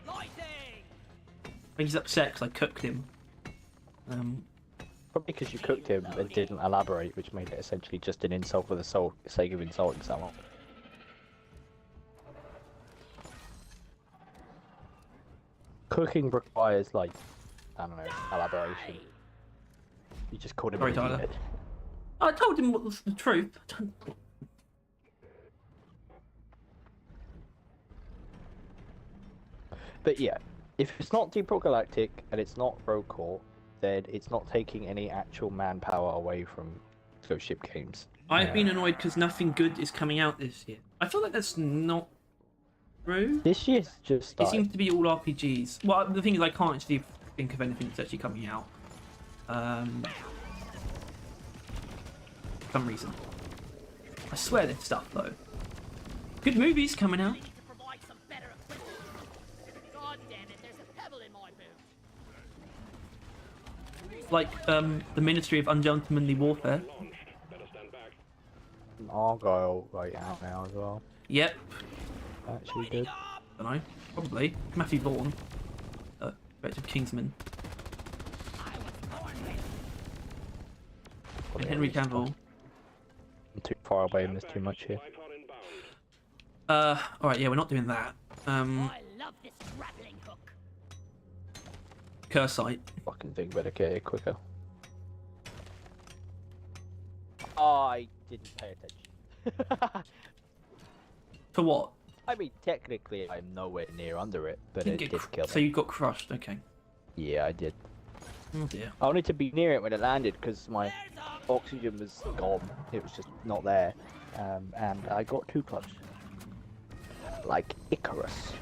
Lighting! He's upset because I cooked him. Probably because you cooked him and didn't elaborate, which made it essentially just an insult for the sake of insulting someone. Cooking requires like, I don't know, elaboration. You just called him Sorry, an Tyler. idiot. I told him what was the truth. But yeah, if it's not Deep Rock Galactic and it's not Rogue Core, then it's not taking any actual manpower away from Ghost Ship Games. I've been annoyed because nothing good is coming out this year. I feel like that's not true. This year's just It started. seems to be all RPGs. Well, the thing is, I can't actually think of anything that's actually coming out. For some reason. I swear there's stuff though. Good movies coming out. I need to provide some better equipment. God damn it, there's a pebble in my boot. Like the Ministry of Ungentlemanly Warfare. Launched. Better stand back. an Argyle right out now as well. Yep. Actually good. Don't know. Probably. Matthew Vaughan. Director of Kingsman. And Henry Cavill. I'm too far away and there's too much here. Alright, yeah, we're not doing that. I love this grappling hook. Cursite. Fucking thing better get here quicker. I didn't pay attention. For what? I mean, technically, I'm nowhere near under it, but Didn't it get did kill So me. you got crushed, okay. Yeah, I did. Oh dear. I wanted to be near it when it landed because my oxygen was gone. It was just not there. And I got too close. Like Icarus.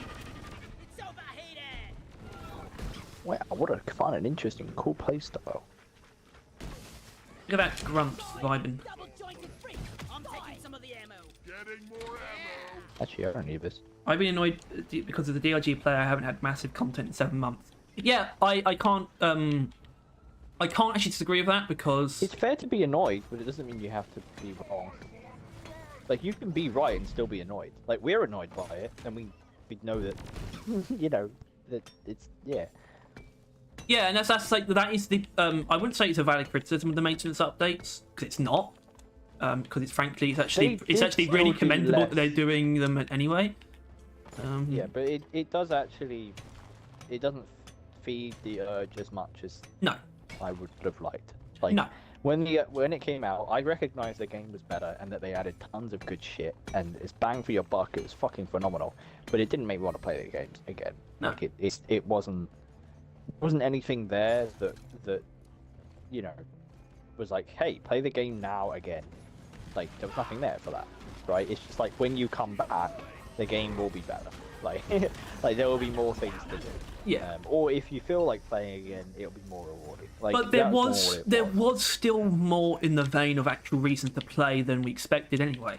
It's overheated. Wow, what a fun and interesting, cool playstyle. Look at that Grumps vibing. Double jointed freak. I'm taking some of the ammo. Getting more ammo. Actually, I don't need this. I've been annoyed because of the DRG player. I haven't had massive content in 7 months. Yeah, I can't actually disagree with that because It's fair to be annoyed, but it doesn't mean you have to be wrong. Like, you can be right and still be annoyed. Like, we're annoyed by it, and we know that, you know, that it's, yeah. yeah, and that's like that is the I wouldn't say it's a valid criticism of the maintenance updates because it's not. Because it's frankly it's actually They did really still do commendable less. that they're doing them anyway. Yeah, but it does actually, it doesn't feed the urge as much as No, I would have liked. Like, no. when it came out, I recognized the game was better and that they added tons of good shit, and it's bang for your buck. It was fucking phenomenal, but it didn't make me want to play the games again. No. Like it wasn't anything there that you know was like, hey, play the game now again. Like, there was nothing there for that, right? It's just like when you come back, the game will be better. Like, like there will be more things to do. Yeah. Or if you feel like playing again, it'll be more rewarding. Like, But there that's was all it there was still more in the vein of actual reason to play than we expected anyway.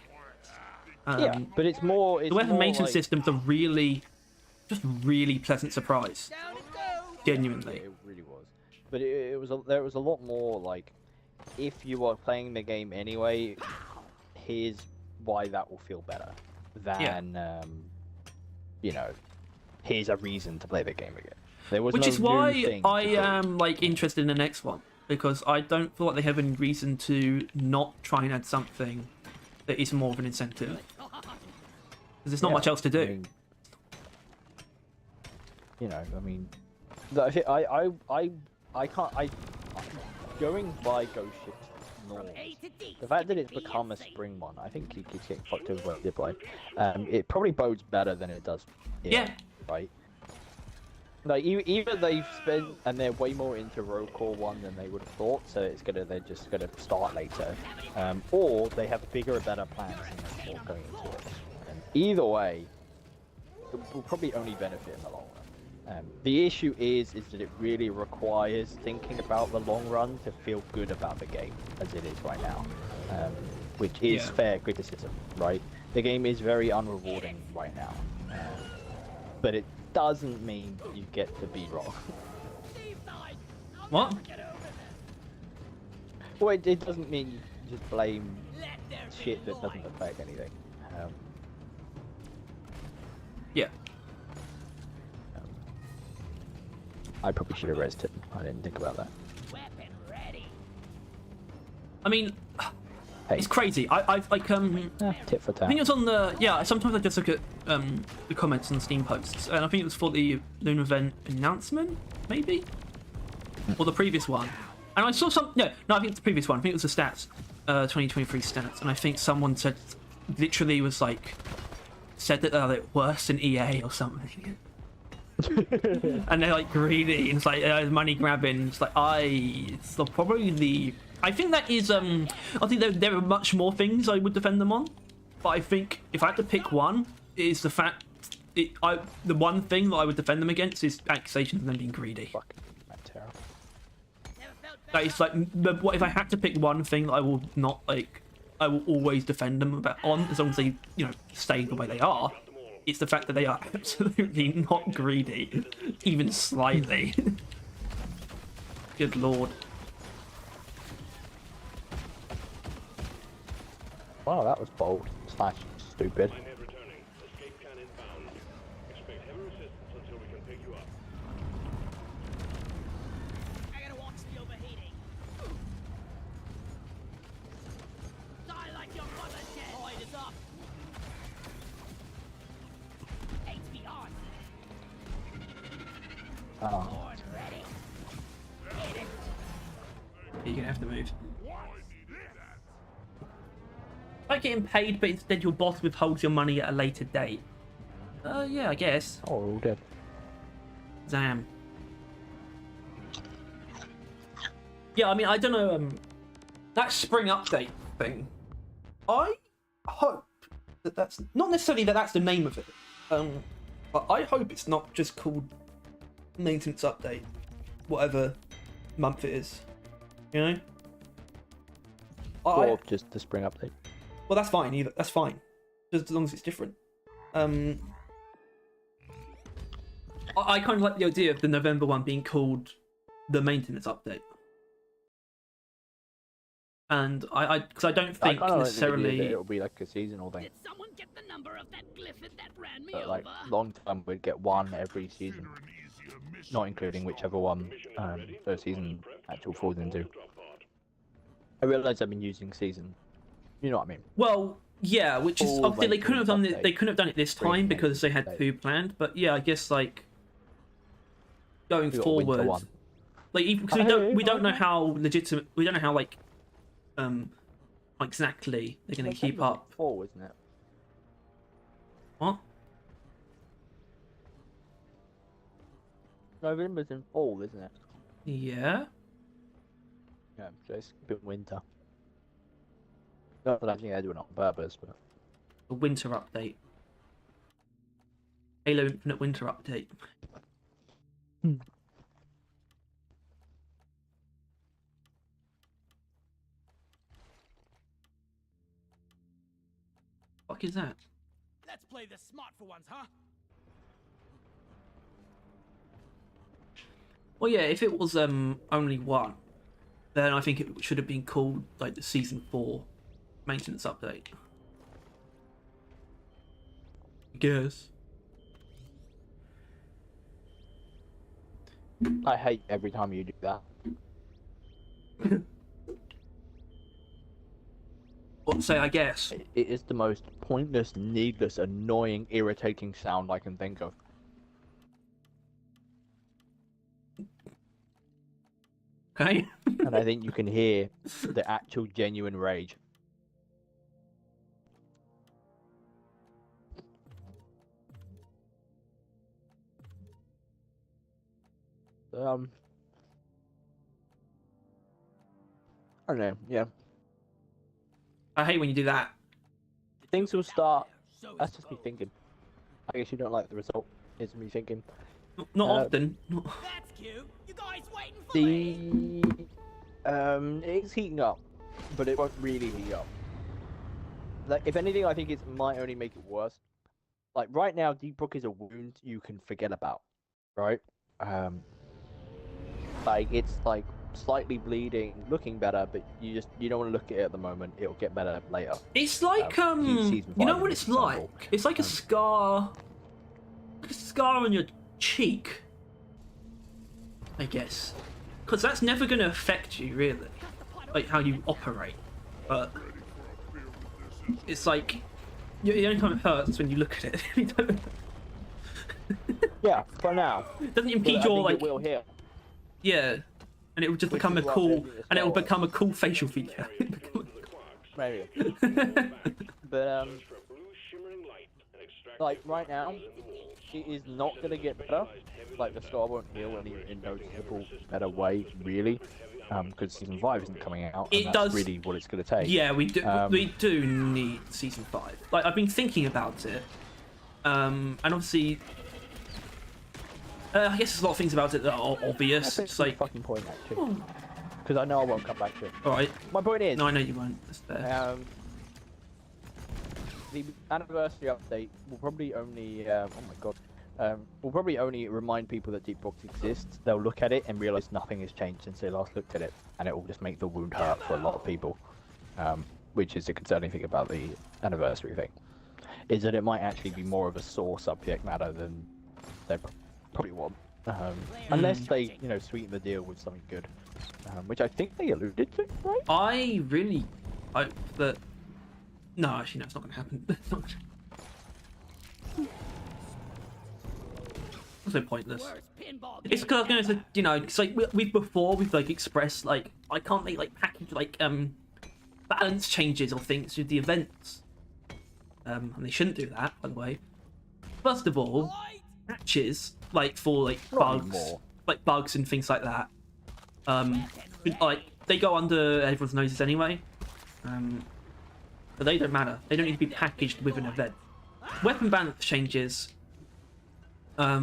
Yeah, but it's more. It's The weapon more maintenance like, systems are really pleasant surprise. Down it goes. Genuinely. It really was. But there was a lot more like, if you are playing the game anyway, here's why that will feel better than you know, here's a reason to play the game again. There was Which no is new why thing I to do. am like interested in the next one because I don't feel like they have any reason to not try and add something that is more of an incentive. Because there's not Yeah, much else to do. I mean, you know, I mean, I can't. Going by Ghost Ship's norms, A to D. the fact that skip it's it, B become a and C. spring one, I think he keeps getting fucked over by Dipline. It probably bodes better than it does. Here, Yeah. Right. Like either they've spent and they're way more into Rogue Core 1 than they would have thought, so they're just gonna start later, or they have bigger and better plans and there's more going into it. And either way, it will probably only benefit in the long run. The issue is that it really requires thinking about the long run to feel good about the game as it is right now, which is Yeah. fair criticism, right? The game is very unrewarding right now, but it doesn't mean you get to be wrong. Steve died. I'll What? never get over that. Well, it doesn't mean you just blame Let there be shit that doesn't light. affect anything. Yeah. I probably should have rested. I didn't think about that. Weapon ready. I mean, Hey, it's crazy. I've like tit for I think it tat. was on the sometimes I just look at the comments on Steam posts, and I think it was for the Lunar event announcement, maybe, or the previous one. And I saw some. No, I think it's the previous one. I think it was the stats, 2023 stats, and I think someone said, literally was like, said that they're like worse than EA or something. And they're like greedy, and it's like money grabbing. It's like it's probably the. I think that is I think there are much more things I would defend them on, but I think if I had to pick one, it is the fact the one thing that I would defend them against is accusations of them being greedy. Fucking terrible. Never felt That is like what if I had to pick one thing that I will not like. I will always defend them on as long as they stay the way they are. It's the fact that they are absolutely not greedy, even slightly. Good lord. Wow, that was bold slash stupid. Minehead returning. Escape can inbound. Expect heavy resistance until we can pick you up. I gotta watch the overheating. Die like your mother did. Void is up. HVR. Oh. Born ready. You're gonna have to move. Like getting paid, but instead your boss withholds your money at a later date. Yeah, I guess. Oh, we're all dead. Damn. Yeah, I mean, I don't know. That spring update thing. I hope that that's not necessarily that that's the name of it. But I hope it's not just called maintenance update, whatever month it is. You know. Or just the spring update. Well, that's fine. Either that's fine, just as long as it's different. I kind of like the idea of the November one being called the maintenance update, and because I don't think necessarily it'll be like a seasonal thing. Did someone get the number of that Glyphid that ran me But like over? long term, we'd get one every season, not including whichever one the season actual falls into. I realise I've been using season. You know what I mean? Well, yeah, which is Full obviously they couldn't have done maintenance it. They couldn't have done it this Spring time because they had maintenance two planned. But yeah, I guess like going We got winter forward, one. like even because we don't know how legitimate, we don't know how like exactly they're going to keep up. Fall, isn't it? What? November's in fall, isn't it? Yeah. Yeah, so it's a bit winter. Not that I think they're doing it on purpose, but The winter update. Halo Infinite winter update. Fuck is that? Let's play this smart for once, huh? Well, yeah, if it was only one, then I think it should have been called like the season 4 maintenance update. I guess. I hate every time you do that. What say? I guess. It is the most pointless, needless, annoying, irritating sound I can think of. Okay. And I think you can hear the actual genuine rage. I don't know, yeah. I hate when you do that. Things will start. So That's just me thinking. I guess you don't like the result. It's me thinking. Not often. That's cute. You guys waiting for me? It's heating up, but it won't really heat up. Like, if anything, I think it might only make it worse. Like right now, Deep Brook is a wound you can forget about, right? Like it's like slightly bleeding, looking better, but you don't want to look at it at the moment. It'll get better later. It's like season you know 5 what is it's example. like? It's like a scar, on your cheek, I guess, because that's never going to affect you really, like how you operate. But it's like the only time it hurts is when you look at it. You don't- Yeah, for now. it doesn't But impede I your think like it will heal. yeah, and it will just Which become a is what cool, every and it will Star become a cool facial feature. Maybe. But like right now, it is not gonna get better. Like the scar won't heal in a noticeable better way, really, because season 5 isn't coming out. And It that's does- really what it's gonna take. Yeah, we do need season 5. Like I've been thinking about it, and obviously, I guess there's a lot of things about it that are obvious. That's It's a like, fucking point actually, because I know I won't come back to it. all right, My point is, no, I know you won't. That's fair. the anniversary update will probably only oh my god, will probably only remind people that Deep Box exists. They'll look at it and realize nothing has changed since they last looked at it, and it will just make the wound hurt for a lot of people. which is the concerning thing about the anniversary thing, is that it might actually be more of a sore subject matter than they probably want. Unless they, sweeten the deal with something good, which I think they alluded to, right? I really hope that. No, actually, no, it's not going to happen. It's not. Also pointless. It's because I was going to, it's like we've like expressed like I can't make like package like balance changes or things with the events, and they shouldn't do that, by the way. First of all, patches like for like bugs and things like that, like they go under everyone's noses anyway, but they don't matter. They don't need to be packaged with an event. Weapon balance changes are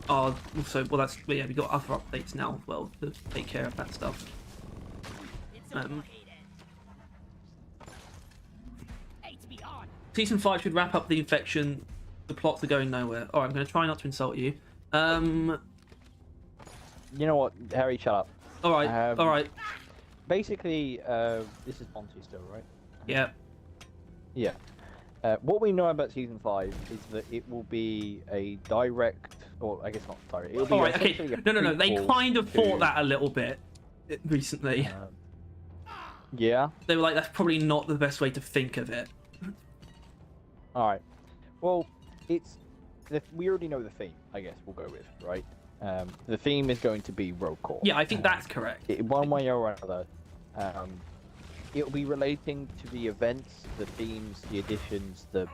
also, well, that's, yeah, we got other updates now as well to take care of that stuff. Season 5 should wrap up the infection. The plots are going nowhere. Alright, I'm going to try not to insult you. You know what, Harry, shut up. Alright, alright. Basically, this is Monty still, right? Yeah. Yeah. What we know about Season 5 is that it will be a direct, or I guess not direct, it'll be okay. No, they kind of thought that a little bit recently. Yeah? They were like, that's probably not the best way to think of it. Alright. Well, we already know the theme, I guess we'll go with, right? The theme is going to be roll call. Yeah, I think that's correct. One way or another. It'll be relating to the events, the themes, the additions, the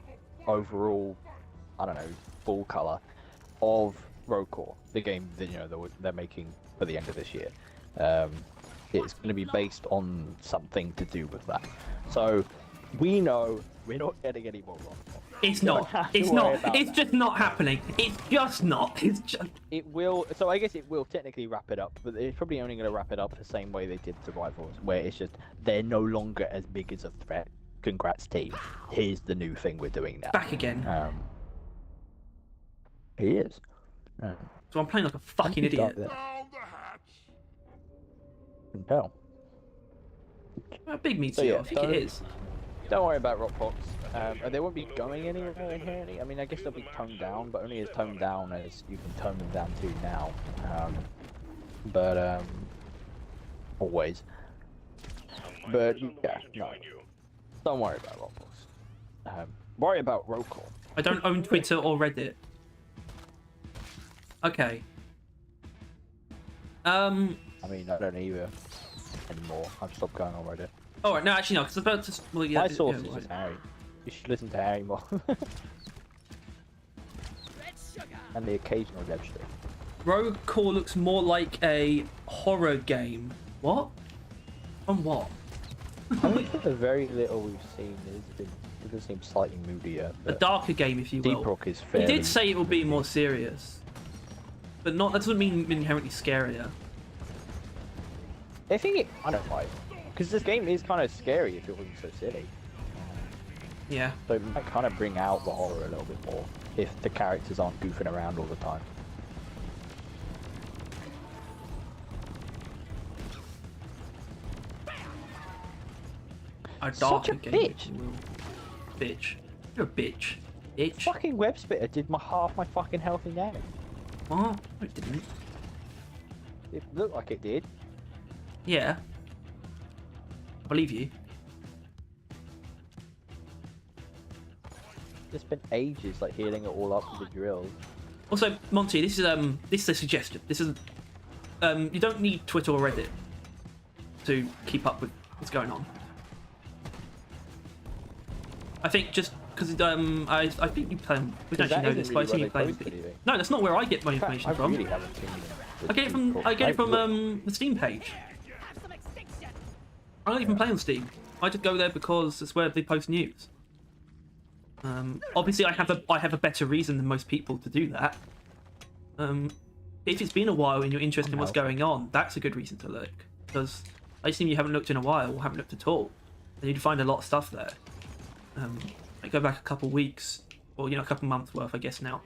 overall, I don't know, full colour of Roadcore, the game that they're making for the end of this year. It's going to be based on something to do with that. So we know we're not getting any more Roadcore. It's not. It's not. It's just not happening. It's just not. It's just. It will. So I guess it will technically wrap it up, but it's probably only going to wrap it up the same way they did Survivors, where it's just they're no longer as big as a threat. Congrats, team. Here's the new thing we're doing now. Back again. He is. So I'm playing like a fucking idiot. Down the hatch. Can tell. A big meteor. So, yeah, I think it is. Don't worry about Rockbox. They won't be going anywhere inherently. I mean, I guess they'll be toned down, but only as toned down as you can tone them down to now. Always. But yeah, no. Don't worry about Rockbox. Worry about roll call. I don't own Twitter or Reddit. Okay. I mean, I don't either anymore. I've stopped going on Reddit. Oh, right, no, actually no, because about to. Well, yeah, my source is Harry. You should listen to Harry more. And the occasional dev stream. Rogue Core looks more like a horror game. What? On what? I think for the very little we've seen, it does seem slightly moodier. A darker game, if you will. Deep Rock is He fairly... did say it will be more serious, but not. That doesn't mean inherently scarier. I think it kind of might, because this game is kind of scary if it wasn't so silly. Yeah. So it might kind of bring out the horror a little bit more if the characters aren't goofing around all the time. A darker Such a game. bitch. Bitch. You're a bitch. Bitch. Fucking web splitter did half my fucking health in damage. What? No, it didn't. It looked like it did. Yeah. I believe you. It's been ages, like healing it all up with the drills. Also, Monty, this is a suggestion. This is you don't need Twitter or Reddit to keep up with what's going on. I think just because I think you play. We don't actually know this, but I think you play. No, that's not where I get my information from. I really haven't seen I get it from the Steam page. I don't even play on Steam. I just go there because it's where they post news. Obviously, I have a better reason than most people to do that. If it's been a while and you're interested in what's going on, that's a good reason to look. Because I assume you haven't looked in a while or haven't looked at all, and you'd find a lot of stuff there. I go back a couple weeks, or a couple months worth, I guess now.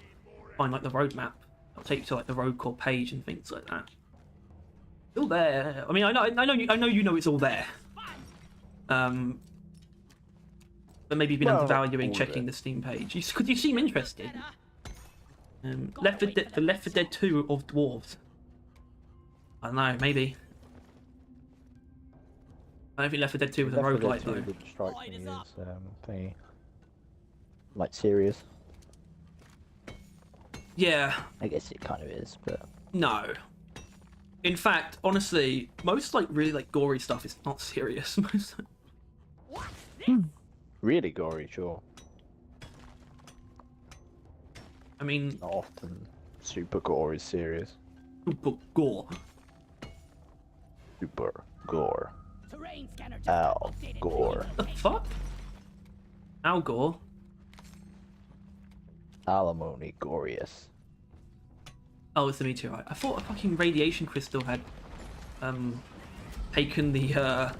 Find like the roadmap. I'll take you to like the road core page and things like that. Still there. I mean, I know you know it's all there. But maybe you've been Well, undervaluing all of checking it. the Steam page. Could you seem interested? Left 4 Dead, the Left 4 Dead 2 of dwarves. I don't know, maybe. I don't think Left 4 Dead 2 was a Left 4 Dead roguelike 2 though. didn't strike me as thingy. Like serious. Yeah, I guess it kind of is, but no. In fact, honestly, most like really like gory stuff is not serious. Most really gory, sure. I mean, Not often super gore is serious. super gore. Super gore. Terrain scanner just Ow, got updated. gore. The fuck? Al Gore? Alimony gorious. Oh, it's the meteorite. I thought a fucking radiation crystal had taken the I gotta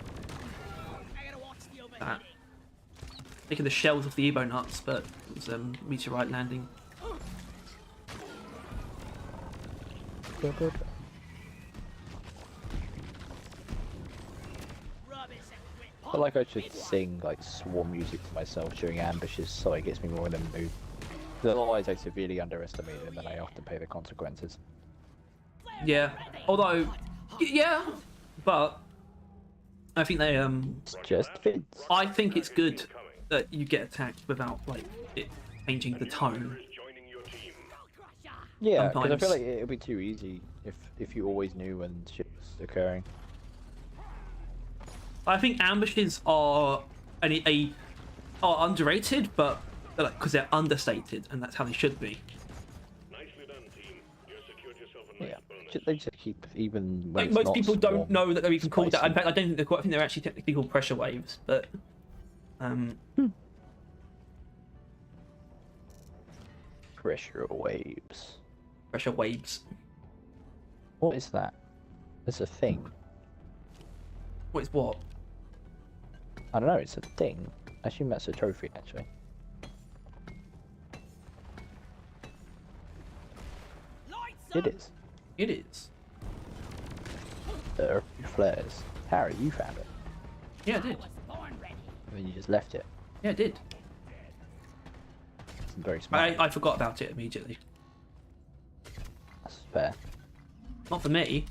watch the overhead. that, taken the shells off the Ebo nuts, but it was meteorite landing. Rubbish and quit. I feel like I should sing like swarm music to myself during ambushes so it gets me more in the mood. Otherwise I severely underestimate it and then I often pay the consequences. Yeah. Although, yeah, but I think they It's just fits. I think it's good that you get attacked without like it changing the tone. Joining your team. Yeah, because I sometimes. feel like it would be too easy if you always knew when shit was occurring. I think ambushes are are underrated, but because they're understated, and that's how they should be. Nicely done, team. You secured yourself a nice Yeah, bonus. they just keep even when Like it's most not people don't swarm, know that they're even called that. spicy. In fact, I don't think they're called, I think they're actually technically called pressure waves, but Pressure waves. pressure waves. What is that? It's a thing. What is what? I don't know, it's a thing. I assume that's a trophy, actually. Lights It up. is. It is. There are flares. Harry, you found it. Yeah, it did. Was born ready. And then you just left it. Yeah, it did. It's very smart. I forgot about it immediately. That's fair. Not for me.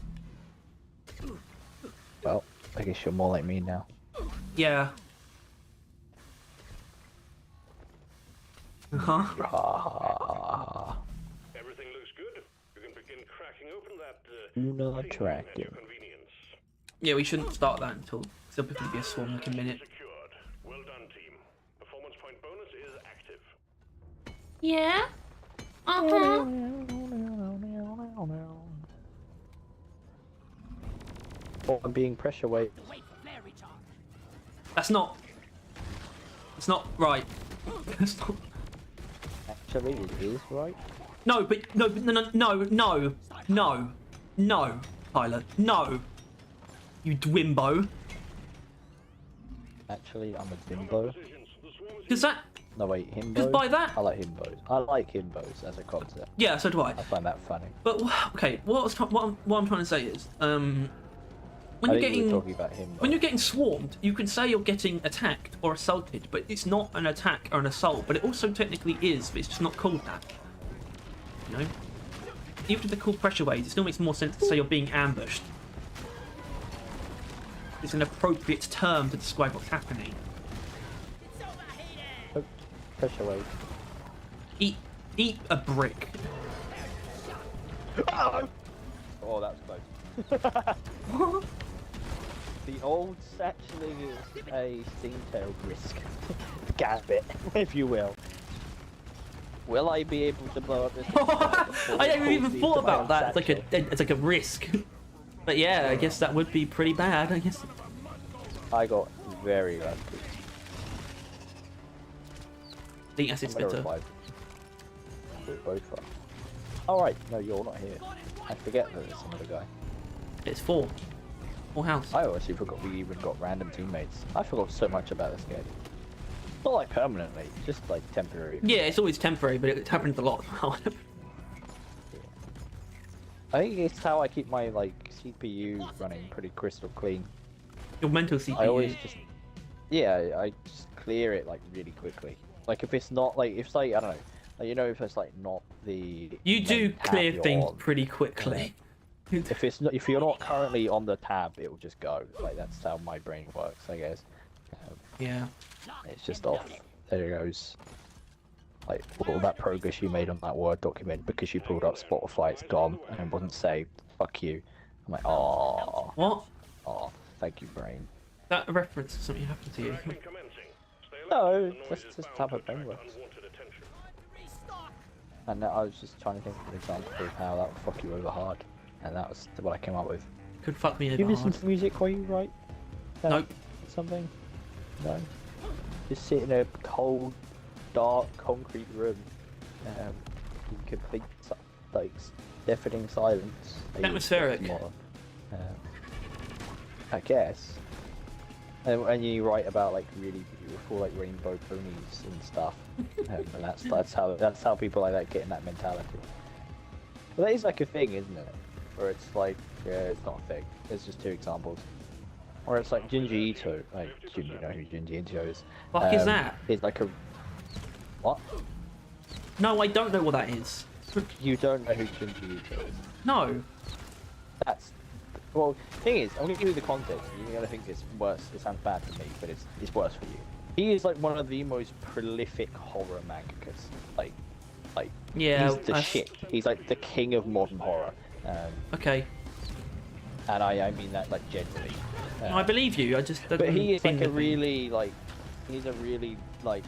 Well, I guess you're more like me now. Yeah. Huh? Ah, Everything looks good. You can begin cracking open that Lunar thing at attractive. your convenience. Yeah, we shouldn't start that until there'll probably be a swarm like a minute. Secured. Well done, team. Performance point bonus is active. Yeah? Uh-huh. Oh, I'm being pressure weight. Wait for flare recharge. That's not. It's not right. That's not. Actually, it is right. No, but no, no, Tyler, no. You dwimbo. Actually, I'm a bimbo. Because that. No, wait, himbo? 'Cause by that- I like himbos. I like himbos as a concept. Yeah, so do I. I find that funny. But okay, what I'm trying to say is, when I you're think we were getting talking about himbo. when you're getting swarmed, you can say you're getting attacked or assaulted, but it's not an attack or an assault. But it also technically is, but it's just not called that. You know, even if they're called pressure waves, it still makes more sense to say you're being ambushed. It's an appropriate term to describe what's happening. It's overheated. Oh, pressure wave. Eat a brick. Oh, that's close. The old actually is a sting-tailed risk. Gambit, if you will. Will I be able to blow up this? I never even thought about that. It's like a risk. But yeah, I guess that would be pretty bad. I guess. I got very lucky. I think acid I'm gonna spitter. revive. We both are. All right, no, you're not here. I forget that there's another guy. It's four. Full house. I honestly forgot we even got random teammates. I forgot so much about this game. Not like permanently, just like temporary. Yeah, it's always temporary, but it happens a lot. I think it's how I keep my like CPU running pretty crystal clean. Your mental CPU. I always just Yeah, I just clear it like really quickly. Like if it's not like if it's like I don't know, like, you know, if it's like not the You do main tab clear you're things on, pretty quickly. if it's not if you're not currently on the tab, it will just go. Like that's how my brain works, I guess. Yeah. It's just off. There it goes. Like all that progress you made on that Word document because you pulled up Spotify, it's gone and it wasn't saved. Fuck you. I'm like, oh, What? thank you, brain. That a reference to something happened to you? No, that's just how my brain works. And I was just trying to think of an example of how that would fuck you over hard, and that was what I came up with. Could fuck me Do over you listen hard. to music while you write? Nope. Something? No. Just sit in a cold, dark, concrete room, in complete, like, deafening silence. Atmospheric. I guess. And you write about like really beautiful like rainbow ponies and stuff, and that's how people like that get in that mentality. Well, that is like a thing, isn't it? Where it's like, yeah, it's not a thing. There's just two examples. Or it's like Junji Ito. Like, you know who Junji Ito is? Fuck is that? It's like a what? No, I don't know what that is. You don't know who Junji Ito is? No. That's well. Thing is, I'm gonna give you the context. You're gonna think it's worse. It sounds bad to me, but it's worse for you. He is like one of the most prolific horror mangakas. Like Yeah. he's the shit. He's like the king of modern horror. Okay. And I mean that like genuinely. I believe you. I just. But he is like a really like, he's a really like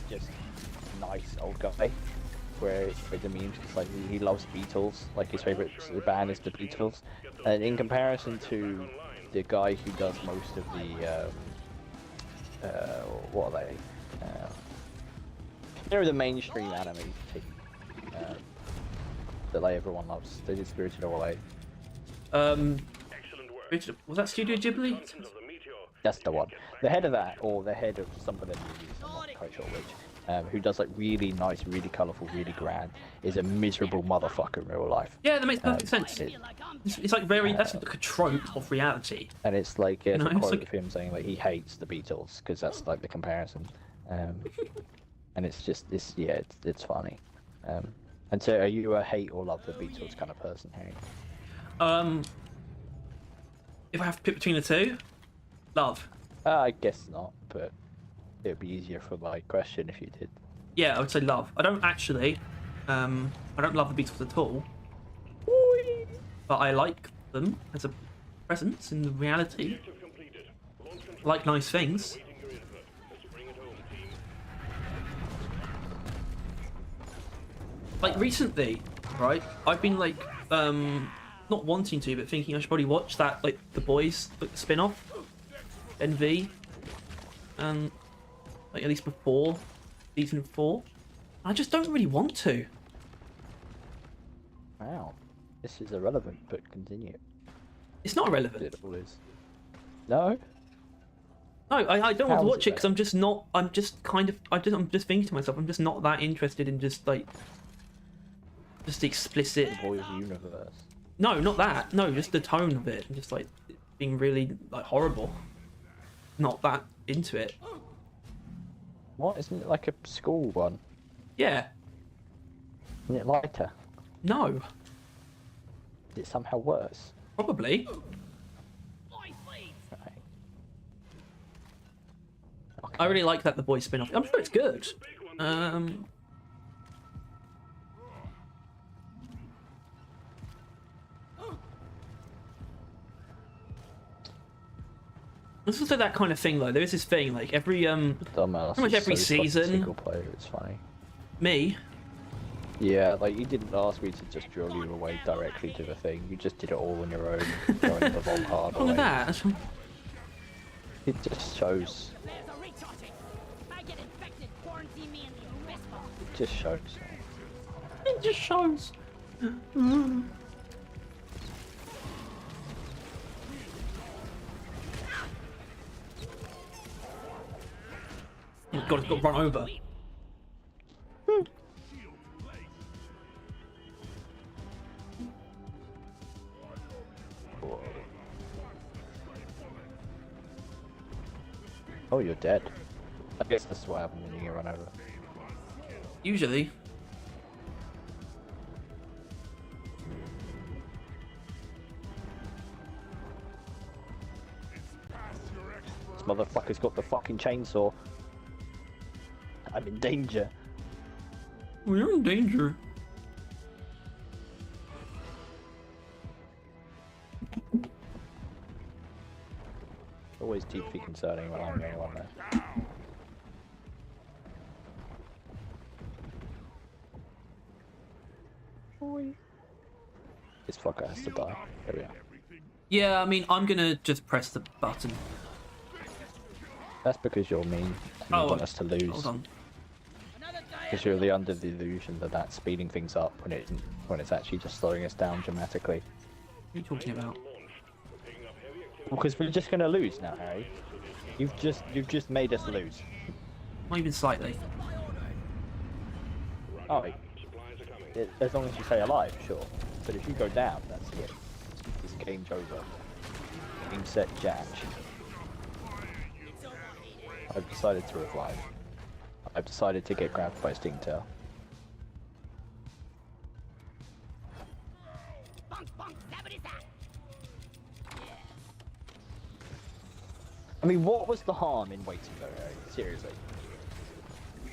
just nice old guy. Where the memes, it's like he loves Beatles. Like his favorite band is the Beatles, and in comparison to the guy who does most of the what are they? They're the mainstream anime team that like everyone loves. They did Spirited Away. Was that Studio Ghibli? That's the one. The head of that, or the head of some of their movies, I'm not quite sure which. Who does like really nice, really colourful, really grand, is a miserable motherfucker in real life. Yeah, that makes perfect sense. It's like very. That's like a trope of reality. And it's like there's a it's quote like- of him saying like he hates the Beatles because that's like the comparison, and it's just it's funny. And so, are you a hate or love the Beatles kind of person, Harry? If I have to pick between the two, love. I guess not, but it'd be easier for my question if you did. Yeah, I would say love. I don't actually. I don't love the Beatles at all. But I like them as a presence in the reality. I like nice things. Like recently, right? I've been like, not wanting to, but thinking I should probably watch that, like The Boys like, spin-off, NV, and like at least before season 4. I just don't really want to. Wow, this is irrelevant, but continue. It's not relevant. It all is. No. No, I don't want How to is watch it it because I'm just not. I'm just kind of. I'm just thinking to myself. I'm just not that interested in just like. Just the explicit. The Boys universe. No, not that. No, just the tone of it. Just like being really like horrible. Not that into it. What? Isn't it like a school one? Yeah. Isn't it lighter? No. Is it somehow worse? Probably. Right. I really like that The Boys spin-off. I'm sure it's good. This is that kind of thing though. There is this thing like every Dumbass. pretty much every is so fucking season. Single player, it's funny. Me. Yeah, like you didn't ask me to just drill you away directly to the thing. You just did it all on your own, going the long hard All way. of that. It just shows. There's a recharging. If I get infected, quarantine me in the arrest box. It just shows. It just shows. Oh god, it's got run over. Oh, you're dead. I guess this is what happens when you get run over. Usually. This motherfucker's got the fucking chainsaw. I'm in danger. We're in danger. Always deeply concerning when I'm the only one there. This fucker has to die. There we are. Yeah, I mean, I'm gonna just press the button. That's because you're mean. And you want us to lose. Hold on. Because you're under the illusion that that's speeding things up when it's actually just slowing us down dramatically. What are you talking about? Because we're just gonna lose now, Harry. You've just made us lose. Not even slightly. Oh, as long as you stay alive, sure. But if you go down, that's it. This game's over. Game set, Jack. I've decided to revive. I've decided to get grabbed by Stingtail. I mean, what was the harm in waiting though, Harry? Seriously.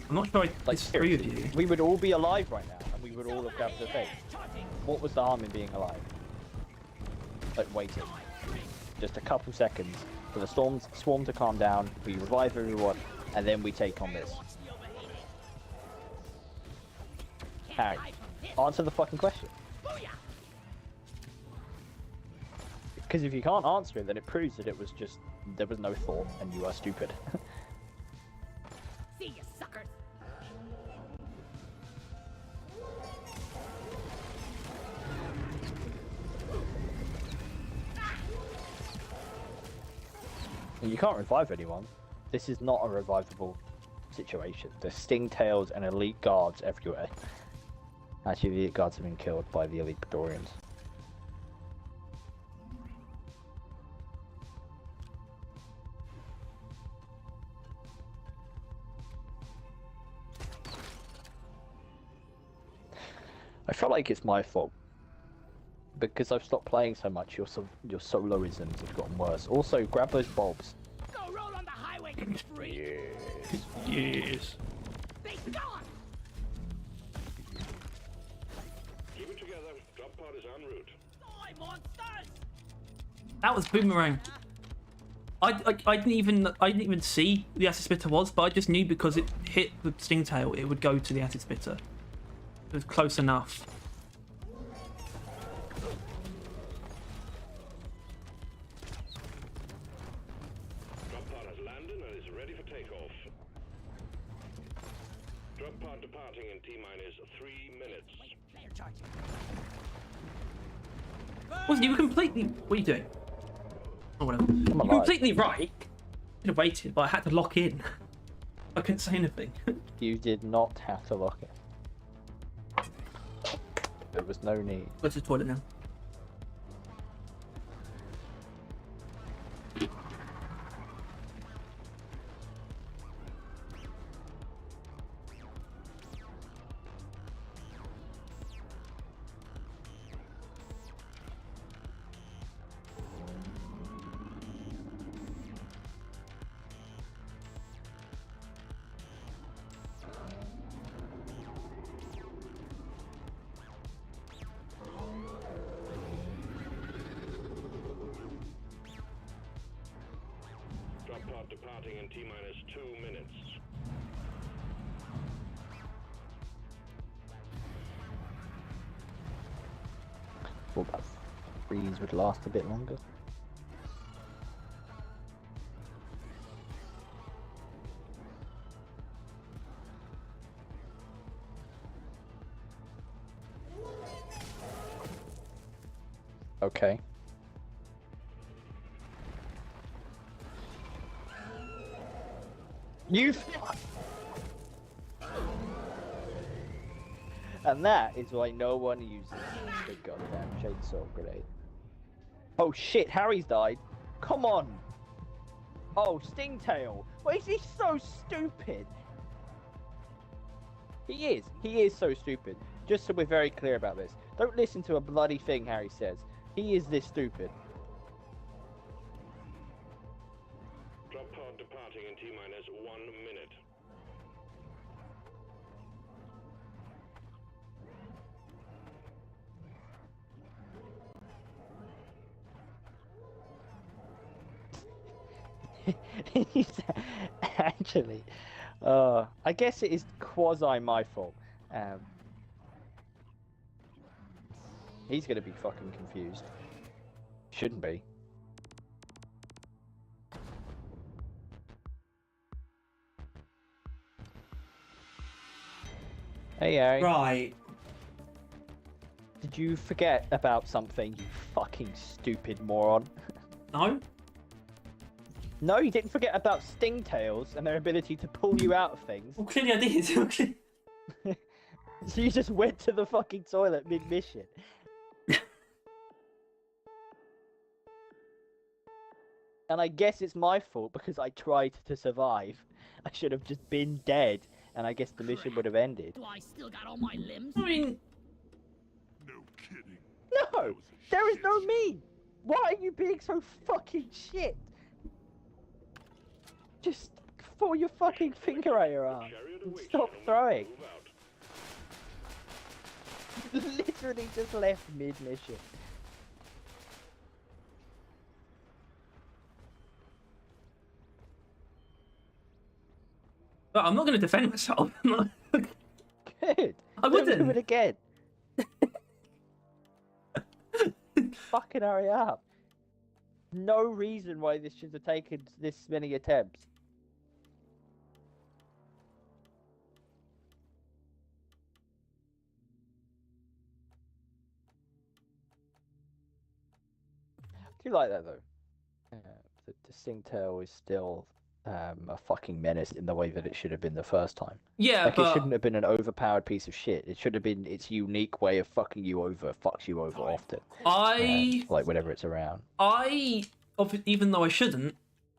I'm not sure I Like, disagree with seriously, you. we would all be alive right now, and we would all have grabbed the thing. What was the harm in being alive? Like, waiting. Just a couple seconds for the swarm to calm down, we revive everyone, and then we take on this. Harry, answer the fucking question. Because if you can't answer it, then it proves that it was just, there was no thought, and you are stupid. See you, suckers. You can't revive anyone. This is not a revivable situation. There's Stingtails and elite guards everywhere. Actually, the elite guards have been killed by the elite Praetorians. I feel like it's my fault. Because I've stopped playing so much, your soloisms have gotten worse. Also, grab those bulbs. Go roll on the highway, you freak. Yes. Yes. Be gone. Keep it together. Drop pod is en route. Die, monsters. That was Boomerang. I didn't even see the acid spitter was, but I just knew because it hit the Stingtail, it would go to the acid spitter. It was close enough. Drop pod has landed and is ready for takeoff. Drop pod departing in T-minus 3 minutes. Player charging. Wasn't you completely? What are you doing? Oh, whatever. I'm You're alive. completely right. Should have waited, but I had to lock in. I couldn't say anything. You did not have to lock it. There was no need. Go to the toilet now. Drop pod departing in T-minus 2 minutes. Thought that freeze would last a bit longer. Okay. You. And that is why no one uses the goddamn chainsaw grenade. Oh shit, Harry's died. Come on. Oh, Stingtail. Why is he so stupid? He is so stupid. Just so we're very clear about this. Don't listen to a bloody thing Harry says. He is this stupid. Drop pod departing in T-minus 1 minute. He's actually, I guess it is quasi my fault. He's gonna be fucking confused. Shouldn't be. Hey, Harry. Right. Did you forget about something, you fucking stupid moron? No? No, you didn't forget about Stingtails and their ability to pull you out of things. Well, clearly I did. Okay. So you just went to the fucking toilet mid-mission. And I guess it's my fault because I tried to survive. I should have just been dead, and I guess the mission would have ended. Do I still got all my limbs? I mean, No kidding. No! There is no me! Why are you being so fucking shit? Just pull your fucking finger out your arm. And stop throwing. Move out. Literally just left mid-mission. but I'm not going to defend myself. Good. I Don't do wouldn't. it again. Fucking hurry up. No reason why this should have taken this many attempts. I do like that though. The Stingtail is still a fucking menace in the way that it should have been the first time. Yeah, Like, it but shouldn't have been an overpowered piece of shit. It should have been its unique way of fucking you over, fucks you over often. Like, whenever it's around. Even though I shouldn't,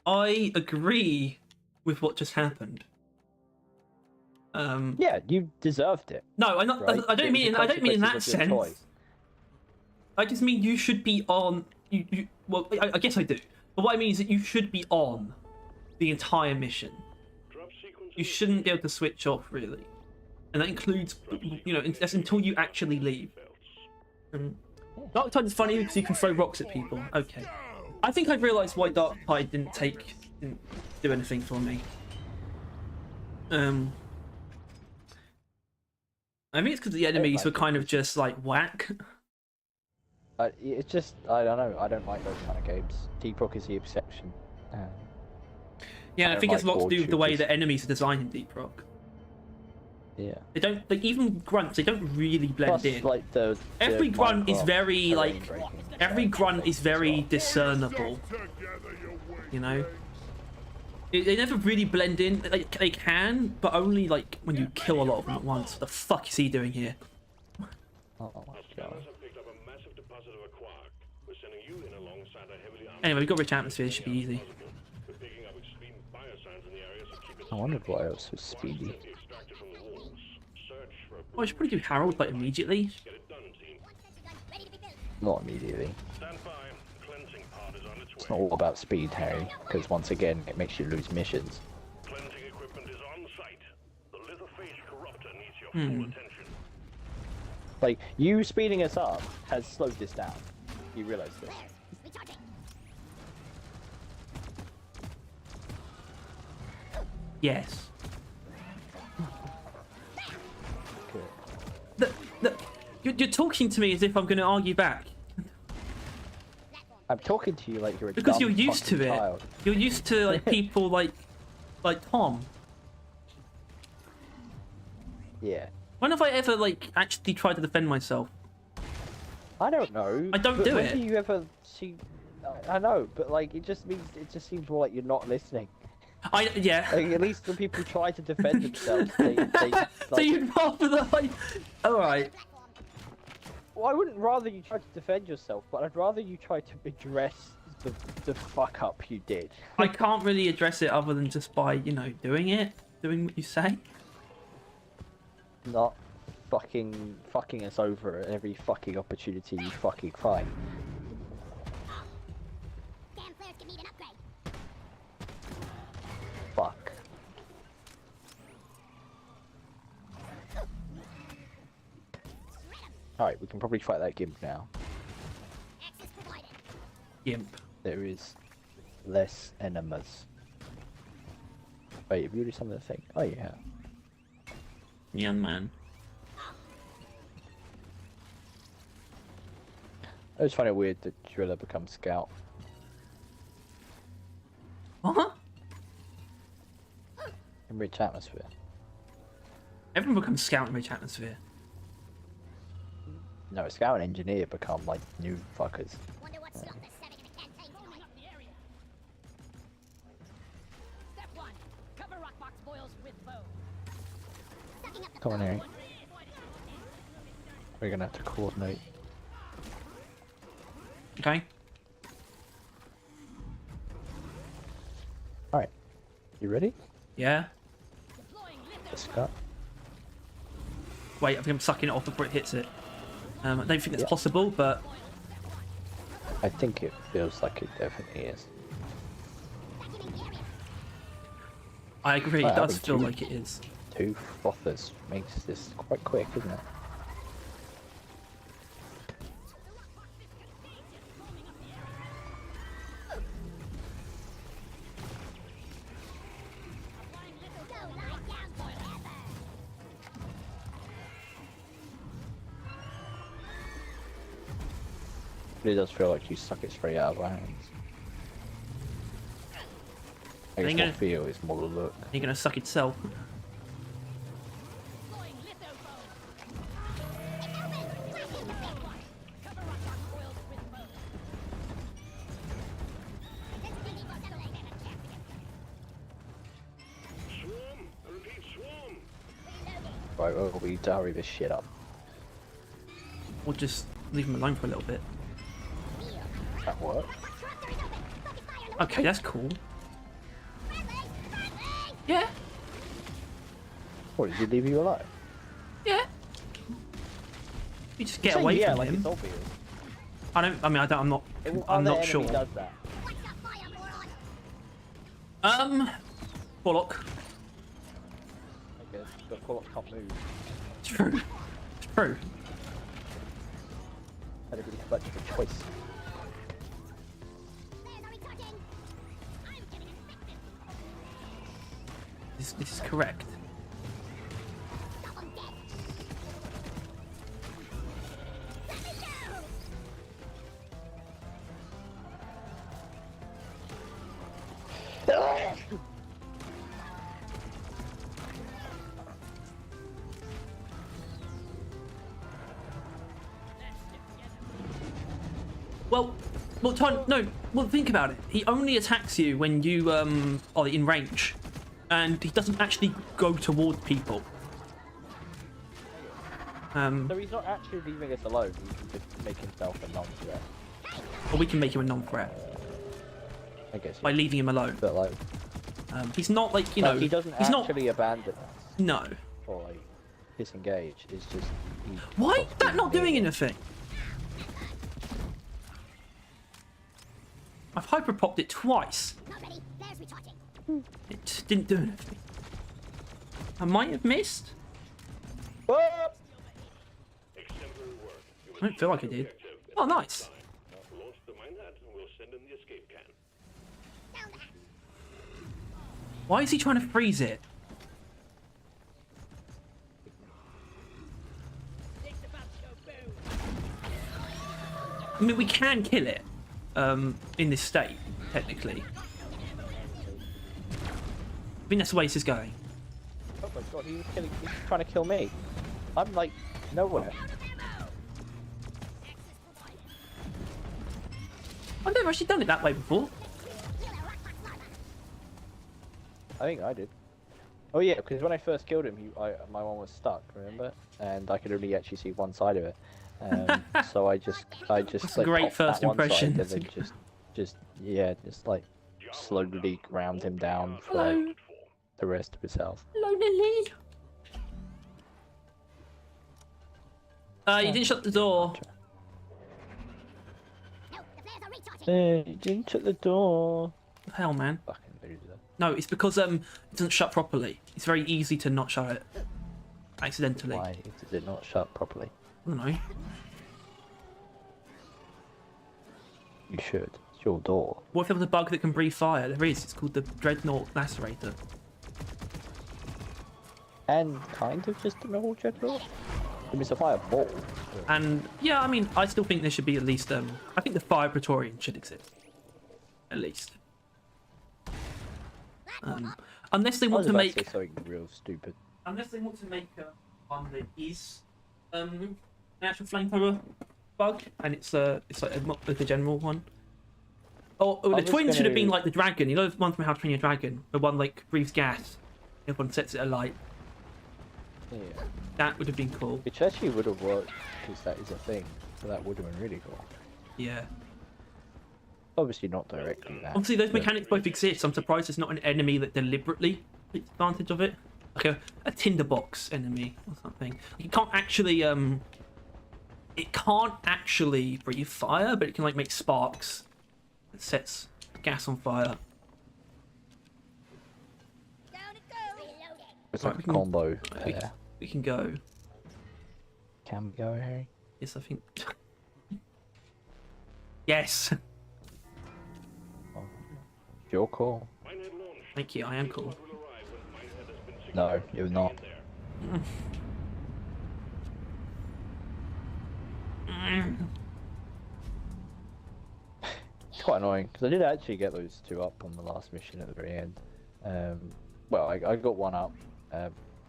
I agree with what just happened. Yeah, you deserved it. No, I'm not. Right? I don't mean. I don't mean in that Consequences of your sense. choice. I just mean you should be on. Well, I guess I do. But what I mean is that you should be on the entire mission. Drop sequence. You shouldn't be able to switch off, really. And that includes, that's until you actually leave. Dark Tide is funny because you can throw rocks at people. Okay. I think I've realised why Dark Tide didn't do anything for me. I think it's because the enemies were kind of just like whack. It's just, I don't know, I don't like those kind of games. Deep Rock is the exception. Yeah, and I think it's a lot to do with the way shooters. that enemies are designed in Deep Rock. Yeah. They don't, like, even grunts, they don't really blend Plus, in. like, Every grunt is very, terrain like, breaking. every grunt is very discernible, Together your way. you know? They never really blend in. They can, but only, like, when you kill a lot of them at once. What the fuck is he doing here? Oh my god. Scanners have picked up a massive deposit of a quark. We're sending you in alongside a heavily armed. Anyway, we've got rich atmosphere, it should be easy. We're picking up extreme biosigns in the area, so keep it. I wondered what else was speedy. Extracted from the walls. Search for a Oh, I should probably do Harold, like, immediately. Get it done, team. Not immediately. Stand by. Cleansing pod is on its way. It's not all about speed, Harry, because once again, it makes you lose missions. Cleansing equipment is on site. The lithophage corruptor needs your full attention. Like, you speeding us up has slowed this down. You realise this. Yes. Good. You're talking to me as if I'm going to argue back. I'm talking to you like you're a Because dumb you're used to fucking it. child. You're used to, like, people like Tom. Yeah. When have I ever, like, actually tried to defend myself? I don't know. I don't but do when it. do you ever see? I know, but like it just seems more like you're not listening. Yeah. Like, at least when people try to defend themselves, they like, So you'd rather the, like... Alright. Well, I wouldn't rather you try to defend yourself, but I'd rather you try to address the fuck up you did. I can't really address it other than just by, you know, doing what you say. Not fucking us over at every fucking opportunity you fucking find. Damn flares could need an upgrade. Fuck. Alright, we can probably fight that gimp now. Access provided. Gimp. There is less enemies. Wait, have you already summoned the thing? Oh, yeah. Young man. I just find it weird that Driller becomes Scout. What? In Rich Atmosphere. Everyone becomes scout in rich atmosphere. No, Scout and Engineer become like new fuckers. Wonder what slump is setting in a campaign rolling up the area. Step 1. Cover rock box boils with bow. Sucking up the Come on, flow. Harry. We're gonna have to coordinate. Okay. Alright. You ready? Yeah. Deploying litho Let's go. Wait, I think I'm sucking it off before it hits it. I don't think that's Yeah. possible, but I think it feels like it definitely is. vacuuming the area. I agree. Well, It does having feel two- like it is. 2 frothers makes this quite quick, isn't it? Go lie down forever. But it does feel like you suck it straight out of our hands. I guess Ain't what gonna- feel is more the look. You're gonna suck itself. Deploying litho bow. It's open. Flashing the big one. Cover rock box boils with bow. This Diggy will never stand a chance against us. Swarm! I repeat, swarm! Reloading. Right, well, we need to hurry this shit up. Or just leave him alone for a little bit. That work? Thruster is open. Focus fire on the Okay, that's cool. friendly. Friendly. Yeah. What, did you leave you alone? Yeah. You just get Saying away yeah, from like him. it's obvious. I'm not I'm not sure. Does that. What's up, fire, moron? Warlock. I guess, but Pollock can't move. True. True. Had a really much of a choice. Flares are recharging. I'm getting infected. This is correct. Stop 'em dead. Let me go. Well, no. Well, think about it. He only attacks you when you are in range, and he doesn't actually go toward people. So he's not actually leaving us alone, he can just make himself a non-threat. Or we can make him a non-threat I guess. by leaving him alone. But like, He's not like, you know, he doesn't he's not. actually abandon us No. or like disengage. It's just. he Why is stops that not being doing near. anything? I've hyper popped it twice. Not ready. Flares recharging. It just didn't do anything. I might have missed. Ah! Exemplary work. You I don't feel like I did. objective. Oh, nice. Launch the mine hat and we'll send in the escape can. Down the hatch. Why is he trying to freeze it? It's about to go boom. I mean, we can kill it in this state, technically. I think that's the way this is going. Oh my god, he's trying to kill me. I'm like nowhere. I've never actually done it that way before. I think I did. Oh yeah, because when I first killed him, my one was stuck. Remember? And I could only actually see one side of it. So I just That's a like, great popped first that one side impression. and then just yeah, just like slowly ground him down for Hello. like the rest of his health. Hello, Lily. You didn't shut the door. No, the flares are recharging. You didn't shut the door. Hell, man. Fucking loser. No, it's because it doesn't shut properly. It's very easy to not shut it accidentally. Why did it not shut properly? I don't know. You should. It's your door. What if there was a bug that can breathe fire? There is. It's called the Dreadnought Lacerator. And kind of just a normal dreadnought. I mean, it's a fireball. And yeah, I mean, I still think there should be at least. I think the Fire Praetorian should exist. At least. Unless they I want was to about make. to say something real stupid. Unless they want to make one that is an actual flamethrower bug, and it's like a general one. Oh, the was twin should have been gonna- like the dragon. You know the one from How to Train Your Dragon, the one like breathes gas, the other one sets it alight. Yeah. That would have been cool. Which actually would have worked because that is a thing. So that would have been really cool. Yeah. Obviously not directly that. Obviously, those but- mechanics both exist. I'm surprised there's not an enemy that deliberately takes advantage of it, like a tinderbox enemy or something. You can't actually it can't actually breathe fire, but it can like make sparks that sets gas on fire. Down it goes. Reloading. It's like we a can- combo. We, Yeah. we can go. Can we go, Harry? Yes, I think. Yes. Your call. Minehead launch. Thank you. I am cool. Will arrive when Minehead has been No, secured. you're not. There. It's quite annoying because I did actually get those two up on the last mission at the very end. Well, I got one up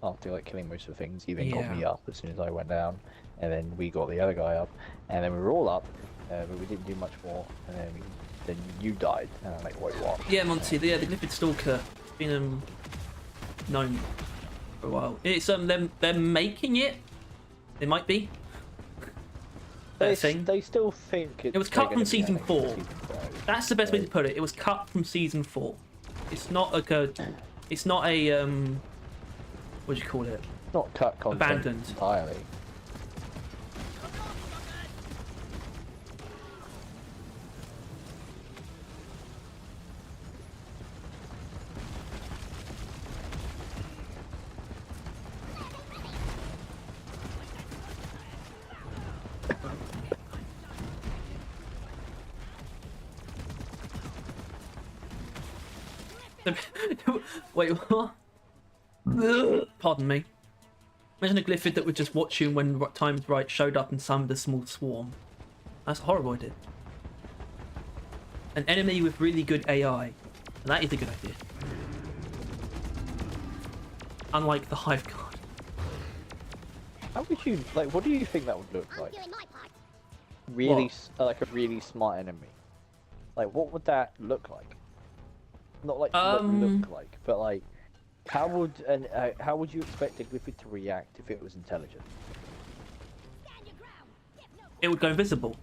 after like killing most of the things. He then got me Yeah. up as soon as I went down, and then we got the other guy up, and then we were all up, but we didn't do much more. And then you died, and I'm like, wait, what? Yeah, Monty. The Glyphid Stalker been known for a while. It's they're making it. They might be. Thing. They still think It was they're cut from gonna be season adding 4. season 5. That's the best way to put it. It was cut from season 4. It's not like a. It's not a what do you call it? Not cut content Abandoned. entirely. Wait, what? Pardon me. Imagine a Glyphid that would just watch you when the time's right, showed up and summoned a small swarm. That's a horrible idea. An enemy with really good AI. That is a good idea. Unlike the Hive Guard. How would you like? What do you think that would look I'm like? doing my part. Really, What? like a really smart enemy. Like, what would that look like? Not like look like, but like, how would you expect a Glyphid to react if it was intelligent? Stand your ground. Give no It would go invisible.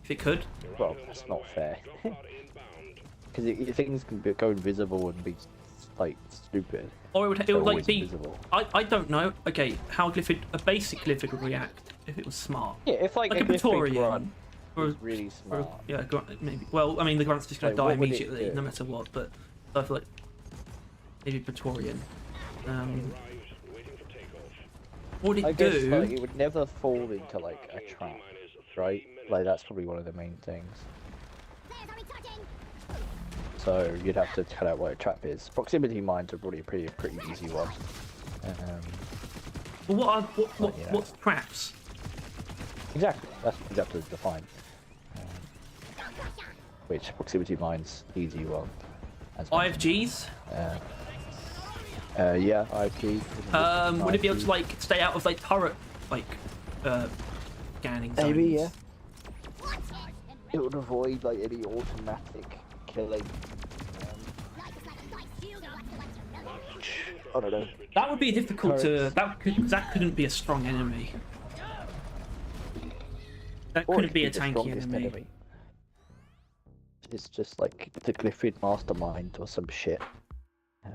If it could. Well, that's not fair. Go far inbound. Because things can go invisible and be like stupid. Or it would They're like always be. invisible. I don't know. Okay, how a basic Glyphid would react if it was smart. Yeah, if like, Like a Glyphid Praetorian. grunt Or, was really smart. yeah, maybe. Well, I mean, the grunt's just going Like, to die what would it immediately, do? no matter what. But I feel like maybe Praetorian. Arrives, waiting for takeoff. What would I it guess do? like, it would never fall into like a trap, right? Like that's probably one of the main things. flares are recharging. So you'd have to cut out what a trap is. Proximity mines are probably a pretty easy one. Well, yeah. what's traps? Exactly, that's what you'd have to define. Which proximity mines easy one. As mentioned. IFGs? Yeah, IFG. Would it be able to like stay out of like turret scanning zones? Maybe, yeah. Watch it. It would avoid like any automatic killing. Life is like a nice shield. I don't know. That would be difficult to. Turrets. That couldn't be a strong enemy. That Or it couldn't could be a the tanky strongest enemy. It's just like the Glyphid Mastermind or some shit. I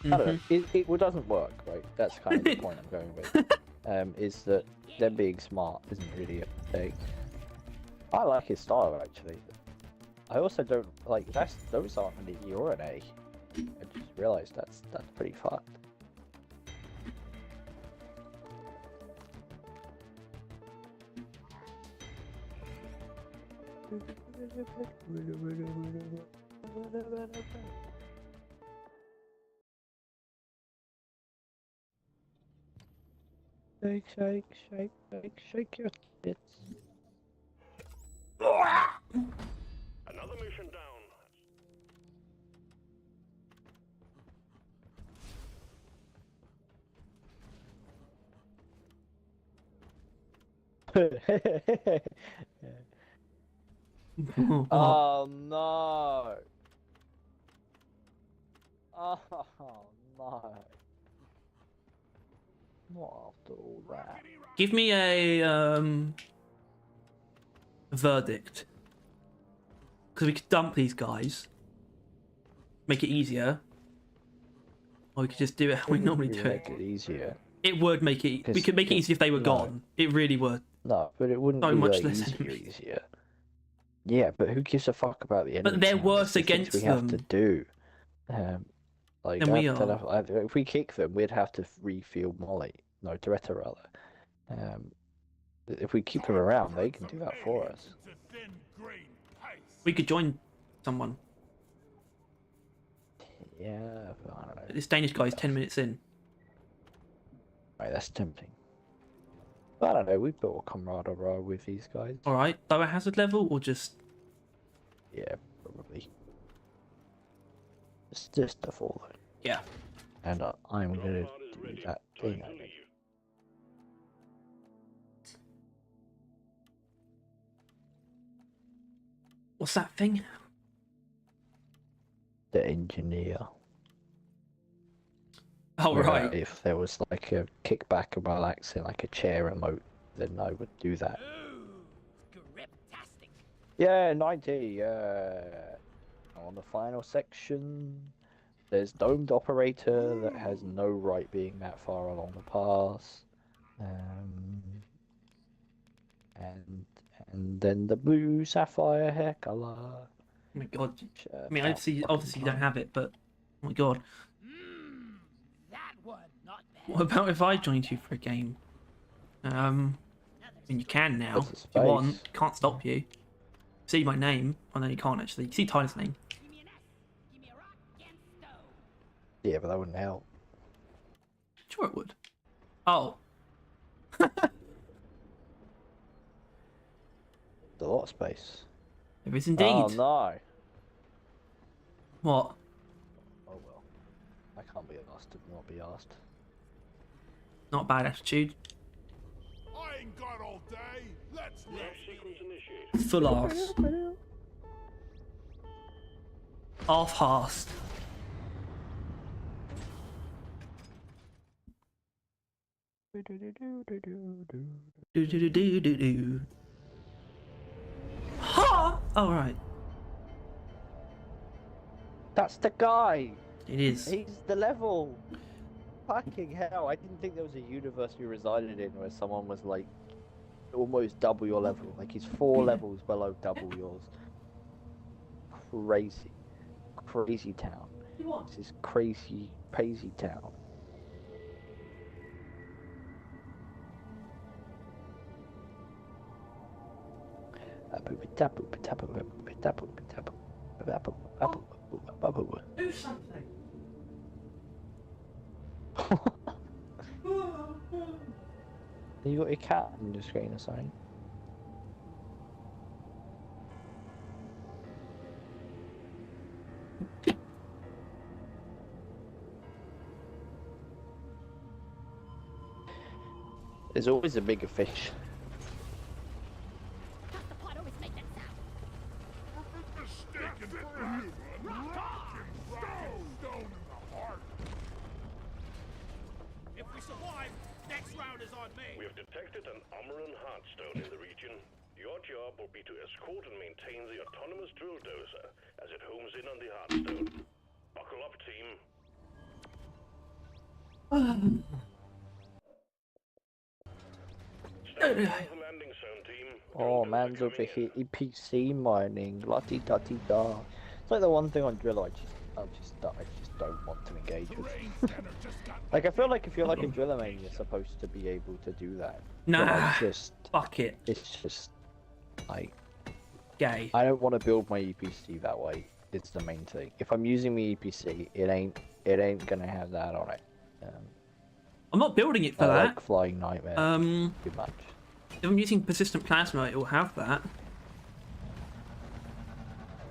don't know. It doesn't work, right? That's kind of the point I'm going with. Is that them being smart isn't really a thing. I like his style actually. I also don't like those aren't an E or an A. I just realised that's pretty fucked. Shake, shake, shake, shake, shake your tits. Another mission down. What? Oh no! Oh no! Not after all that. Give me a verdict. Because we could dump these guys, make it easier, or we could just do it how we normally do it. Make it easier. It would make it. We could make it easier if they were gone. It really would. No, but it wouldn't So be much like less easier, enemies. easier. Yeah, but who gives a fuck about the enemies? But they're now? worse It's the things against we have to them. do. Like Than we if we kick them, we'd have to refuel Molly. No, Doretta rather. If we keep them around, they can do that for us. We could join someone. Yeah, but I don't know. This Danish guy is 10 minutes in. Right, that's tempting. But I don't know. We've built a camaraderie with these guys. All right, lower hazard level or just Yeah, probably. It's just a fall though. yeah. And I'm gonna do that thing. I think. What's that thing? The engineer. Oh Where right. If there was like a kickback and relaxing, like a chair remote, then I would do that. Grip-tastic. Yeah, 90. On the final section, there's domed operator that has no right being that far along the pass. And then the blue sapphire hair color. Oh my god. I mean, obviously you don't have it, but oh my god. That one, not bad. What about if I joined you for a game? I mean, you can now What's if the you want. space? Can't stop you. See my name. Oh no, you can't actually. You see Tyler's name. Give me an S. Give me a rock and stone. Yeah, but that wouldn't help. Sure it would. Oh. It's a lot of space. There is indeed. Oh no. What? Oh well. I can't be asked to not be asked. Not a bad attitude. I ain't got all day. Let's Launch live. sequence initiated. Full arse. Half-harsed. Do. Ha! Oh right. That's the guy! It is. He's the level! Fucking hell, I didn't think there was a universe we resided in where someone was like almost double your level. Like he's 4 levels below double yours. Crazy. Crazy town. This is crazy, crazy town. Do something. You got your cat on your screen or something? There's always a bigger fish. Does the pot always make that sound? Stick and rock stone in the heart. If we survive, next round is on me. We have detected an Amaran heartstone in the region. Your job will be to escort and maintain the autonomous drill dozer as it homes in on the hardstone. Buckle up, team. Stand by the landing zone, team. Oh, Drill dozer man's over coming here in. EPC mining, la-di da di da. It's like the one thing on drill I just don't want to engage with. Like, I feel like if you're like a driller main, you're supposed to be able to do that. But Nah, fuck it. it's just like, Gay. I don't want to build my EPC that way. It's the main thing. If I'm using my EPC, it ain't gonna have that on it. I'm not building it for I that. like Flying Nightmare too much. If I'm using persistent plasma, it will have that.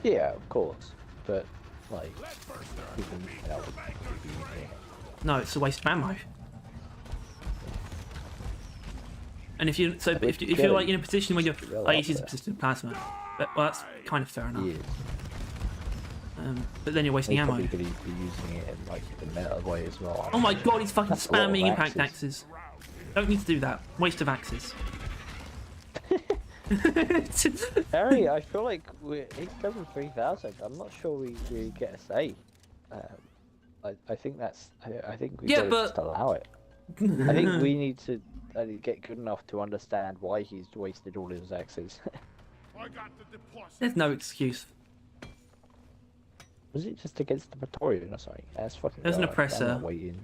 Yeah, of course, but like, even that would be easier. No, it's a waste of ammo. And if you if you're like in a position where you're like use persistent plasma, well that's kind of fair enough. He is. But then you're wasting They ammo. probably could be using it in like the meta way as well. Oh my god, he's fucking That's a lot of spamming impact axes. axes. Don't need to do that. Waste of axes. Harry, I feel like it's level 3000. I'm not sure we get a say. I think that's. I think we gotta just allow it. I think we need to get good enough to understand why he's wasted all his axes. I got the deposit. There's no excuse. Was it just against the Praetorian or something? That's fucking. There's an God, oppressor. I'm not waiting.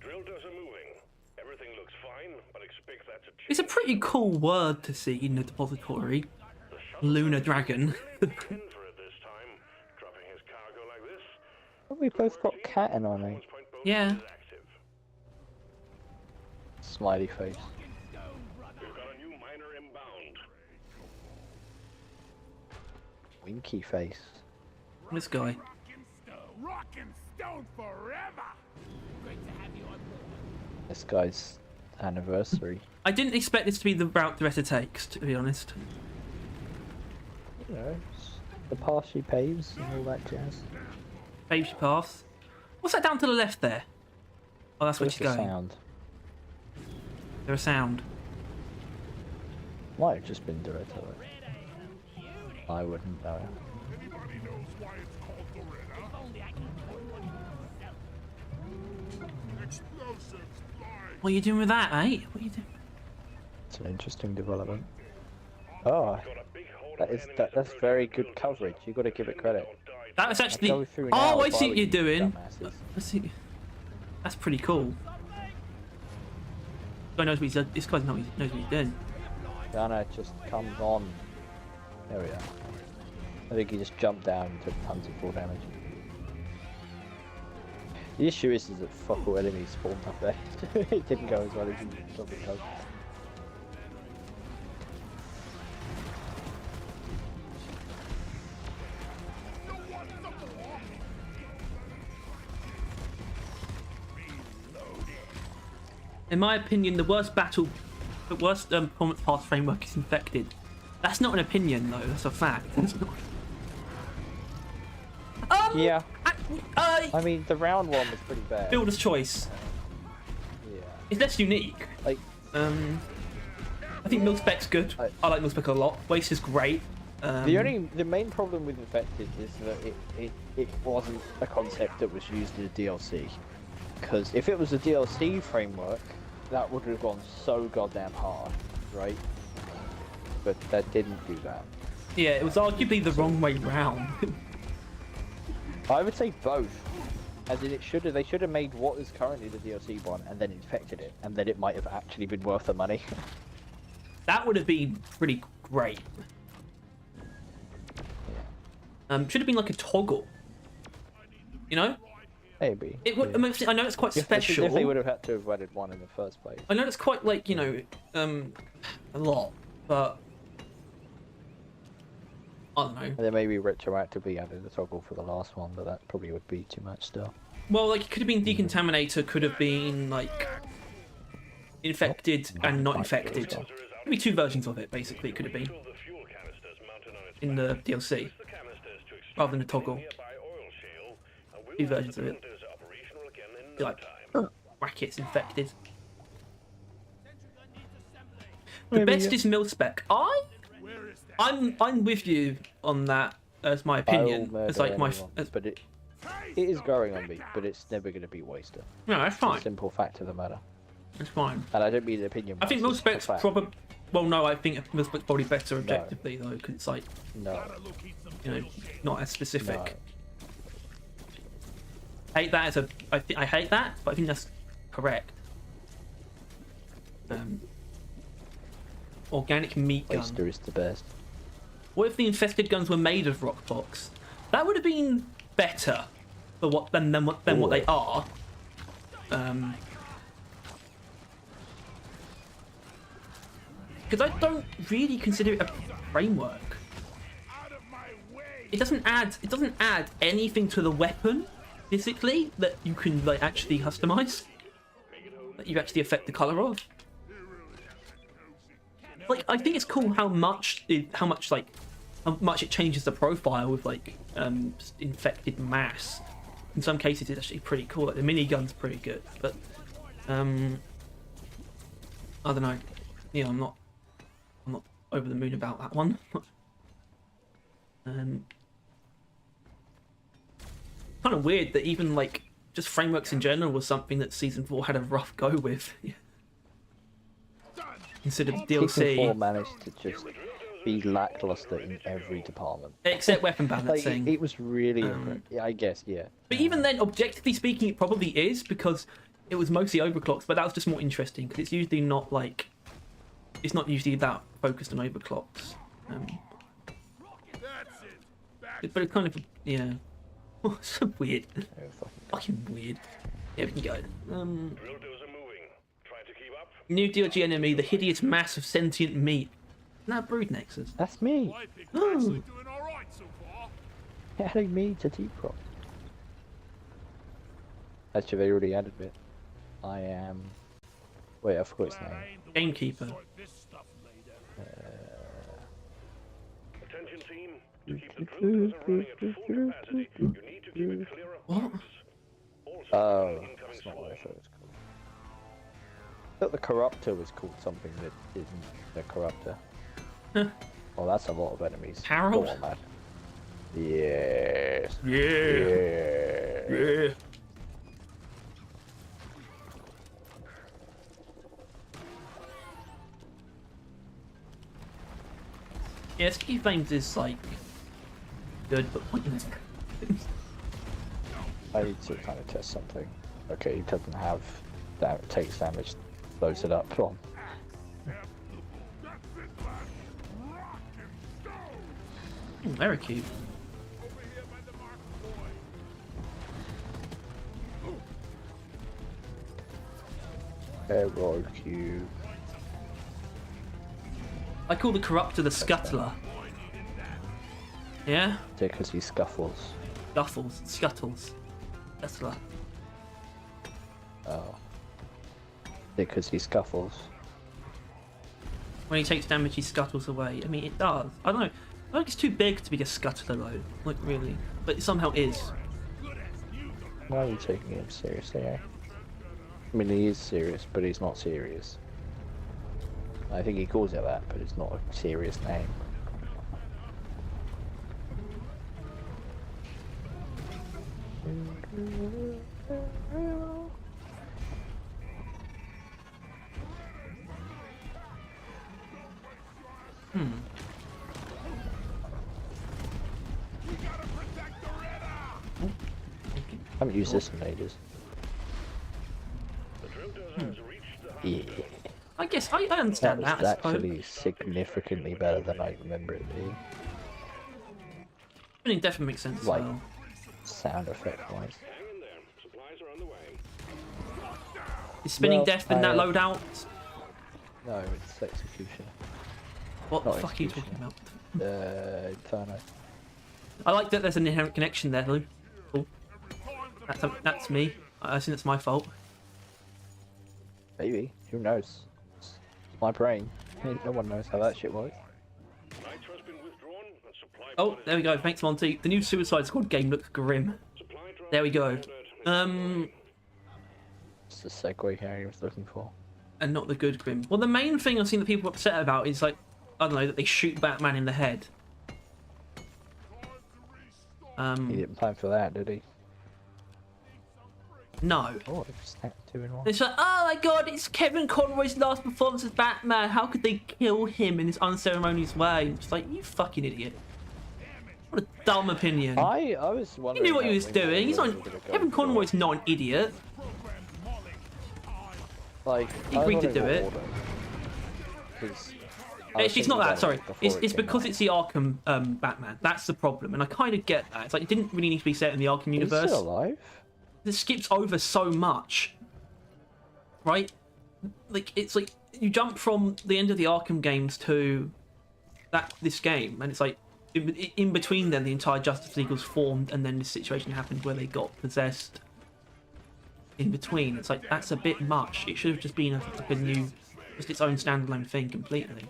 Drill dozer moving. Everything looks fine, but expect that to change. It's a pretty cool word to see in the depository. Lunar dragon. In for it this time, dropping his cargo like this. We both got cat in our name. Point bonus Yeah. is active. Smiley face. We've got a new miner inbound. Winky face. This guy. Rock and stone forever. Great to have you on board. This guy's anniversary. I didn't expect this to be the route the rest takes, to be honest. You know, the path she paves and all that jazz. Baby path. What's that down to the left there? Oh, that's where What's she's the going. sound? There's a sound. Might have just been direct to it. I wouldn't know. Anybody knows why it's called Doretta? Only I can afford one myself. Explosives flying. What are you doing with that, mate? What are you doing? It's an interesting development. Oh, Got a big horde that of is enemies that's approaching very the good drill coverage. dozer. You got to give it credit. Don't die. That was actually. Go through now Oh, I if see were what you're you doing. dumbasses. I see. That's pretty cool. This guy knows what he's. This guy knows what he's doing. Ghana just comes on. There we are. I think he just jumped down and took tons of full damage. The issue is that fuck all enemies spawned up there. It didn't go as well as you thought it would. In my opinion, the worst performance pass framework is infected. That's not an opinion, though. That's a fact. That's not... Yeah. I mean, the round one was pretty bad. Builder's choice. Yeah. It's less unique. Like, I think Milspec's good. I like Milspec a lot. Waste is great. the main problem with Infected is that it wasn't a concept that was used in a DLC. Because if it was a DLC framework, that would have gone so goddamn hard, right? But that didn't do that. Yeah, it was arguably the wrong way round. I would say both. As in, they should have made what is currently the DLC one and then infected it, and then it might have actually been worth the money. That would have been pretty great. Should have been like a toggle. You know? Maybe. It would. Yeah. I know it's quite special. If they would have had to have added one in the first place. I know it's quite like, you know, a lot, but I don't know. And then maybe retroactively added a toggle for the last one, but that probably would be too much still. Well, like it could have been decontaminator, could have been like infected and not infected. Could be two versions of it, basically. It could have been Fill the fuel canisters mounted on its in the DLC the canisters to extract rather than a toggle. nearby oil shale, and we'll Two have the versions of it. drill dozer operational again in Be no like time. brackets infected. The best is mil spec. I'm with you on that as my opinion. I'll It's like my. murder but it is growing on me, but it's never going to be waster. No, that's It's a fine. simple fact of the matter. That's fine. And I don't mean an opinion. I think it's mil just a spec's fact. probably. Well, no, I think mil spec's probably better objectively though, because it's like No. not as specific. No. Hate that as a. I hate that, but I think that's correct. Organic meat gun. Waster is the best. What if the infested guns were made of rock box? That would have been better for what than what they are. Because I don't really consider it a framework. It doesn't add anything to the weapon physically that you can like actually customize. That you actually affect the color of. Like I think it's cool how much it changes the profile with like infected mass. In some cases, it's actually pretty cool. Like the minigun's pretty good, but I don't know. Yeah, I'm not over the moon about that one. Kind of weird that even like just frameworks in general was something that season 4 had a rough go with. Instead of DLC. Season 4 managed to just be lackluster in every department. Except weapon Like, balancing. it was really yeah, I guess, yeah. But even then, objectively speaking, it probably is because it was mostly overclocks. But that was just more interesting because it's usually not like it's not usually that focused on overclocks. But it's kind of yeah, so weird, fucking weird. Yeah, we can go. New DLG enemy, the hideous mass of sentient meat. Isn't that brood nexus? That's me. Oh. Adding me to T-Prop. Actually, they already added it. I am. Wait, I forgot its name. Gamekeeper. Attention team, to keep the drill dozer running at full capacity, you need to keep it clear of What? bugs. Also, Oh, incoming that's not what I swarm. thought it was called. I thought the Corruptor was called something that isn't the Corruptor. Huh. Well, that's a lot of enemies. Harold? Go on, man. Yes. Yeah. Yeah. Yeah. Yeah, Ski Flames is like good but pointless. I need to kind of test something. Okay, he doesn't have that. Takes damage, blows it up. Come on. Very cute. Hero Q. I call the Corruptor the Scuttler. Yeah? Because he scuffles. Duffles, Scuttles. Scuttler. Oh. Because he scuffles. When he takes damage, he scuttles away. I mean, it does. I don't know. I think it's too big to be a Scuttler, though. Like, really. But it somehow is. Why are you taking him seriously, eh? I mean, he is serious, but he's not serious. I think he calls it that, but it's not a serious name. I haven't used this in ages. The drill dozer has reached the Yeah. I guess I That understand was that. I suppose. actually significantly better than I remember it being. I mean, it definitely makes sense as Like- well. Sound effect wise. hang in there. Supplies are on the way. Is spinning Well, death in that I- loadout? No, it's execution. What the not fuck are you talking execution. about? Inferno. I like that there's an inherent connection there, Lou. Cool. That's me. I think it's my fault. Maybe. Who knows? It's my brain. No one knows how that shit works. Nitro's been withdrawn and supply Oh, pod is there we go. Thanks, Monty. The new Suicide Squad game looks grim. supply drive There we go. ordered. It's the segue Harry was looking for. and not the good Grim. Well, the main thing I've seen that people are upset about is like, I don't know, that they shoot Batman in the head. He didn't plan for that, did he? No. Oh, it's that 2 in 1. It's like, oh my god, it's Kevin Conroy's last performance as Batman. How could they kill him in this unceremonious way? It's like, you fucking idiot. What a dumb opinion. I was He wondering. knew what he how was Lincoln doing. He's not. was gonna go Kevin for Conroy's not an idiot. Like, He agreed to do it. It's not that. Sorry, it's because it's the Arkham Batman. That's the problem, and I kind of get that. It's like it didn't really need to be set in the Arkham universe. He's still alive? It skips over so much, right? Like it's like you jump from the end of the Arkham games to this game, and it's like in between then the entire Justice League was formed, and then this situation happened where they got possessed. In between, it's like that's a bit much. It should have just been like a new, just its own standalone thing completely.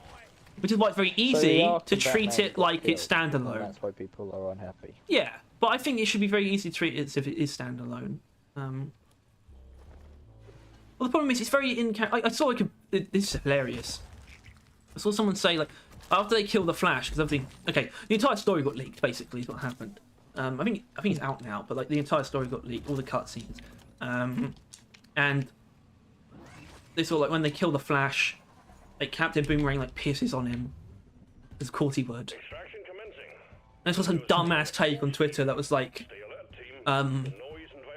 Which is why it's very easy to treat it like it's standalone. That's why people are unhappy. Yeah, but I think it should be very easy to treat it as if it is standalone. Well, the problem is it's very I saw like this is hilarious. I saw someone say like after they kill the Flash because everything. Okay, the entire story got leaked. Basically, is what happened. I think it's out now, but like the entire story got leaked, all the cutscenes, and they saw like when they kill the Flash, like Captain Boomerang like pisses on him, as of course he would. Extraction commencing. And this was some dumbass take on Twitter that was like, Stay alert, team.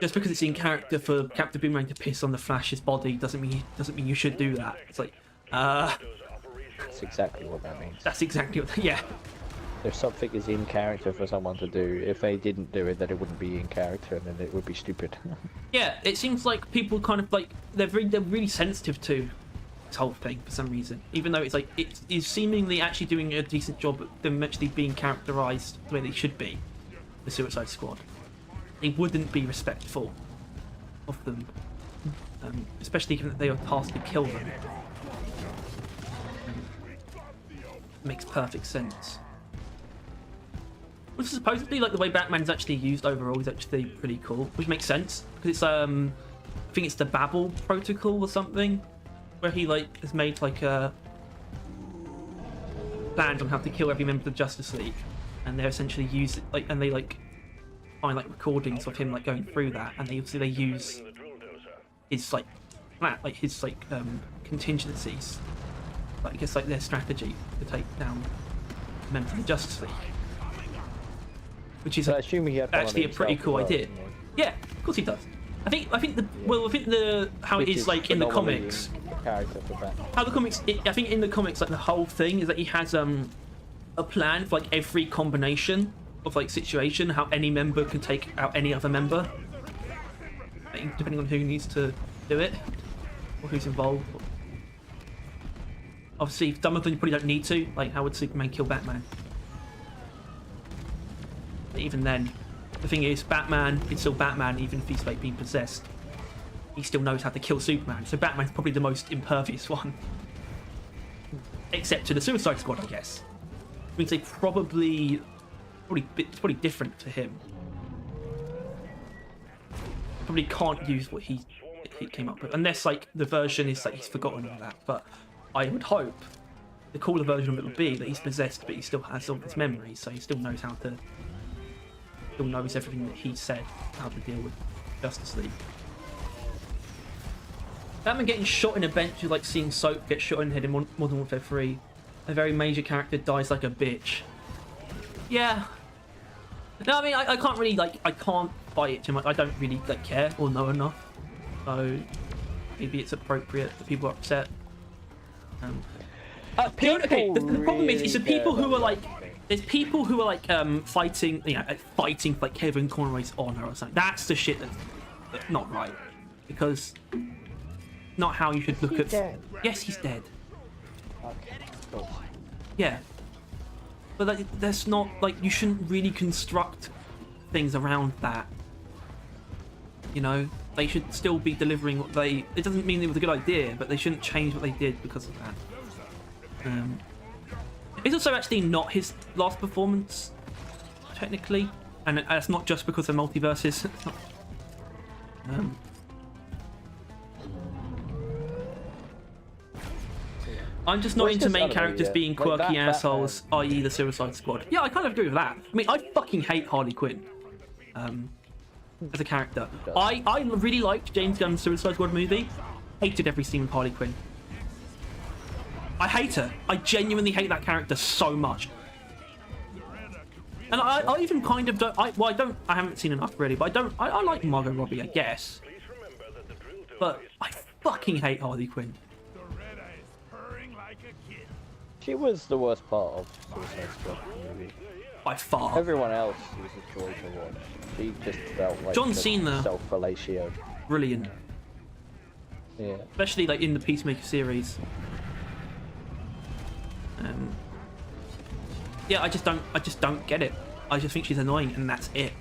just because it's in character for Captain Boomerang to piss on the Flash's body doesn't mean you should do that. It's like, That's exactly what that means. that's exactly what. Yeah, If something is in character for someone to do, if they didn't do it, then it wouldn't be in character, and then it would be stupid. yeah. It seems like people kind of like they're really sensitive to this whole thing for some reason, even though it's like it is seemingly actually doing a decent job at them actually being characterized the way they should be. The Suicide Squad. They wouldn't be respectful of them, especially given that they are tasked to kill them. Makes perfect sense. Which is supposedly like the way Batman's actually used overall is actually pretty cool, which makes sense because it's I think it's the Babel protocol or something, where he like has made like a plans on how to kill every member of the Justice League, and they're essentially use it like and they like find like recordings of him like going through that, and they use his like his like contingencies, like I guess like their strategy to take down members of the Justice League, which is So I assume he had one actually a on pretty himself cool as well, idea. didn't Yeah, of course he does. I think how he? it Which is like in the phenomenally comics. Character for Batman. How the comics, I think in the comics, like the whole thing is that he has a plan for like every combination of like situation, how any member can take out any other member, depending on who needs to do it or who's involved. Obviously, some of them you probably don't need to, like how would Superman kill Batman? But even then, the thing is, Batman is still Batman, even if he's like being possessed. He still knows how to kill Superman, so Batman's probably the most impervious one. Except to the Suicide Squad, I guess. Which means they it's probably different to him. Probably can't use what he came up with, unless like the version is like he's forgotten all that. But I would hope the cooler version of it would be that he's possessed, but he still has all his memories, so he still knows how to. Still knows everything that he said, how to deal with Justice League. Batman getting shot in a bench is like seeing Soap get shot in the head in Modern Warfare 3. A very major character dies like a bitch. Yeah. No, I mean, I can't really, like, I can't fight it too much. I don't really, like, care or know enough. So, maybe it's appropriate that people are upset. The problem is, it's the people who are, like, there's people who are, like, fighting, you know, fighting for, like, Kevin Conroy's honor or something. That's the shit that's not right. Because not how you should look at... Dead? Yes, he's dead. Okay, cool. Yeah. But like, that's not, like, you shouldn't really construct things around that. You know? They should still be delivering what they... It doesn't mean it was a good idea, but they shouldn't change what they did because of that. It's also actually not his last performance, technically. And that's not just because of multiverses. I'm just not Well, it's into just, I main don't know, characters yeah. being Like quirky that assholes, i.e. the Suicide Squad. Yeah, I kind of agree with that. I mean, I fucking hate Harley Quinn. As a character. I really liked James Gunn's Suicide Squad movie. Hated every scene with Harley Quinn. I hate her. I genuinely hate that character so much. And I even kind of don't. I haven't seen enough really, but I like Margot Robbie, I guess. But I fucking hate Harley Quinn. Loretta is purring like a kid. She was the worst part of Suicide Squad movie. By far. Everyone else was a joy to watch. She just felt like John a Cena. self-fellatio. Brilliant. Yeah. Especially like in the Peacemaker series. Yeah, I just don't get it. I just think she's annoying, and that's it.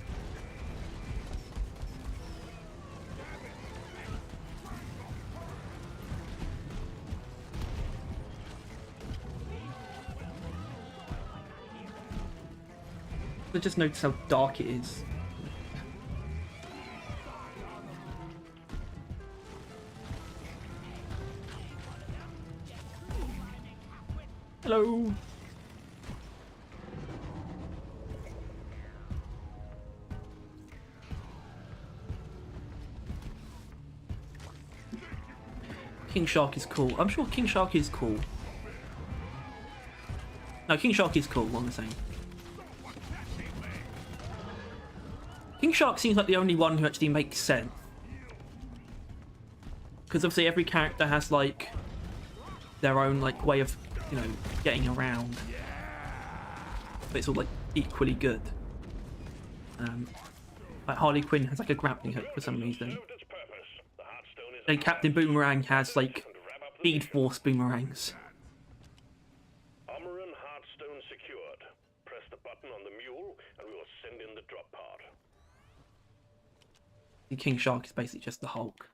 I just notice how dark it is. Hello. King Shark is cool. I'm sure King Shark is cool. No, King Shark is cool, what am I saying? King Shark seems like the only one who actually makes sense. Because obviously every character has like their own like way of, you know, getting around. But it's all like equally good. Like Harley Quinn has like a grappling hook for some reason. And Captain Boomerang has like Speed Force boomerangs. Armor and Heartstone secured. Press the button on the mule and we will send in the drop pod. The King Shark is basically just the Hulk.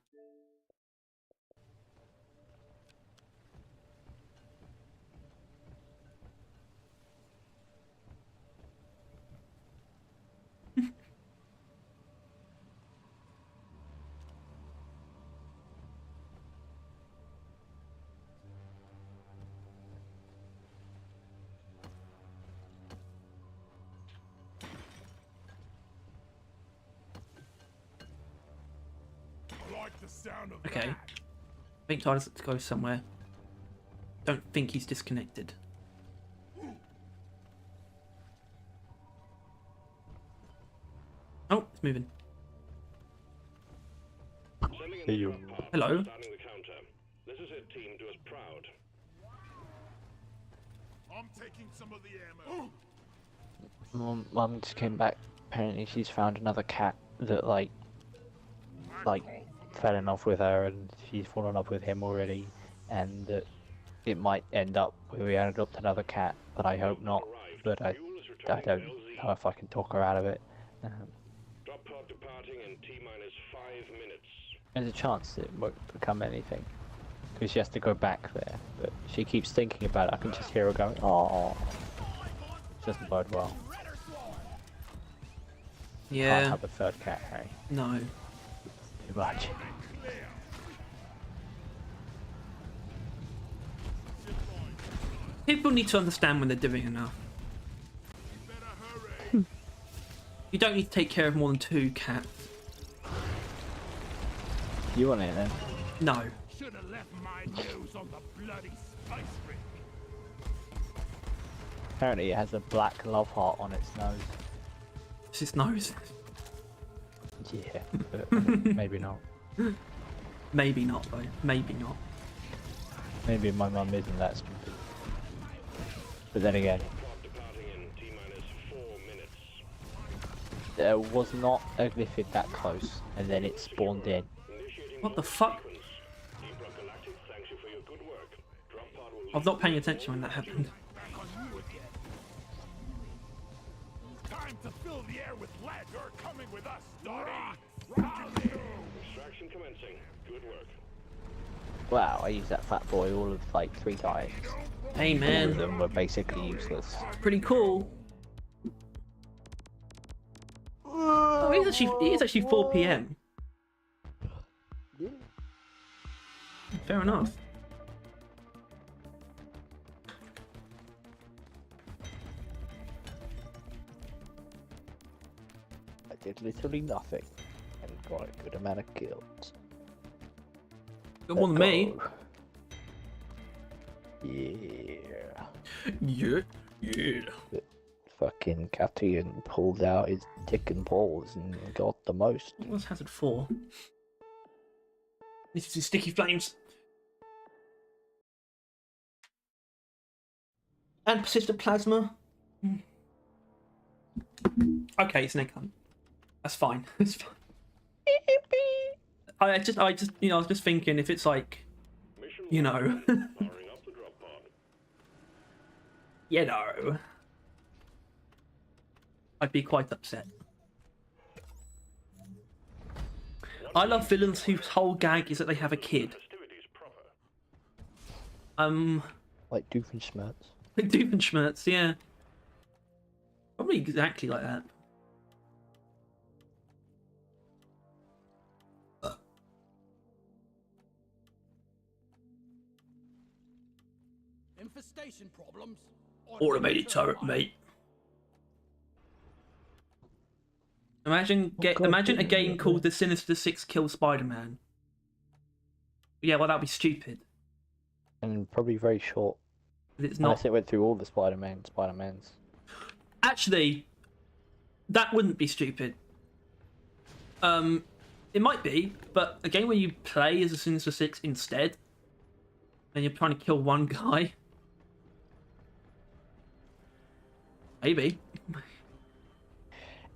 I like the sound of Okay. that. I think Tyler's to go somewhere. Don't think he's disconnected. Oh, it's moving. Hey, you. Hello. Starting the counter. This is it, team. Do us proud. I'm taking some of the ammo. Mum just came back. Apparently, she's found another cat that like fell in love with her, and she's fallen in love with him already, and that it might end up where we adopt another cat, but I hope not. But I don't know if I can talk her out of it. Drop pod departing in T-minus 5 minutes. There's a chance it won't become anything, because she has to go back there. But she keeps thinking about it. I can just hear her going, "Oh." Doesn't bode well. Can't Yeah. have a third cat, Harry. No. Too much. People need to understand when they're doing enough. You don't need to take care of more than 2 cats. You want it then? No. Should have left my nose on the bloody spice ring. Apparently it has a black love heart on its nose. It's his nose. Yeah, but maybe not. Maybe not though. Maybe not. Maybe my mum isn't that stupid. But then again, Pod departing in T-minus 4 minutes. there was not a glyphid that close, and then it spawned in. Initiating What the fuck? sequence. Team Rock Galactic thanks you for your good work. Drop pod will I was not paying attention when that happened. Time to fill the air with lead. You're coming with us, Dottie. extraction commencing. Good work. Wow, I used that fat boy all of like 3 times. Hey All of man, them were basically useless. pretty cool. Oh, it is actually 4 PM. Yeah. Fair enough. did literally nothing and got a good amount of kills. Got more than me. Yeah. Yeah, yeah. Fucking Captain pulled out his dick and balls and got the most. What's hazard 4? This is sticky flames. And persistent plasma. Okay, it's an egg hunt. That's fine. It's fine. I just, you know, I was just thinking if it's like, you know, Firing up the drop pod. you know, I'd be quite upset. I love villains whose whole gag is that they have a kid. Festivities proper. Like Doofenshmirtz. Like Doofenshmirtz, yeah. Probably exactly like that. Infestation problems? Automated turret, mate. Imagine imagine a game called The Sinister Six Kill Spider-Man. Yeah, well, that'd be stupid. And probably very short. It's not. Unless it went through all the Spider-Mans. Actually, that wouldn't be stupid. It might be, but a game where you play as a Sinister Six instead, and you're trying to kill one guy. Maybe.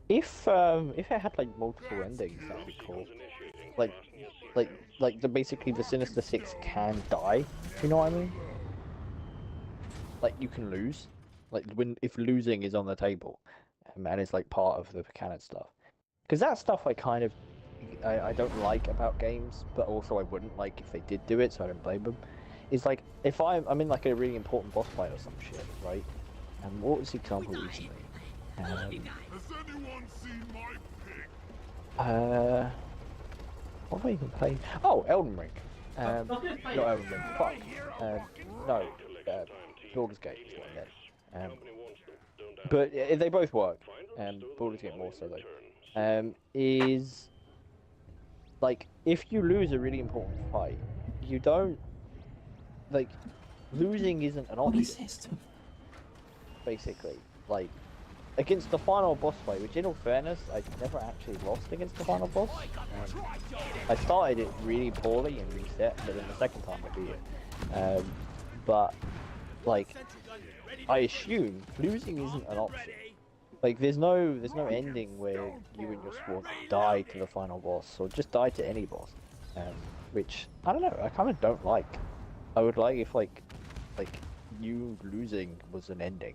If it had like multiple endings, that'd be cool. Like basically the Sinister Six can die. You know what I mean? Like you can lose. Like if losing is on the table, and it's like part of the mechanic stuff. Because that stuff I don't like about games, but also I wouldn't like if they did do it, so I don't blame them. It's like if I'm in like a really important boss fight or some shit, right? And what was the example recently? Has anyone seen my pig? What have I even played? Oh, Elden Ring. Not Elden Ring. Fuck. No. Baldur's Gate is what I meant. But they both work. Baldur's Gate more so though. Is like if you lose a really important fight, you don't like losing isn't an option. Basically, like against the final boss fight, which in all fairness, I never actually lost against the final boss. I started it really poorly and reset, but then the second time I beat it. But like, I assume losing isn't an option. Like, there's no ending where you and your squad die to the final boss, or just die to any boss. Which I don't know. I kind of don't like. I would like if like you losing was an ending.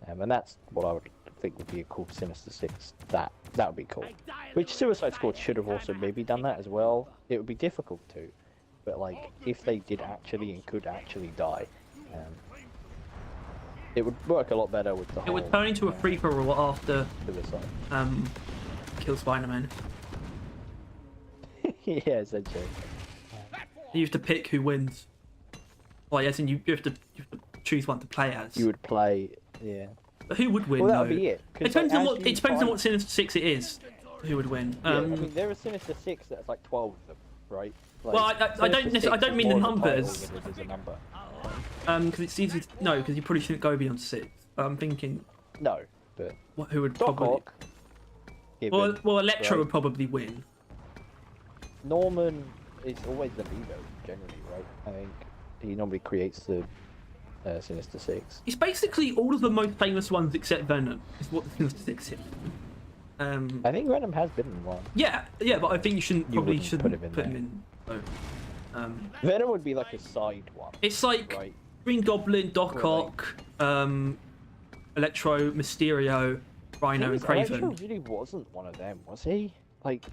And that's what I would think would be a cool Sinister Six. That would be cool. Which Suicide Squad should have also maybe done that as well. It would be difficult to, but like if they did actually and could actually die, it would work a lot better with the whole. It would turn into a free for all after Suicide. Kill Spider-Man. Yeah, essentially. You have to pick who wins. Well, yes, and you have to choose one to play as. You would play, yeah. But who would win? Well, that would though? be it. It depends on what. It depends on what Sinister Six it is. Who would win? Yeah, I mean, there are Sinister Six. That's like 12 of them, right? Like, well, I don't mean the numbers. There's a number. Because it's easy. No, because you probably shouldn't go beyond 6. I'm thinking. No, but Who would Doc probably? Ock, given, Well, Electro right? would probably win. Norman is always the leader, generally, right? I think he normally creates the Sinister Six. It's basically all of the most famous ones except Venom. Is what the Sinister Six is. I think Venom has been in one. Yeah, but I think you shouldn't wouldn't shouldn't put him in in. So, Venom would be like a side one. it's like right? Green Goblin, Doc Or Ock, Electro, Mysterio, Rhino, and Kraven. Electro really wasn't one of them, was he? Like,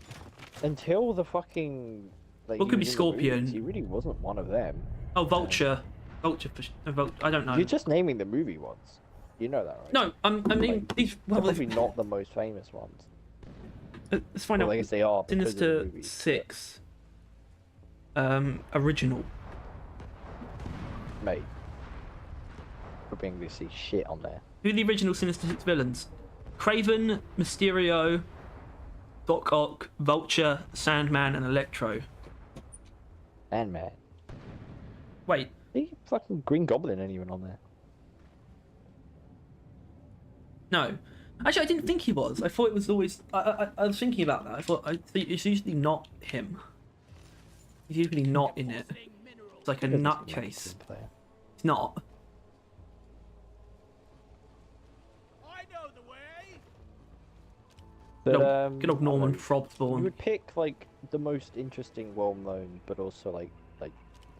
until the fucking. Like, What could be he was in the movies, Scorpion? he really wasn't one of them. Oh, Vulture. Vulture. I don't know. You're just naming the movie ones. You know that, right? No, I mean these. They're Well, probably not the most famous ones. let's find Well, I out. guess they are. because of the Sinister movies, but- 6. Original. Mate. For being this shit on there. Who are the original Sinister Six villains? Kraven, Mysterio, Doc Ock, Vulture, Sandman, and Electro. And man, Wait, the fucking Green Goblin ain't even on there. no. Actually, I didn't think he was. I thought it was always. I was thinking about that. I thought it's usually not him. He's usually not in it. It's like a nutcase. It's not. I know the way. But, Good old Norman You Frobsborn. would pick like the most interesting, well-known, but also like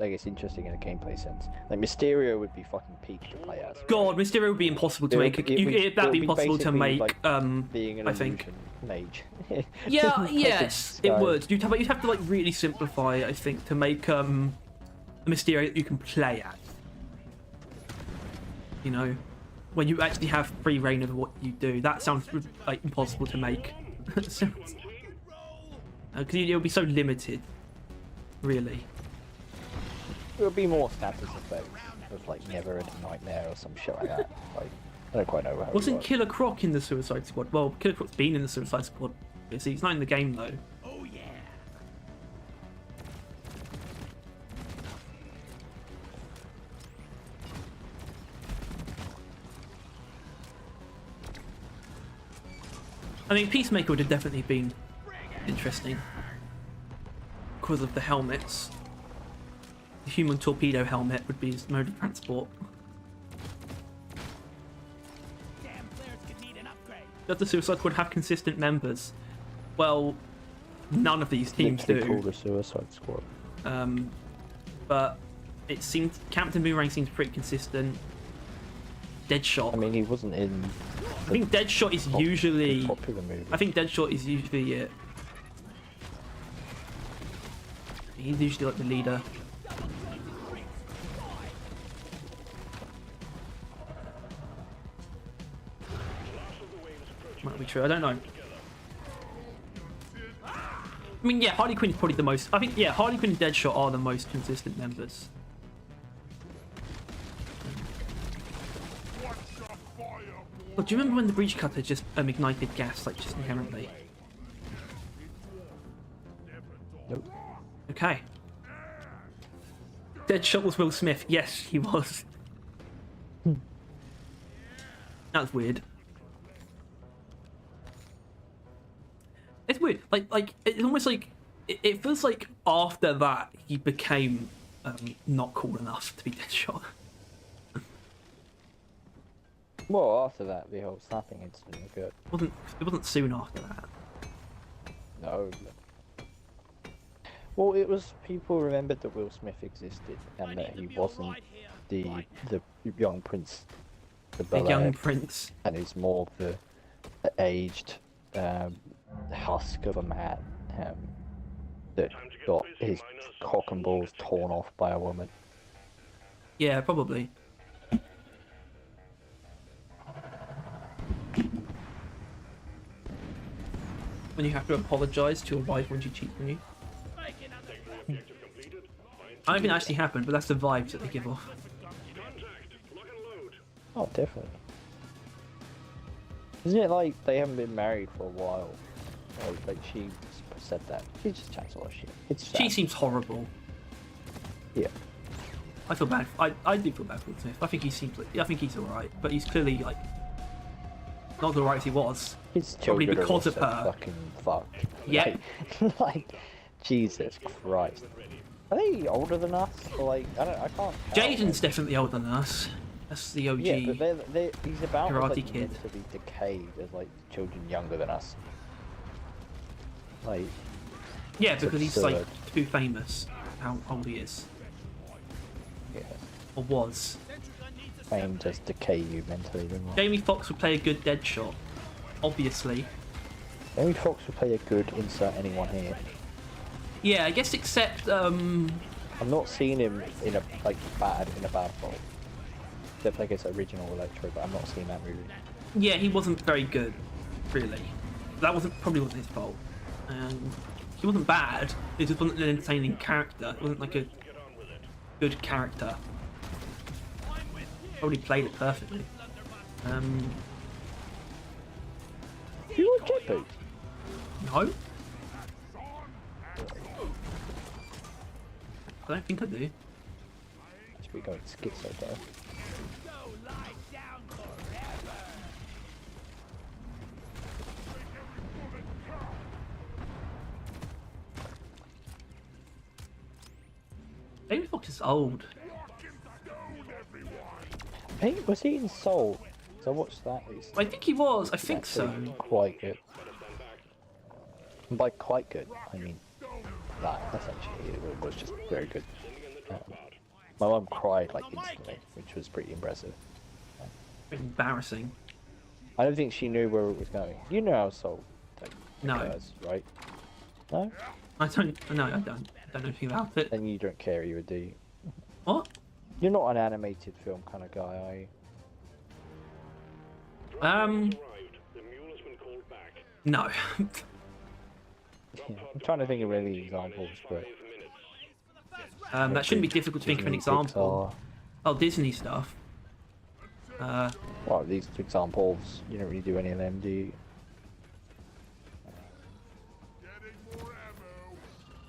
I guess interesting in a gameplay sense. Like Mysterio would be fucking peak to play as. God, Mysterio would be impossible to make. That'd be impossible to basically make. like being an I think. illusion mage. Yeah, yes, it Guy. would. You'd have to like really simplify it, I think, to make a Mysterio that you can play at. You know, when you actually have free reign over what you do. That sounds like impossible to make. Because it would be so limited, really. It would be more status effect of like Never Ending Nightmare or some shit like that. Like I don't quite know how. Wasn't Killer Croc in the Suicide Squad? Well, Killer Croc's been in the Suicide Squad. See, he's not in the game though. Oh yeah. I mean, Peacemaker would have definitely been interesting because of the helmets. The human torpedo helmet would be his mode of transport. Damn players could need an upgrade. Does the Suicide Squad have consistent members? Well, none of these teams Literally do. called the Suicide Squad. But it seems Captain Boomerang seems pretty consistent. Deadshot. I mean, he wasn't in. I think Deadshot is usually. Popular movie. I think Deadshot is usually it. He's usually like the leader. Might be true. I don't know. I mean, yeah, Harley Quinn is probably the most. I think, yeah, Harley Quinn and Deadshot are the most consistent members. But do you remember when the breach cutter just ignited gas, like just inherently? Nope. Okay. Deadshot was Will Smith. Yes, he was. That's weird. It's weird. Like it's almost like it feels like after that he became not cool enough to be Deadshot. Well, after that, the whole snapping incident occurred. It wasn't soon after that. No. Well, it was people remembered that Will Smith existed and that he wasn't the young prince, The young prince. and he's more of the aged husk of a man that got his cock and balls torn off by a woman. Yeah, probably. When you have to apologise to your wife when she cheats on you. I don't think that actually happened, but that's the vibes that they give off. Oh, definitely. Isn't it like they haven't been married for a while? Like she said that. She just chats a lot of shit. It's sad. She seems horrible. Yeah. I feel bad. I do feel bad for Will Smith. I think he seems like. I think he's alright, but he's clearly like not as alright as he was. His Probably children because are of also her. fucking fucked. Yeah. Like, Jesus Christ. Are they older than us? Or like, I can't tell. Jaden's definitely older than us. That's the OG. Yeah, but he's about Karate like, Kid. meant to be decayed as like children younger than us. Like, Yeah, because he's like absurd. too famous. How old he is yeah, or was. fame does decay you mentally, doesn't it? Jamie Foxx would play a good Deadshot, obviously. Jamie Foxx would play a good insert anyone here. Yeah, I guess except I'm not seeing him in a bad role. Except I guess original Electro, but I'm not seeing that movie. yeah, he wasn't very good, really. That probably wasn't his fault. He wasn't bad. It just wasn't an entertaining character. It wasn't like a good character. Probably played it perfectly. You were jet boots. No. No? I don't think I do. Must be going schizo though. Go lie down forever. Maybe Fox is old. Hey, was he in Soul? So I watched that recently. I think he was. I think so. Actually quite good. And by quite good, I mean that essentially it was just very good. My mum cried like instantly, which was pretty impressive. Embarrassing. I don't think she knew where it was going. You know how Soul No. occurs, right? No? I don't. No, I don't. I don't know anything about it. Then you don't care either, do you? What? You're not an animated film kind of guy, are you? Arrived. The mule has been called back. No. Yeah, I'm trying to think of any examples, but That shouldn't be difficult to think of an Disney, example. Pixar. Oh, Disney stuff. Well, these examples, you don't really do any of them, do you?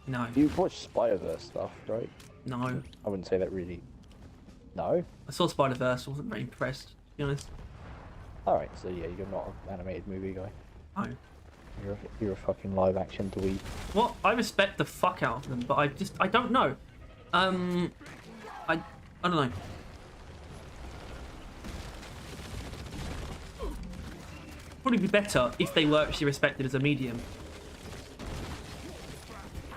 No. You've watched Spider-Verse stuff, right? No. I wouldn't say that really. No? I saw Spider-Verse. Wasn't very impressed, to be honest. Alright, so yeah, you're not an animated movie guy. No. You're a fucking live action dweeb. What? I respect the fuck out of them, but I don't know. I don't know. Probably be better if they were actually respected as a medium.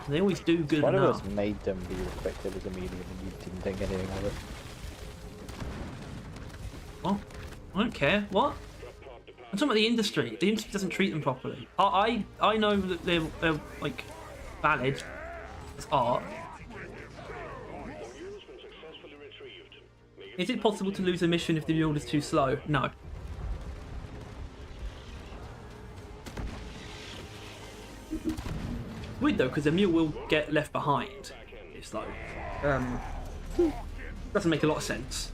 They always do good enough. Spider-Verse made them be respected as a medium and you didn't think anything of it. What? I don't care. What? I'm talking about the industry. The industry doesn't treat them properly. I know that they're like valid as art. Is it possible to lose a mission if the mule is too slow? No. Weird though, because the mule will get left behind. It's like doesn't make a lot of sense.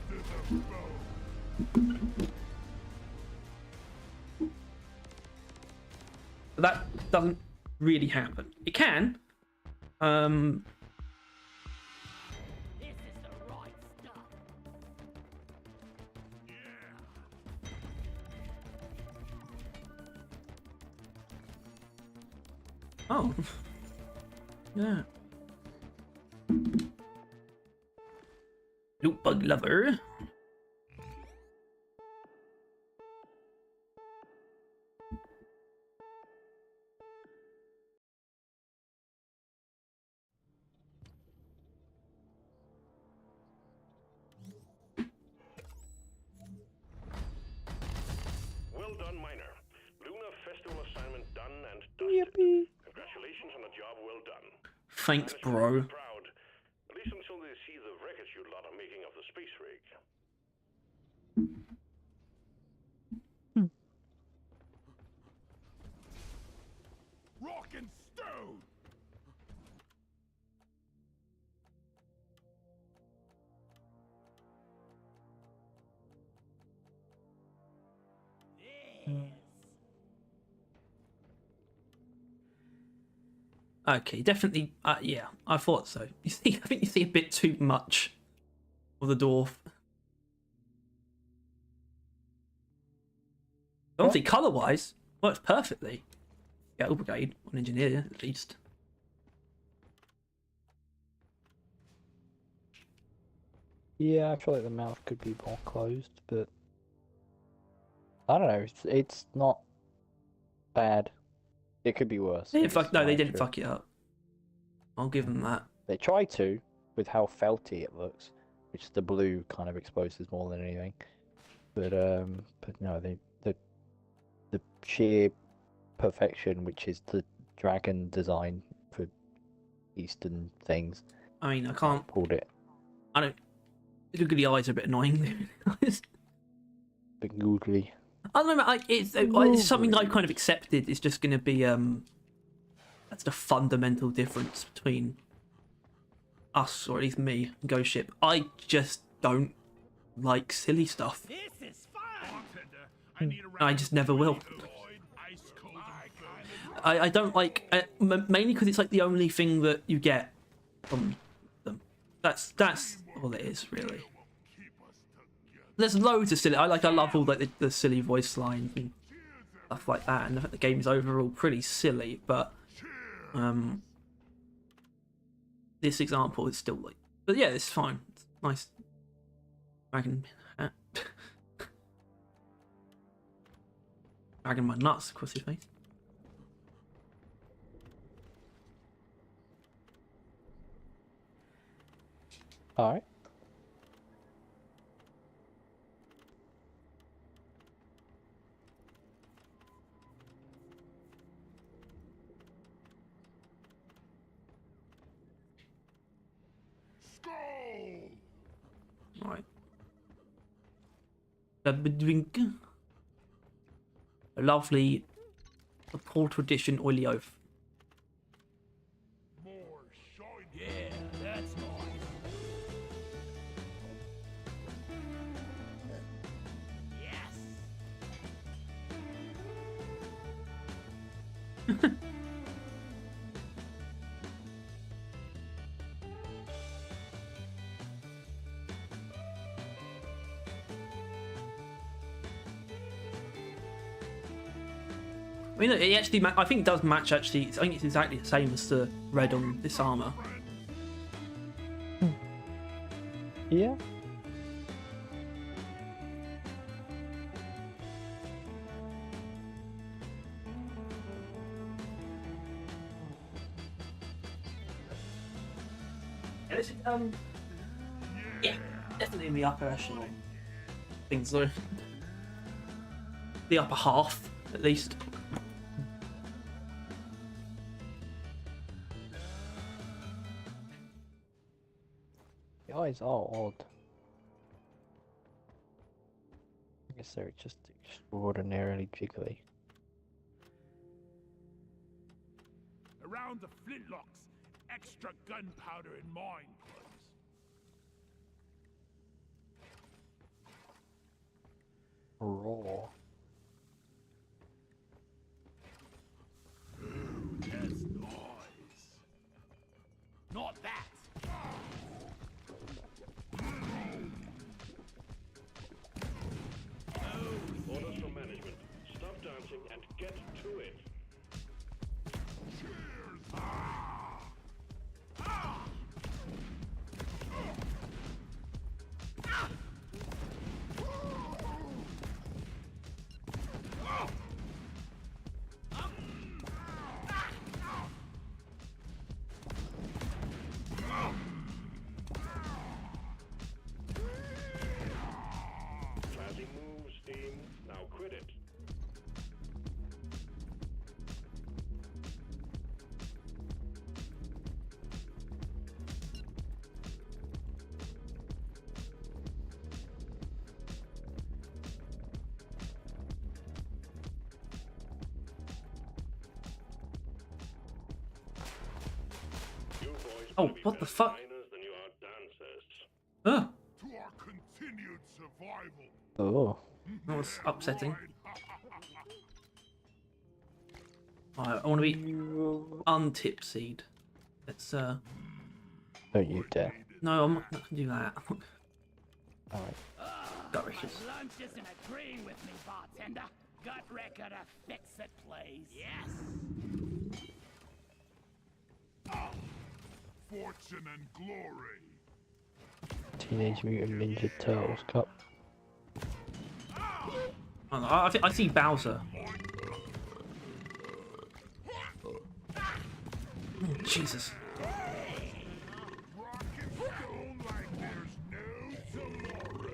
But that doesn't really happen. It can. This is the right stuff. Oh. Yeah. Loot bug lover. Well done, Miner. Lunar Festival assignment done and dusted. Yippee! Congratulations on a job well done. Thanks, Management will bro. be proud, at least until they see the wreckage you lot are making of the space rig. Rock and stone! Okay, definitely. Yeah, I thought so. You see, I think you see a bit too much of the dwarf. Obviously, colour-wise, works perfectly. Yeah, Brigade on engineer at least. Yeah, I feel like the mouth could be more closed, but I don't know. It's not bad. It could be worse. They didn't It's fuck, no, not they didn't accurate. fuck it up. I'll give them that. They try to, with how felty it looks, which the blue kind of exposes more than anything. But no, the sheer perfection, which is the dragon design for Eastern things, I mean, I can't. pulled it. I don't. The googly eyes are a bit annoying. Big googly. I don't know. Like, it's something I've kind of accepted. It's just going to be that's the fundamental difference between us, or at least me, and Ghost Ship. I just don't like silly stuff. This is fun. Bartender, I need a I just never will. Lloyd, ice cold and I don't like mainly because it's like the only thing that you get from them. That's all it is really. There's loads of silly. I love all like the silly voice lines and stuff like that, and the game is overall pretty silly. But this example is still like, but yeah, it's fine. It's nice. Dragon hat. Dragging my nuts across his face. All right. Right. A lovely Portal Edition oily oaf. More shine. Yeah, that's nice. Yes. I mean, it actually, I think it does match actually. I think it's exactly the same as the red on this armor. Yeah. Yeah, this is, yeah, definitely in the upper echelon things though. The upper half, at least. The eyes are odd. I guess they're just extraordinarily jiggly. Around the flintlocks, extra gunpowder in mine, please. Raw. That's nice. Not that. Orders from management. Stop dancing and get to it. Classy moves, team. Now quit it. You boys Oh, better be what the better fuck? diners than you are dancers. Oh, To our continued survival. Oh. that was upsetting. Right, I want to be untipsied. Let's Don't you dare. no, I'm not gonna do that. Alright. Got riches. Lunch isn't agreeing with me, bartender. Gut record to fix it, please. Yes. Fortune and glory. Teenage Mutant Ninja Turtles Cup. I think I see Bowser. Oh, Jesus. Rock and stone like there's no tomorrow.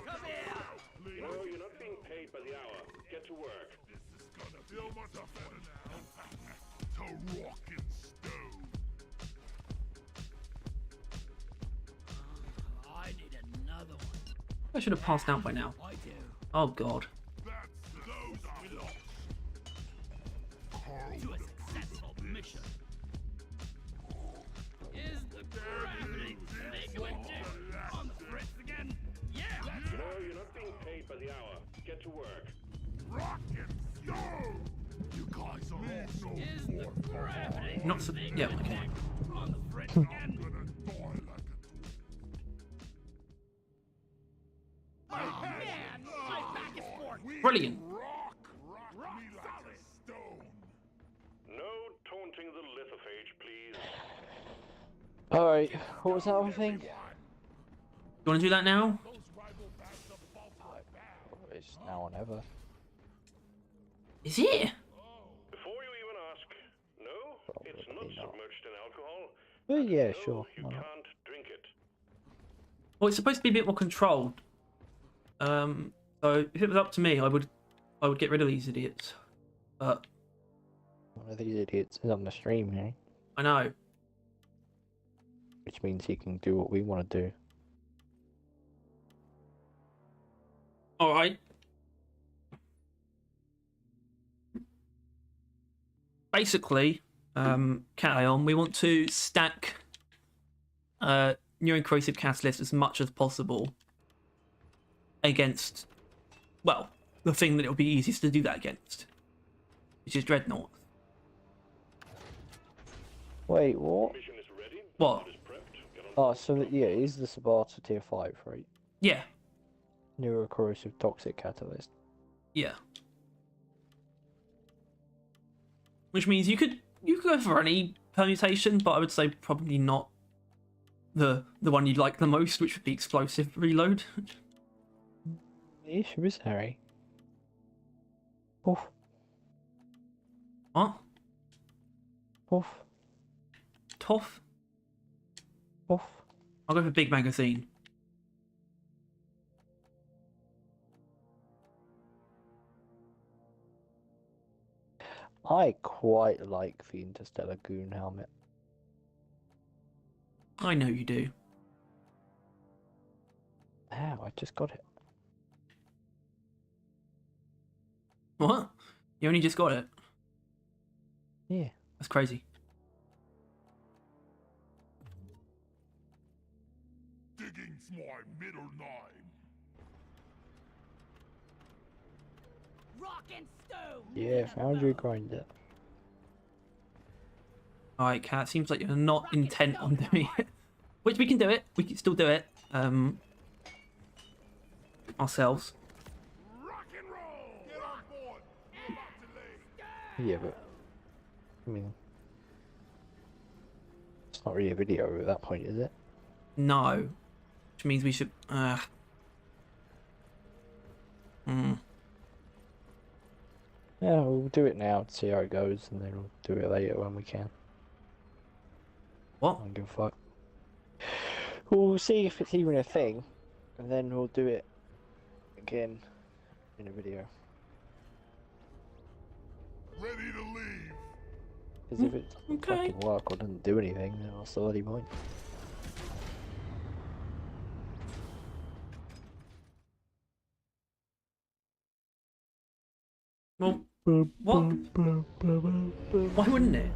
Come here. You know, you're not being paid by the hour. Get to work. This is gonna feel much better now. To rock and stone. I need another one. I should have passed out by now. I do. Oh God. That's those are locks. Carl To a successful mission. Is the gravity thing on the fritz again? Yeah. You know, you're not being paid by the hour. Get to work. rock and stone. You guys Not so. Yeah. Okay. Brilliant. No taunting the lithophage, please. Alright, what was that other thing? You want to do that now? It's now or never. Is it? Before you even ask, no, it's not Probably not. submerged in alcohol. Well, yeah, No, sure. you Why not? can't drink it. Well, it's supposed to be a bit more controlled. So if it was up to me, I would get rid of these idiots. But One of these idiots is on the stream, eh? I know. Which means he can do what we want to do. All right. Basically, carry on. We want to stack new and creative catalyst as much as possible against, well, the thing that it would be easiest to do that against, which is Dreadnought. Wait, what? Mission is ready. What? Is prepped. Get on. Oh, so yeah, it is the Sabata tier 5, right? Yeah, Neurocorrosive toxic catalyst. yeah. Which means you could go for any permutation, but I would say probably not the one you'd like the most, which would be explosive reload. The issue is, Harry. Oof, What? oof, Tough? oof. I'll go for big magazine. I quite like the Interstellar Goon helmet. I know you do. How? I just got it. What? You only just got it? Yeah. That's crazy. Digging's my middle name. Rock and stone. Yeah, found your grinder. Alright, Kat, seems like you're not intent on doing it. Which we can do it. We can still do it. Ourselves. Rock and roll! Get on board! I'm about to leave. Yeah, but I mean, it's not really a video at that point, is it? No. Which means we should... Yeah, we'll do it now to see how it goes, and then we'll do it later when we can. What? I don't give a fuck. We'll see if it's even a thing, and then we'll do it again in a video. Ready to leave. Because if it doesn't Okay. fucking work or doesn't do anything, then what's the bloody point? Well, what? Why wouldn't it?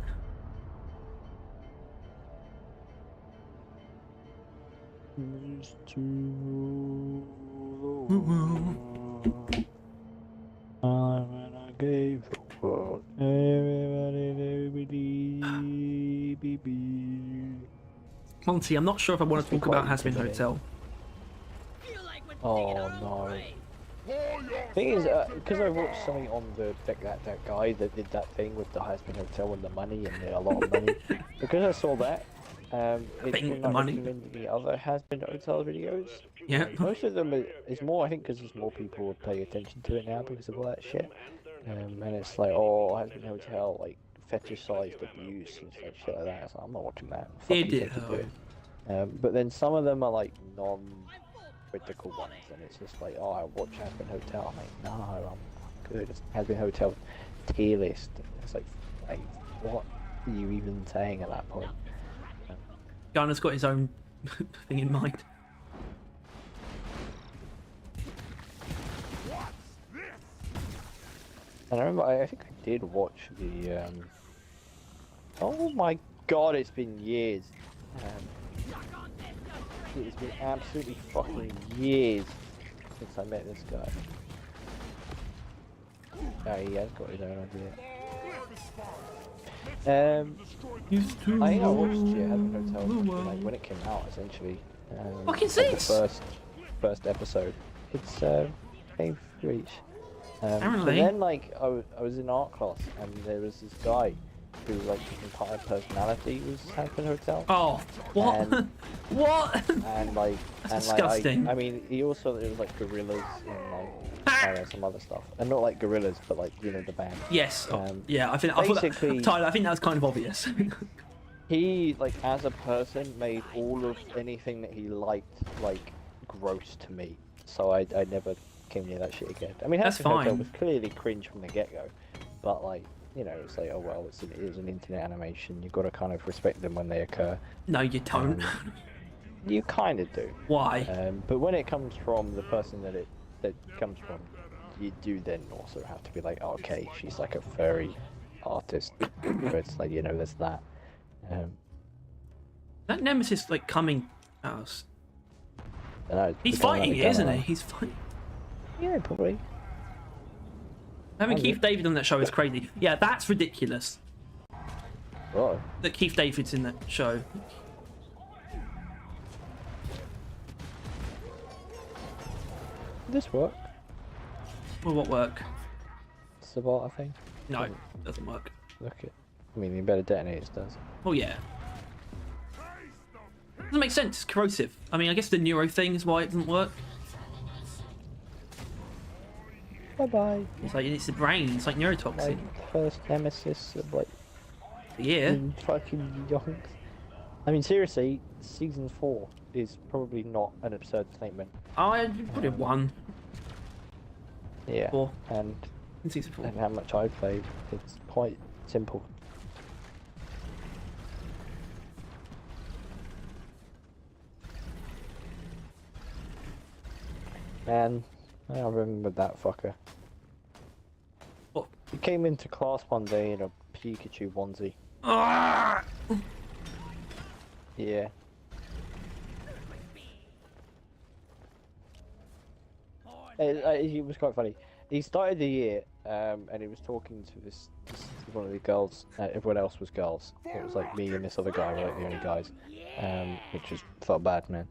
I gave the world everybody. Monty, I'm not sure if I want to Must be talk about quite Hasbin intimidating. Hotel. Feel like we're Oh, digging our own no. grave. Thing is, because I watched something on the that guy that did that thing with the Hasbin Hotel and the money and a lot of money. Because I saw that, it's Thing been the like money. recommending me other Hasbin Hotel videos. Yeah. Most of them is more, I think, because there's more people pay attention to it now because of all that shit. And it's like, oh, Hasbin Hotel like fetishized abuse and shit like that. It's like, I'm not watching that. Fuck It you, did, take it though. to it. But then some of them are like non-critical ones, and it's just like, oh, I watch Hasbin Hotel. I'm like, no, I'm good. It's Hasbin Hotel tier list. It's like, what are you even saying at that point? Gunner's got his own thing in mind. And I remember, I think I did watch the, oh my god, it's been years. It's been absolutely fucking years since I met this guy. Yeah, he has got his own idea. Used to I think I watched rule Heaven Hotel the like world. when it came out, essentially. Fucking like the six! first episode. It's came for each. But Apparently. then like I was in art class and there was this guy who like his entire personality was Heaven Hotel. Oh, what? And- What? And like, That's and like, disgusting. I mean, he also there was like gorillas and like some other stuff, and not like gorillas, but like the band. Yes. Oh, Um, yeah, I thought that, basically- Tyler, I think that was kind of obvious. He like as a person made all of anything that he liked like gross to me, so I never came near that shit again. I mean, That's Heaven Hotel fine. was clearly cringe from the get go, but like it's like, oh well, it is an internet animation. You've got to kind of respect them when they occur. No, you don't. You kind of do. Why? But when it comes from the person that it comes from, you do then also have to be like, oh, okay, she's like a furry artist. But it's like, there's that. That Nemesis like coming at us. I know, He's the guy fighting with it, the isn't gun he? on. He's fighting. Yeah, probably. Having Oh, Keith yeah. David on that show is crazy. Yeah, that's ridiculous. Right. That Keith David's in that show. This work. Well, what work? Sabot, I think. No, it doesn't work. Look it. I mean, the embedded detonators does. Oh yeah. Doesn't make sense. It's corrosive. I mean, I guess the neuro thing is why it doesn't work. Bye bye. It's like it's the brain. It's like neurotoxin. Like first nemesis of like Yeah. fucking yonks. I mean, seriously, season 4 is probably not an absurd statement. I put it 1 Yeah. 4 And in season 4. how much I played, it's quite simple. Man, I remember that fucker. What? He came into class one day in a Pikachu onesie. Ah! Yeah. It was quite funny. He started the year, and he was talking to this one of the girls. Everyone else was girls. It was like me and this other guy were like the only guys, which was felt bad, man.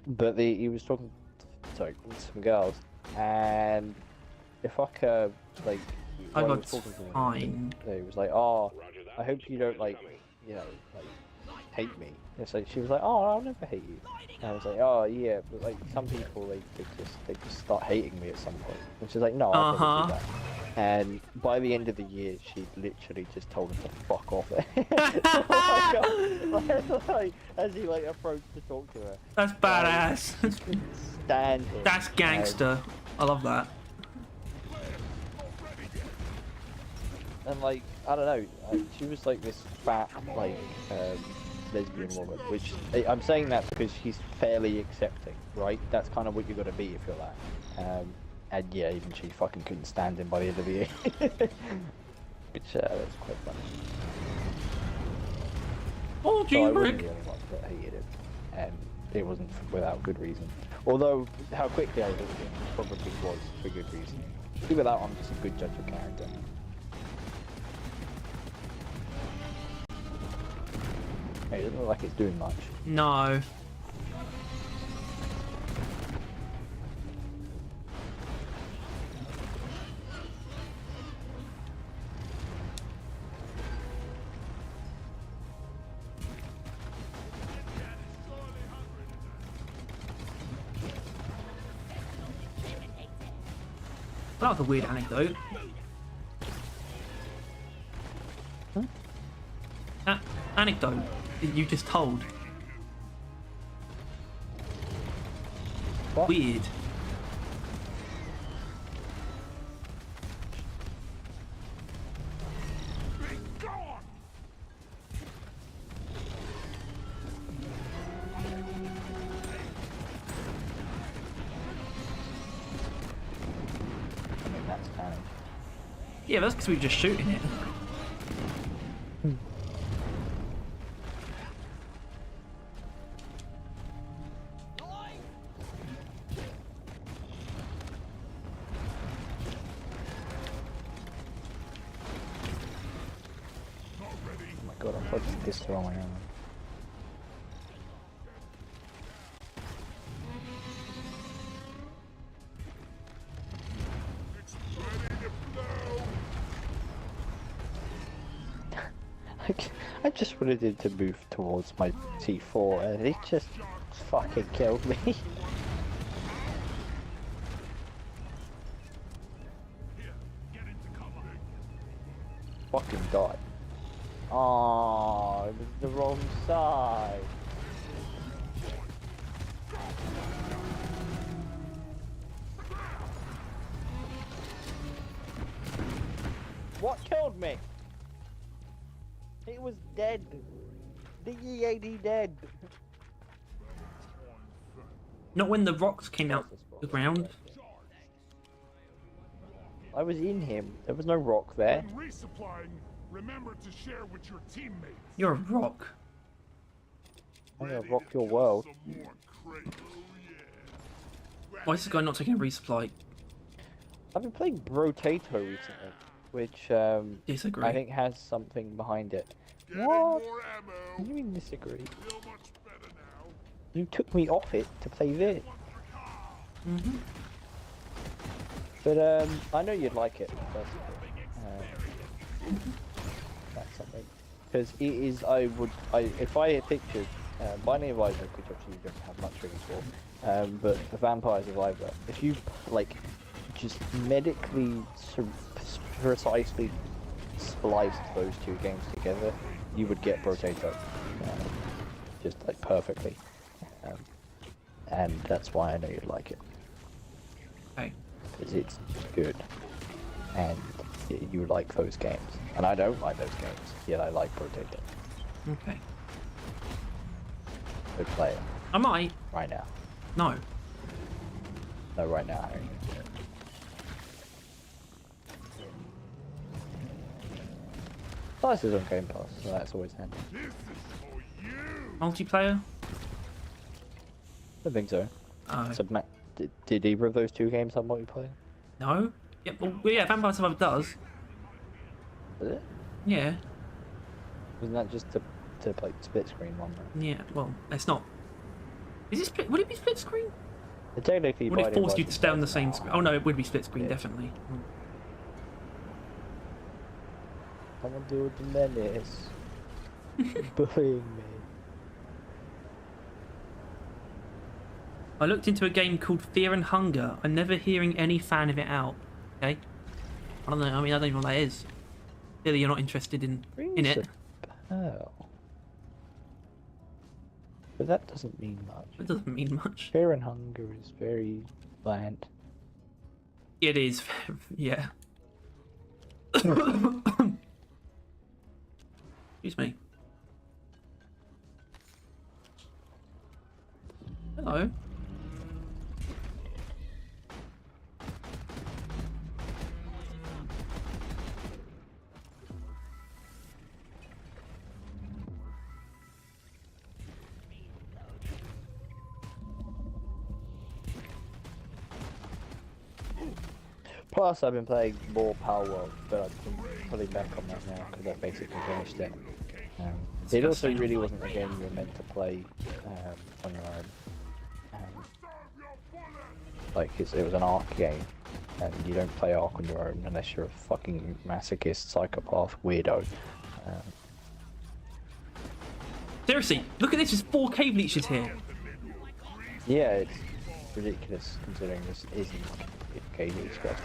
But he was talking, to some girls, and the fucker like I while he got was talking to them, fine. he was like, "Oh, I hope you don't like hate me." It's like she was like, "Oh, I'll never hate you." And I was like, "Oh yeah, but like some people they just start hating me at some point." And she's like, "No, I'll never do that." And by the end of the year, she literally just told him to fuck off. like, as he like approached to talk to her. That's badass. Couldn't stand him. That's gangster. I love that. And like, I don't know, she was like this fat, like, lesbian woman, which, I'm saying that because she's fairly accepting, right? That's kind of what you got to be if you're that. And yeah, even she fucking couldn't stand him by the end of the year. Which, that's quite funny. Oh, So I jeez, wasn't Rick. the only one that hated him, and it wasn't without good reason. Although, how quickly I hated him probably was for good reason. Even that, I'm just a good judge of character. It doesn't look like it's doing much. No. That was a weird anecdote. Huh? That anecdote that you just told. What? Weird. I mean, that's kind of... Yeah, that's because we were just shooting it. god, I thought this throwing arm. I just wanted it to move towards my T4 and it just fucking killed me. Fucking die. Oh, it was the wrong side. What killed me? He was dead. Diggy ain't he dead? Not when the rocks came out the ground. I was in him. There was no rock there. When resupplying, remember to share with your teammates. You're a rock. I'm gonna rock your world. Some more crates. Why is this guy not taking a resupply? I've been playing Brotato recently, which Disagree. I think has something behind it. Getting What? more ammo. What do you mean disagree? Feel much better now. You took me off it to play this. Mm-hmm. But I know you'd like it personally. That's something. Because it is, if I had pictured Binding of Isaac, which obviously you don't have much reading for, but the Vampire Survivor, if you like just medically precisely spliced those two games together, you would get Brotato, just like perfectly, and that's why I know you'd like it. Okay. Because it's good, and you like those games, and I don't like those games, yet I like Brotato. Okay. So play it I might. right now. No. No, right now, Harry. Plus is on Game Pass, so that's always handy. This is for you. Multiplayer? I think so. Oh. So, Matt, did either of those two games have multiplayer? No? Yeah, well, yeah, Vampire Survivor does. Did it? Yeah. Wasn't that just to play split screen one though? Yeah, well, it's not. Is it split? Would it be split screen? Technically, Would it Binding of force you to Isaac stay on the does same now. screen? Oh no, it would be split screen, Yeah. definitely. Come and do the menace. Bullying me. I looked into a game called Fear and Hunger. I'm never hearing any fan of it out. Okay? I don't know, I mean, I don't even know what that is. Clearly you're not interested in it. Oh. But that doesn't mean much. It doesn't mean much. Fear and Hunger is very bland. It is, yeah. Excuse me. Hello. Plus, I've been playing more Power World, but I've been pulling back on that now because I basically finished it. It also really wasn't a game you were meant to play on your own. Like, it was an Ark game, and you don't play Ark on your own unless you're a fucking masochist, psychopath, weirdo. Seriously, look at this, there's 4 cave leeches here. Yeah, it's ridiculous considering this isn't KD Express.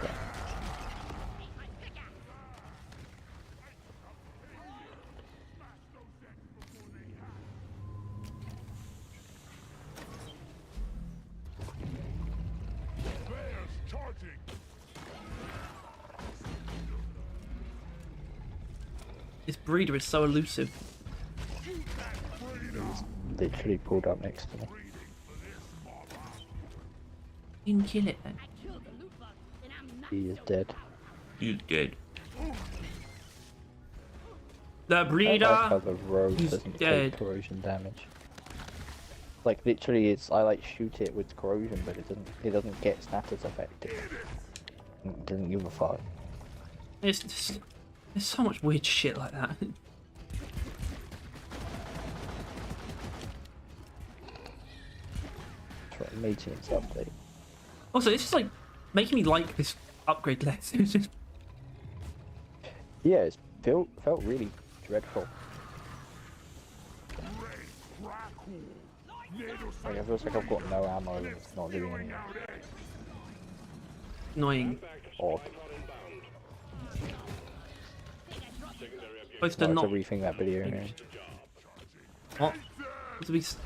This breeder is so elusive. He's literally pulled up next to me. You can kill it then. I killed the loot bug, and I'm not He is dead. He's dead. The I like how breeder! the rogue He's doesn't dead. take corrosion damage. Like literally, I like shoot it with corrosion, but it doesn't get status affected. It doesn't give a fuck. There's so much weird shit like that. maintenance update. Also, this is like making me like this upgrade less. It's just Yeah, it felt really dreadful. Like, it feels like I've got no ammo and it's not doing anything. annoying. Odd. Supposed to I'll have not. to rethink that video again. What?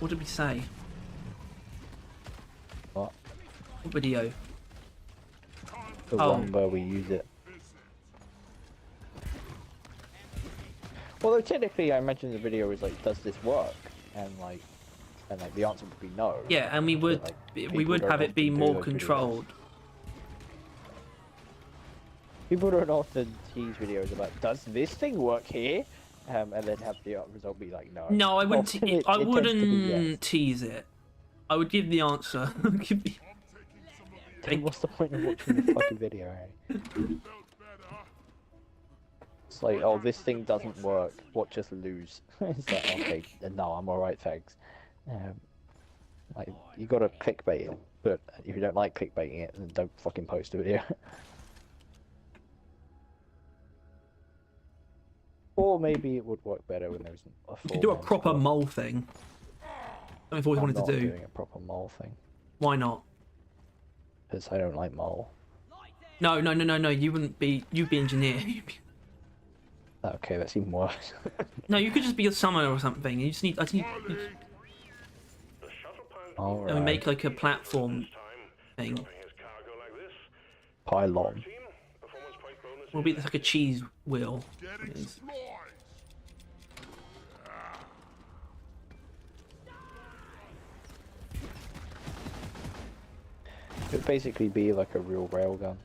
What did we say? What? What video? The Oh. one where we use it. Although technically I imagine the video is like, does this work? And like the answer would be no. Yeah, and we would But, like, we people would don't have it often be do more those videos. controlled. People don't often tease videos about, does this thing work here? And then have the result be like, no. No, I wouldn't. Often I it tends to be wouldn't yes. tease it. I would give the answer. Give the- Then what's the point of watching the fucking video, eh? It's like, oh, this thing doesn't work. Watch us lose. It's like, okay, no, I'm alright, thanks. Like, you gotta clickbait it, but if you don't like clickbaiting it, then don't fucking post a video. Or maybe it would work better when there's a full. Do a proper mole thing. Something I've always I'm wanted not to do. doing a proper mole thing Why not? because I don't like mole. No. You wouldn't be. You'd be engineer. You'd be- Okay, that's even worse. No, you could just be a summoner or something. You just need. I think. The shuttle pilot All And right. make like a platform time thing. dropping his cargo like this. Pylon. Team, performance point bonus. Will be like a cheese wheel. Get It is. exploit. It would basically be like a real railgun,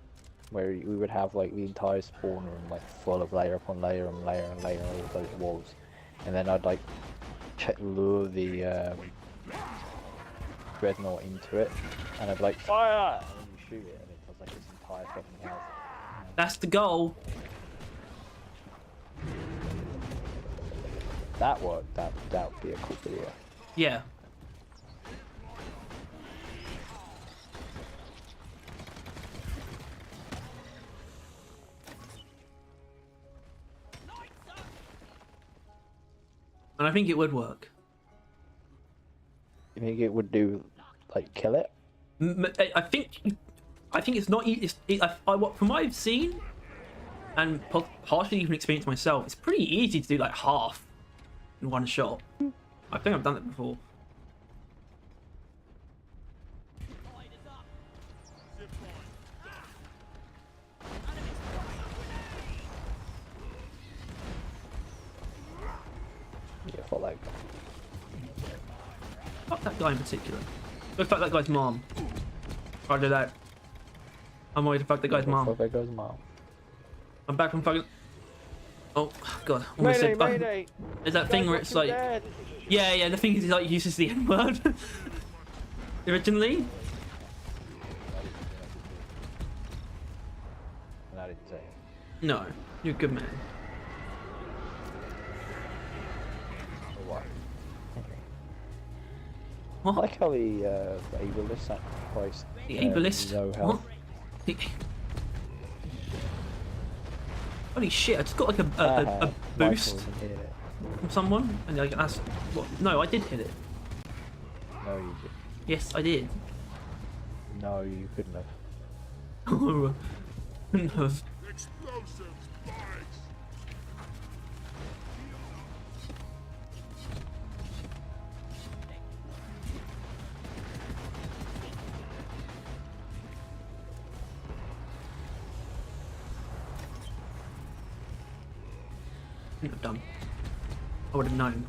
where we would have like the entire spawn room like full of layer upon layer and layer and layer of all those walls, and then I'd like lure the dreadnought into it, and I'd be like fire, and then you shoot it, and it does like this entire fucking house. That's the goal. That worked. That would be a cool video. Yeah. And I think it would work. You think it would do like kill it? I think it's not. From what I've seen, and partially even experienced myself, it's pretty easy to do like half in one shot. I think I've done it before. Yeah, for like. Fuck that guy in particular. Go fuck that guy's mom. I do that. I'm worried to fuck the guy's mom. There goes mom. I'm back from fucking. Oh god. Almost said- There's that thing where it's like. Yeah. The thing is, he like uses the N word. Originally. And I didn't say it. No, you're a good man. Or what? I What? like how the ableist sacrificed. The ableist? No What? health. The- Holy shit! I just got like a boost Michael didn't hit it. from someone, and like that's what? No, I did hit it. No, you did. Yes, I did. No, you couldn't have. Oh, couldn't have. Explosive spikes. Couldn't have done. I would have known.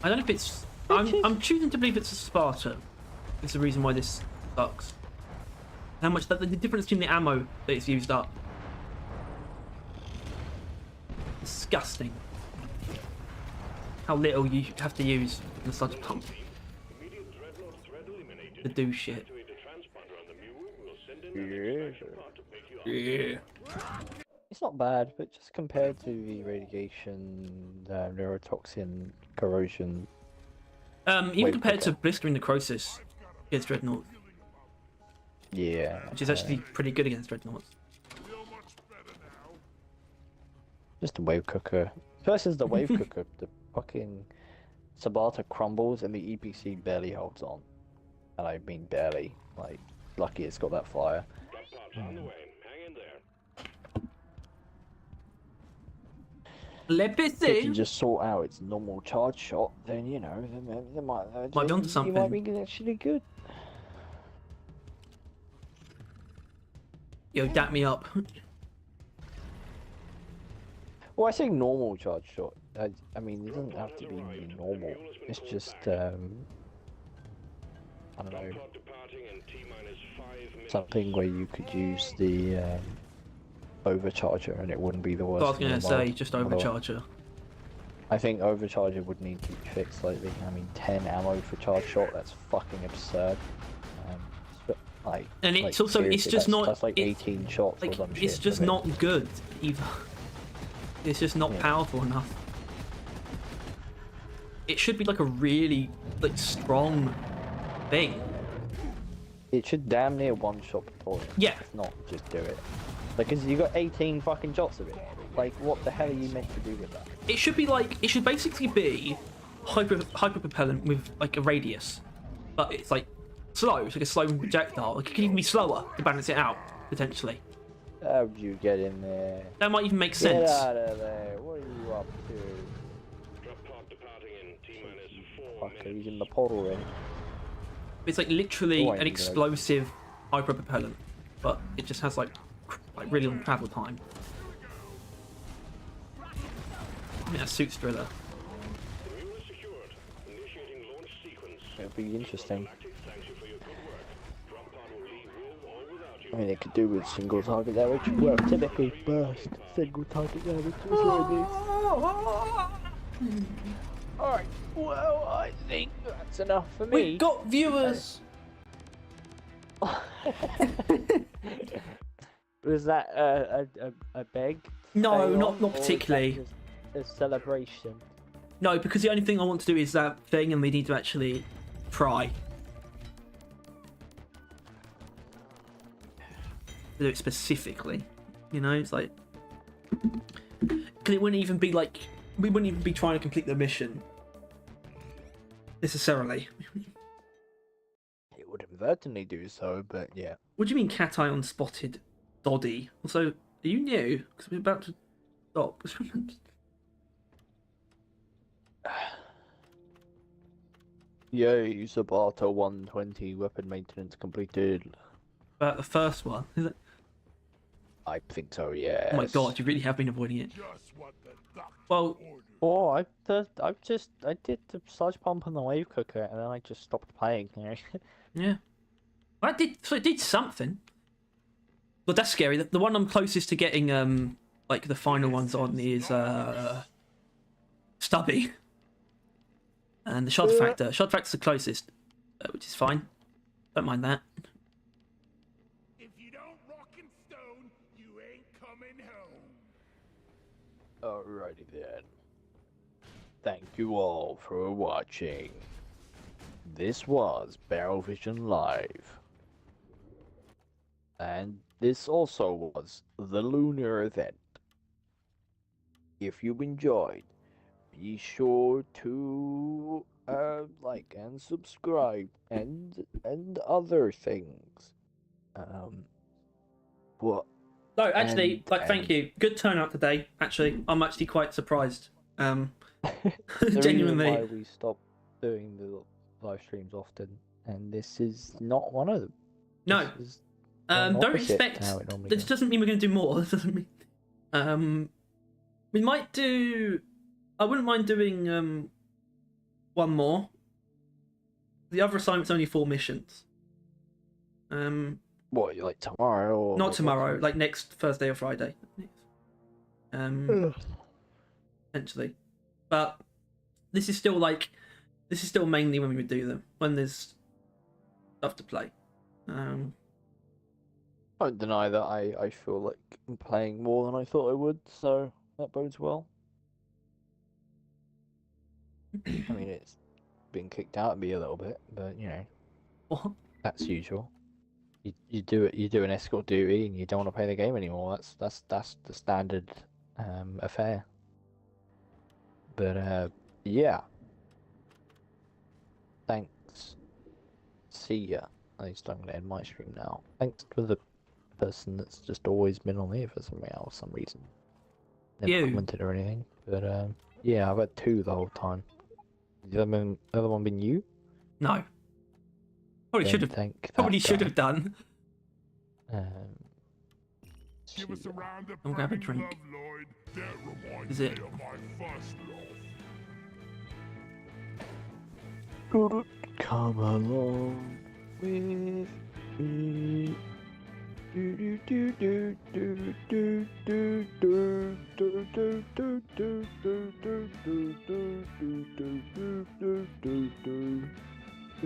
I don't know if it's. I'm choosing to believe it's a Sparta. It's the reason why this sucks. How much the difference between the ammo that it's used up. Disgusting. How little you have to use in the sludge pump Immediate dreadnought threat eliminated. to do shit. Activate the transponder on the mule. We'll send in Yeah. It's not bad, but just compared to the radiation, neurotoxin, corrosion. Even Way compared to quicker. blistering necrosis against dreadnoughts, Yeah. which is actually pretty good against dreadnoughts. Just a wave cooker. Versus the wave cooker, the fucking Sabata crumbles and the EPC barely holds on. And I mean barely. Like, lucky it's got that fire. On the way. Hang in there. If you Lepici! just sort out its normal charge shot, then you know, they might Might be onto you something. might be actually good. Yo, dap me up. Well, I say normal charge shot. I mean, it doesn't have to be really normal. It's just I don't know, Pod departing in T-minus 5 minutes. something where you could use the overcharger and it wouldn't be the worst. I was thing in gonna the say, world. just Although overcharger. I think overcharger would need to be fixed slightly. I mean, 10 ammo for charge shot, that's fucking absurd. Like, And it's also, it's seriously, just not. that's like it's, 18 shots or like, some shit. it's just of it. not good either. It's just not Yeah. powerful enough. It should be like a really like strong thing. It should damn near one shot before it. Yeah. If not, just do it. Because you got 18 fucking shots of it. Like, what the hell are you meant to do with that? It should be like, it should basically be hyper propellant with like a radius, but it's like slow. It's like a slow projectile. Like it can even be slower to balance it out potentially. How'd you get in there? That might even make Get sense. out of there. What are you up to? Drop pod departing in T-minus 4 Fuck, minutes. he's in the portal ring. It's like literally Oh, I an know. explosive hyper propellant, but it just has like really long travel time. I think that suits Driller. The mule is secured. Initiating launch sequence. It'll be interesting. Thanks you for your good work. Drop pod will leave with or without you. I mean, it could do with single target damage. Well, typically burst single target damage is what it needs. Alright, well, I think that's enough for me. We got viewers. Was that a beg? to No, stay not on, or was that particularly. just a celebration. No, because the only thing I want to do is that thing, and we need to actually try. Do it specifically. You know, it's like. Because it wouldn't even be like. We wouldn't even be trying to complete the mission. Necessarily. It would certainly do so, but yeah. What do you mean, cat eye on spotted Doddy? Also, are you new? Because we're about to stop. Yay, Sabata 120 weapon maintenance completed. About the first one, is it? I think so, yeah. Oh my god, you really have been avoiding it. Just what the doctor Well, ordered. Oh, I did the sludge pump on the wave cooker and then I just stopped playing. yeah. Well, it did something. Well, that's scary. The one I'm closest to getting, like the final ones on is Stubby, and the shot factor. Shot factor's the closest, which is fine. Don't mind that. If you don't rock and stone, you ain't coming home. Alrighty then. Thank you all for watching. This was Barrel Vision Live. And this also was the Lunar event. If you enjoyed, be sure to like and subscribe and other things. What? No, actually, And- thank you. Good turnout today. Actually, I'm actually quite surprised. The reason Genuinely. why we stopped doing the live streams often, and this is not one of them. No. This is an Don't opposite to expect. how it normally This goes. doesn't mean we're going to do more. This doesn't mean. We might do. I wouldn't mind doing one more. The other assignment's only 4 missions. What, like tomorrow? Or Not tomorrow. Like next Thursday or Friday. Potentially, but this is still mainly when we would do them when there's stuff to play. I won't deny that I feel like I'm playing more than I thought I would, so that bodes well. I mean, it's been kicked out of me a little bit, but you know, What? that's usual. You do an escort duty and you don't want to play the game anymore. That's the standard affair. But yeah. Thanks. See ya. At least I'm gonna end my stream now. Thanks to the person that's just always been on here for some reason. Never You. commented or anything. But yeah, I've had 2 the whole time. The other one been you? No. Probably Then should have. thank Probably that should guy. have done. Give us a round of I'll grab a burning drink. love, Lloyd. That reminds Is it? me of my first love. Come along with me. Do do do do do do do do do do do do do do do do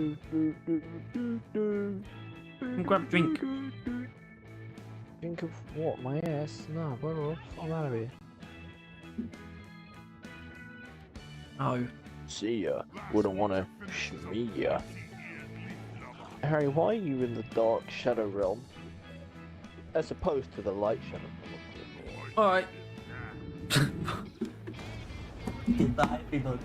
do do do do. Grab a drink. Drink of what? My ass? No, bro, I'm out of here. Oh. See ya. Wouldn't want to shmee ya. Harry, why are you in the dark shadow realm? As opposed to the light shadow realm. Alright. Bye, everybody.